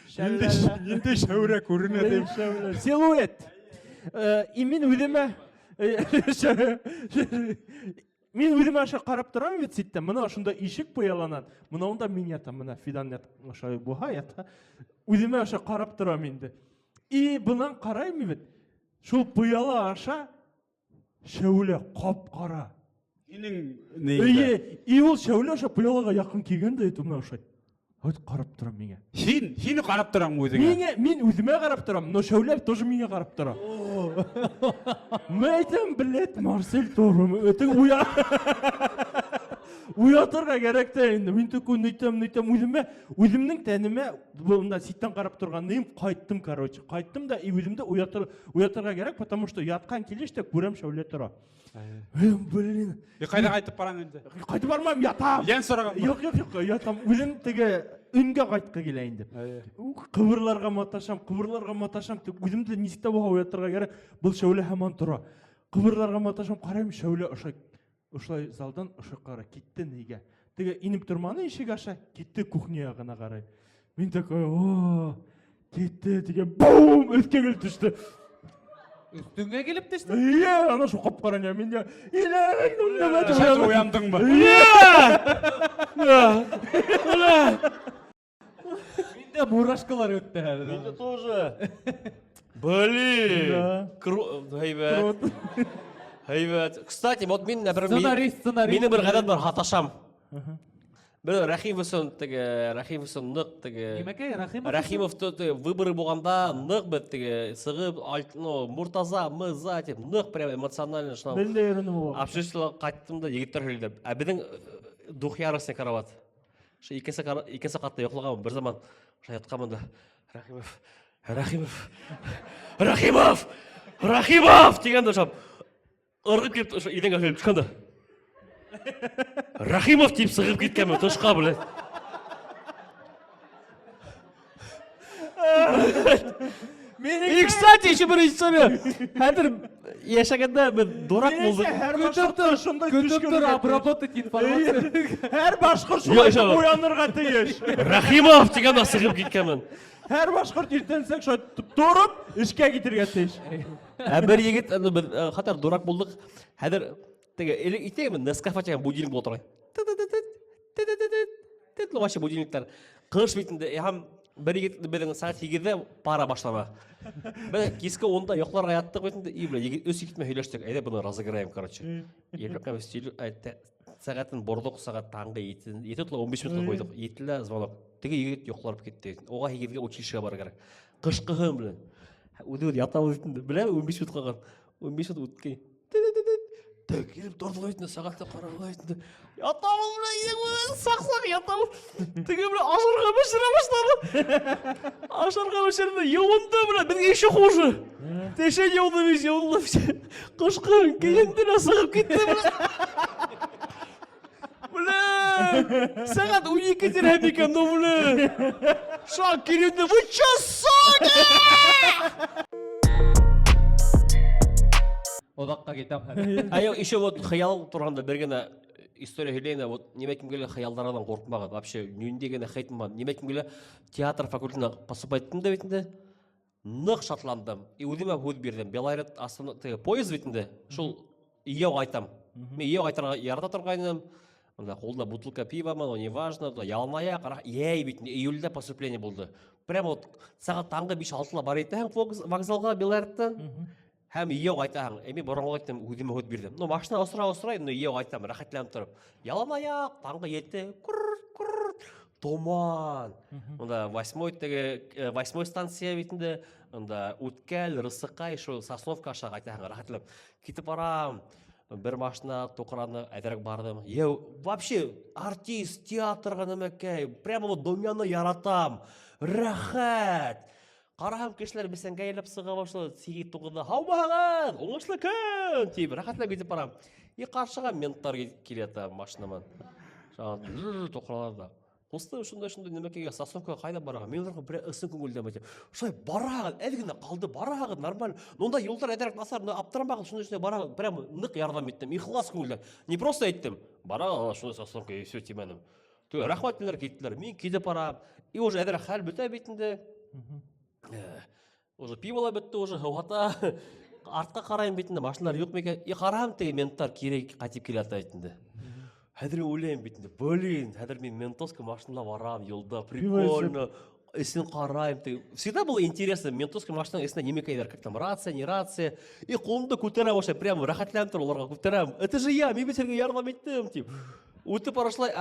Инде шәүрә күренә дип. Силуэт. И мин үземә Мин үземә аша карап торам бит ситтә. Менә шунда ишек пыяланат. Менә онда мин ятам, менә Фидан ята, буга ята. Үземә аша карап торам инде. И бунан карайм бит. Шул пыяла аша шәүлә кап-кара. Синең нигә? И ул шәүлә аша пыялага якын килгән дә ит менә аша. Һәт карап торам миңа. Син карап торам үзеңә. Мин үземә карап торам, но шәүлә тоже миңа карап тора. Мәйтем, блядь, Марсель торым. Өтең уя. уятырга керек та енді мен төкөн өйтем өзімнің тәніме мында ситтен қарап тұрғанда қайттым, короче қайттым да өзімді уятырга керек, потому что ұятқан келеште көрем шәуле тұра. Блин. Қайда қайтып бараң енді? Қайтып бармайм, ятам. Ен сұраған. Жоқ, ятам. Өзім теге үнге қайтқа келейін деп. Қыбырларға маташам деп өзімді несікте болға уятырға керек. Бұл шәуле хаман тұра. Қыбырларға маташам, қарайым шәуле ұшылай залдан ұшық қара кетті неге. Теге иніп тұрманы ешік аша, кетті кухняға ғана қарай. Мен такой, кетті, теге бум, өтке келіп түсті. Үстіңе келіп түсті? Ана шоқап қаран мен де, Шәт ояндың ба? Менде мурашкалар өтті әлі. Менде тоже. Блин. Хайбет. Кстати, вот мен Сценарист. Менің бір ғадат бар хаташам. Бір Рахимовсон нық теге. Немекей, Рахимов? Рахимовты выборы болғанда нық бет теге сығып, Муртаза, Мыза деп нық прям эмоционально шынау. Мен де ерінім ол. Обществоға қайттым да егіттер келді. Біздің дух яростный карават. Икесі қатты yoqlағамын бір заман. Жатқамын да Рахимов дегенде шап ұрғып келіп еденге келіп шыққанда Рахимов деп сығып кеткенмін тұшқа білет. И, кстати, еще бір история. Әдір ешаганда мен дурак болдық. Күтіптір обработать информация. Әр башқұрт шулай оянырға тиеш. Рахимов дегенде сығып кеткенмін. Әр башқұрт ертенсек шой тұрып, ішке кетерге тиеш. Бір егет, қатар дурак болдық. Әдір, итегімін Нескафа деген будильник болып тұрғай. Вообще будильниктер. Қылыш бетінде, бір егет біздің сағат 2-де пара башлама. Біз кескі 10-да yoqларға яттық бетінде, өз егетіме сөйлештік. Әйде бұны разыграем, короче. Елбекқам сағатын бордық, сағат таңғы еті тұла 15 минутқа қойдық. Етілі звонок. Теге егет yoqларып кетті. Оға егетге училищеға бар керек. Қышқығым білін. Өді ятамыз етінде. Білем 15 минут қалған. 15 минут өткен. Келіп тұрдылы өйтінде, сағатта қарағылы өйтінде. Ятамыз біле, сақ-сақ ятамыз. Теге біле, ашырға мүшіре баштады. Ашырға мүшірді, еуынды біле, бізге еще хуже. Теше еуынды бесе. Қышқын, кейіндіне сығып кетті біле. Біле, сағат 12-ден әмекем, но біле. Шақ келінде, вы чё, Соня? Одаққа кетем. Еще вот хыял тұрғанда бергені история сөйлейін, вот немекім келе хыялдардан қорқымаған. Вообще, нүйіндегені қайтымаған. Немекім келе театр факультетіне поступайттым да бетінде, нық шатландым. И өзіме өз бердім. Белайрет астана поезд бетінде, шул еу айтам. Мен еу айтарға ярата тұрғайным. Қолда бутылка пива, не важно, ялмая, ей бетінде, июльде поступление болды. Прямо вот сағат таңғы 5-6-ла бар етті вокзалға Белайреттен. Һәм еу айтам, әме бұрынғы айтам, өзіме өт бердім. Но машина осыра, но еу айтам, рахатланып тұрып. Яланаяқ, таңғы етті, томан. Онда 8-й станция бетінде, онда Үткәл, Рысықай, Сосновка аша айтам, рахатланып. Кетіп барам, бір машина тоқыраны әдірек бардым. Еу, вообще, артист, театрға нәмәкәй, прямо вот домяны яратам. Рахат. Қарағым кешілер бесенге еліп сыға башлы, сегет тұғыда, хаумаған, оңышлы күн, тейіп, рахатлап кетіп барам. Қаршыға менттар келеді машинаман. Жаңа тоқыраларда. Қосты үшінде немекеге Сосновкаға қайда бараған, мен оларға бір үсін көңілден бәтем. Шай бараған, әлгіне қалды бараған, нормально. Онда елдар әдірек насар, аптырамаған, үшінде бараған, прямо нық ярдам еттім, иқылас көңілден. Не просто еттім, бараған, шынды Сосновкаға все темәнім. Рахмат менлер кеттілер, мен кетіп барам. И уже әдірек хәл біті бетінде. Уже пивола бітті, уже хауата. Артқа қарайын бетінде, машиналар жоқ мекен. И қарам тегі менттар керек қайтып келеді айтынды. Әдір ойлайын бетінде, блин, әдір мен ментовский машинала барам, елда, прикольно. Есін қарайым. Всегда было интересно, ментовский машинаның есіне немекайдар, как там, рация, не рация. И қолымды көтерем, вообще, прямо рахатлянып тұр, оларға көтерем. Это же я, мен бетерге ярдам еттім, тип. Өтіп барашылай,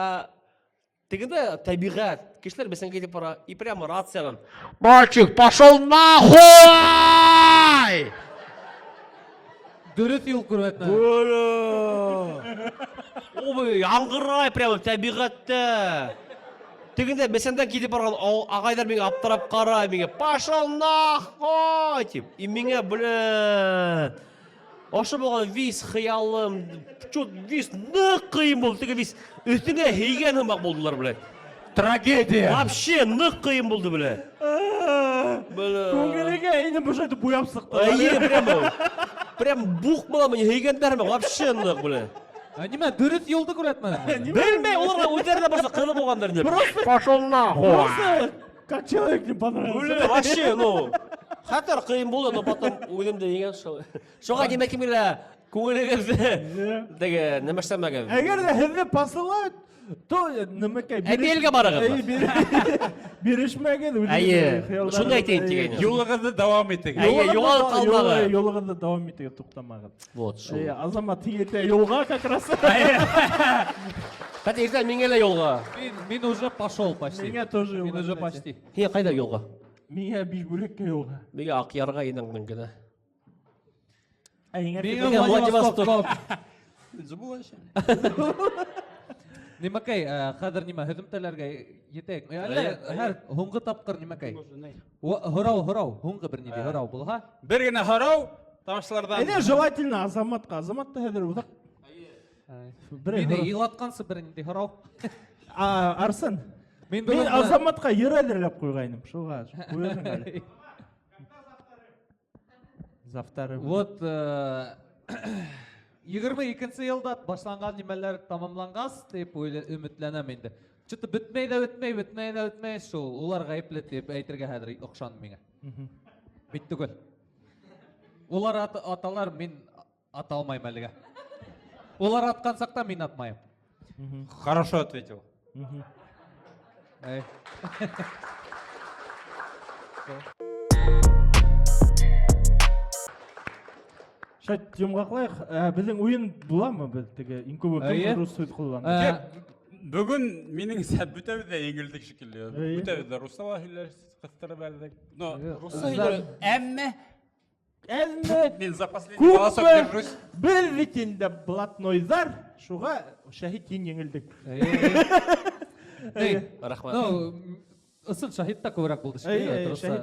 Тегінде табиғат, кешілер бәсен кетіп бара, и прямо рациядан «Мальчик, пошел нахуй!» Дөрет ел көрмәтіне. яңғырай прямо табиғатта. Тегінде месендан кетіп барған ағайдар менге аптырап қарай, менге пошел нахуй деп. И менге, блядь, ошы болған вис қиялым, чот вис нық қиын болды. Теге вис үстіне хейген хымақ болдылар, блядь. Трагедия. Вообще нық қиын болды, блядь. Көңіліге әйні бұл жайды бояп сықты. Прям бух мала мен хейгендер ме? Вообще нық, блядь. Неме дөрес юлды көрәт мен. Білмей, оларға өздеріне барса қылы болғандар деп. Пошел нахуй. Просто как человек не понравился. Вообще, ну, хатар қиын болды, но потом өлімді еген шоға демек кемелі көңілігізді деге немештемеген. Әгер де хізді пасылайды, то немекке Әмелге барығыз. Берішмеген. Шындай айтайын деген. Юлығызды давам етек. Жоғалып қалмағы. Yolğunda davam ettiği toxtamağın. Вот, шу. Азамат тегете yolğa как раз. Кәті ертең мен келе жолға. Мен уже пошел почти. Меня тоже Мен yolğa. уже почти. Хе, қайда жолға? Меня биш бүлекке yolğa. Менге Ақярға енің мүмкін. Мен Владивосток. Нимакай, қадыр нима хүдімтелерге етек. Әр хуңғы тапқыр нимакай. Хұрау, хуңғы бір неде хұрау бұлға. Bir gene harau тамашалардан. Әне желательно азаматқа. Азаматта хәдер удақ. Мені илатқансы бір неде хұрау. Арсын. Мен азаматқа ер әдірлеп қойғайным. Шуға. Қойғын әлі. Завтары. Вот 22-ші елда башланған немелер тамамланғас деп үмітләнем енді. Чыты бүтмей, шул олар ғайыплы деп әйтірге хәдір оқшаным меңе. Битті көл. Олар аталар, мен аталмайым әліге. Олар атқан сақта мен атмайым. Хорошо ответил. Шайт, жемғақлайық, біздің ойын бұла ма біз теге инкубатор рус сөз қолданды? Бүгін менің сәт бүтәуді еңілдік шекілі. Бүтәуді русала хүйлер қыстырып әлдік. Руса хүйлер әмме мен за последний голосок держусь. Бір ретінде блатнойзар, шуға шахид ең еңілдік. Рахмат. Ысын шахидта көбірек болды.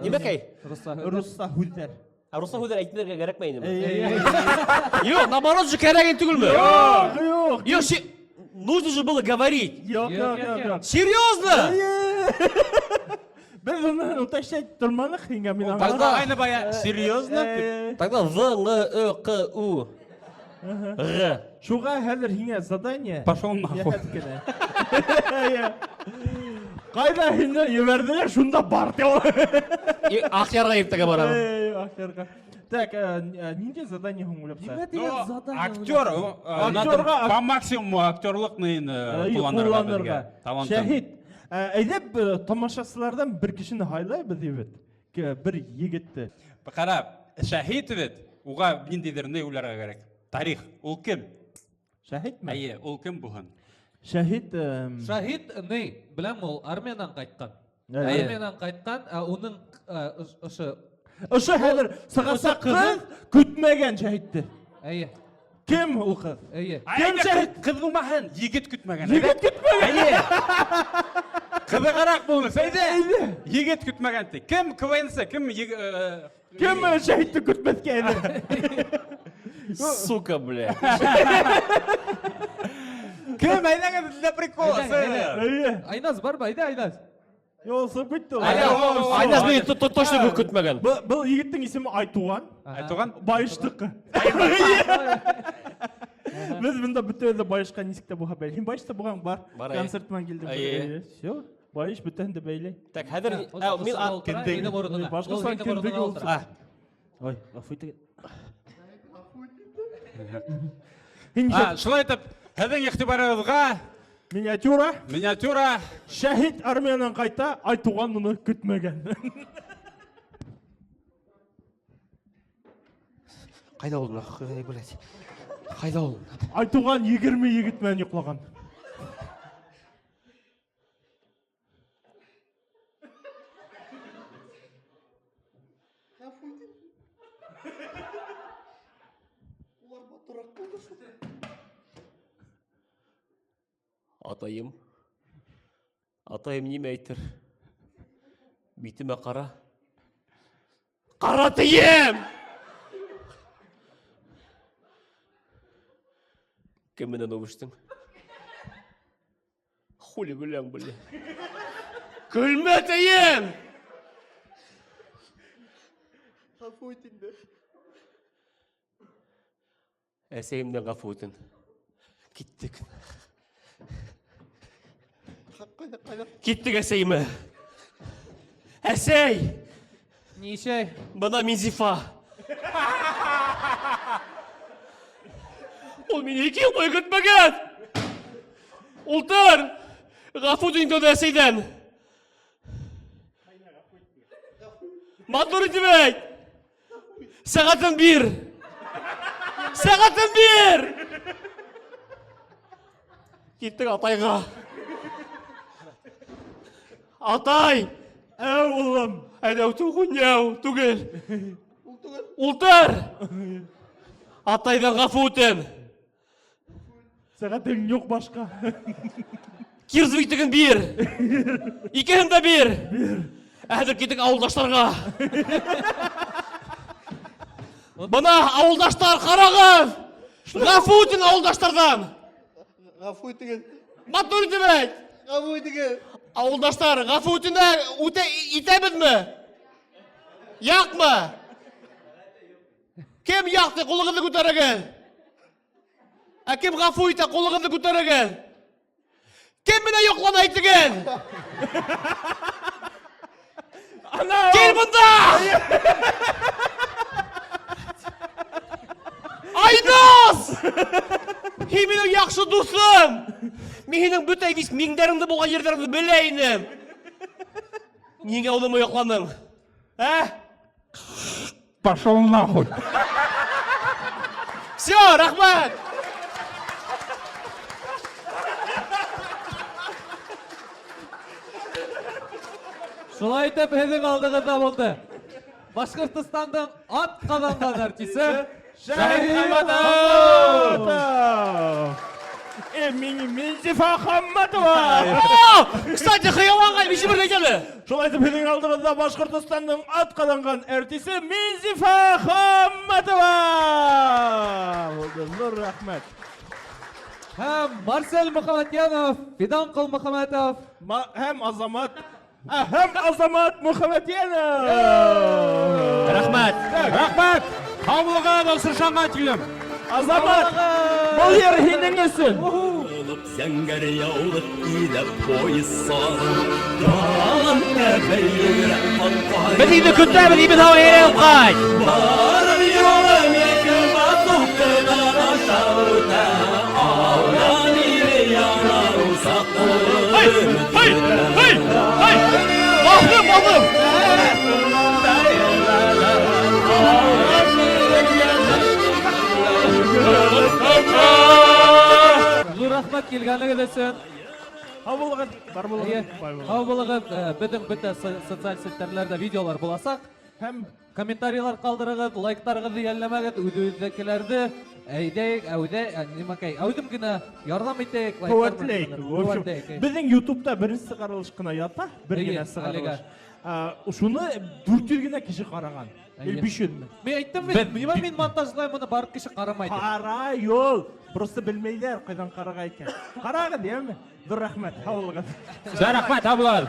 Немекей? Руса хүлдер. Руса хүдер әйтіндерге керек ме енді? Йоқ, наоборот же кәреген түгіл ме? Йоқ, нужно же было говорить. Йоқ. Серьезно? Біз оны ұташайт тұрманық хинга мен Тогда айны бая серьезно? Тогда В, Л, Ö, Q, У. Р. Шуға хәзір хинга задание. Пошел нахуй. Қайда хинга еберділер, шунда бар деп. Ақярға ертіге барамын. Актерға. Так, нинде задание хуңулапса? Актер, по максимуму актерлық Кулланырға. Шахид, әйдеп тамашасылардан бір кішіні хайлай біз ебет. Бір егетті. Қарап, шахид ебет, оға ниндейдеріне өлерге керек. Тарих, ол кім? Шахид ме? Әйе, ол кім бұған? Шахид... Шахид, білем ол армиядан қайтқан. Армиядан қайтқан, оның Ұшы хәдір сағаса қыз күтмеген шахидді. Әйе. Кім ол қыз? Әйе. Кім шахид? Қыз болмаған, егет күтмеген. Егет күтмеген? Әйе. Қызы қарақ болды, сәйді? Егет күтмеген. Кім квенсі, кім шахидді күтмеске әйді? Сука, бля. Кім әйнәген для прикола? Айназ бар ба? Айда Айназ. Йолсы бүйтті ол. Айназ мен точно бұл күтмеген. Бұл егеттің есімі Айтуған. Айтуған? Байыштықы. Біз бұнда бүттөйді байышқа несікті бұға бәйлі. Байышта бұған бар. Концертман келдім. Все. Байыш бүттәнді бәйлі. Так, хәдір... Башқасан кендігі олсы. Ой, ғафуйты. Шылай етіп, әдің иқтибарыңызға миниатюра Шахид армиядан қайта Айтуған мұны күтмеген. Қайда олын? Қайда олын? Айтуған 20 егітмен ұқлаған. Атайым. Атайым неме әйтер? Битіме қара. Қара тием! Кемменен өбіштің? Хули гүләң білі. Күлме тием! Ғафу етіңді. Әсейімден ғафу етін. Кеттік. Кеттік әсейімі. Әсей! Нишей? Бана Минзифа. Ол мені 2 ел бойы күтмеген. Ултыр! Ғафу дүнгі әсейден. Матур етімейт! Сағатын бір! Сағатын бір! Кеттік Атайға. Атай! Әу ұлым. Әнәу түгінеу, түгіл. Ултыр! Атайдан ғафу өтін. Сәғатың жоқ башқа. Кирзвиктігін бір. Икеһін де бір. Әдір кетік ауылдаштарға. Бына ауылдаштар қарағыз. Ғафу өтін ауылдаштардан. Ғафу етіңіз. Матур етімейт. Ғафу етіңіз. Ауылдаштар, ғафу өтінді итеміз ме? Яқ ма? Кем яқты қолығынды көтереген? Кем ғафу еті қолығынды көтереген? Кем мені yoqlana айтыген? Кел бұнда! Айнас! Менің яқшы досым! Менің бүтай вис меңдеріңді болған ердеріңді білейінім. Неге олымы yoqlaның? Пошел нахуй. Все, рахмет! Шулай итеп һеҙҙең алдығыҙҙа булды. Башҡортостандың ат ҡаҙанған артисы Шәһит Хамматов! Минзифа Хамматова! Кстати, хыяланған биші бір әйтелі. Шулай итеп һеҙҙең алдығыҙҙа Башҡортостандың ат ҡаҙанған артисы Минзифа Хамматова! Зур рәхмәт. һәм Марсель Мөхәмәтйәнов, Фиданҡол Мөхәмәтов. Һәм Азамат Мөхәмәтйәнов! Рахмет! Рахмет! Һаулыға басыршанға тилем. Азамат! Бұл ер һинең өсөн! Зәңгәр яулык иләп пойызсан Ялан тәбәйрәк қанқай Біз үйді күттәбіз, ебіз хау ерен қайт! Барым йолым екі батуқтыған ашаута Аудан ире яна ұсақ Хай! Хай! Хай! Хай! Махлым! Махлым! Зур рәхмәт килгәнегеҙ өсөн. Һау булығыҙ, бар булығыҙ. Һау булығыҙ. Беҙҙең бөтә социаль сеттәрләрҙә видеолар буласаҡ. Һәм Комментарийлар ҡалдырығыҙ, лайктарығыҙҙы йәлләмәгеҙ, үҙебеҙҙекеләрҙе әйҙәйек, әүҙем генә ярҙам итәйек. Куәтләйек. Беҙҙең YouTube-та беренсе сығарылыш ҡына ята, бер генә сығарылыш. Шуны 400 генә кеше ҡараған. 500-мө? Мен әйттем бит, мин монтажлайым, уны барып кеше ҡарамай. Ҡарай ул. Просто белмәйҙәр ҡайҙан ҡарарға икән. Ҡарағыҙ, йәме? Ҙур рәхмәт. Һау булығыҙ. Рахмет, һау булығыҙ.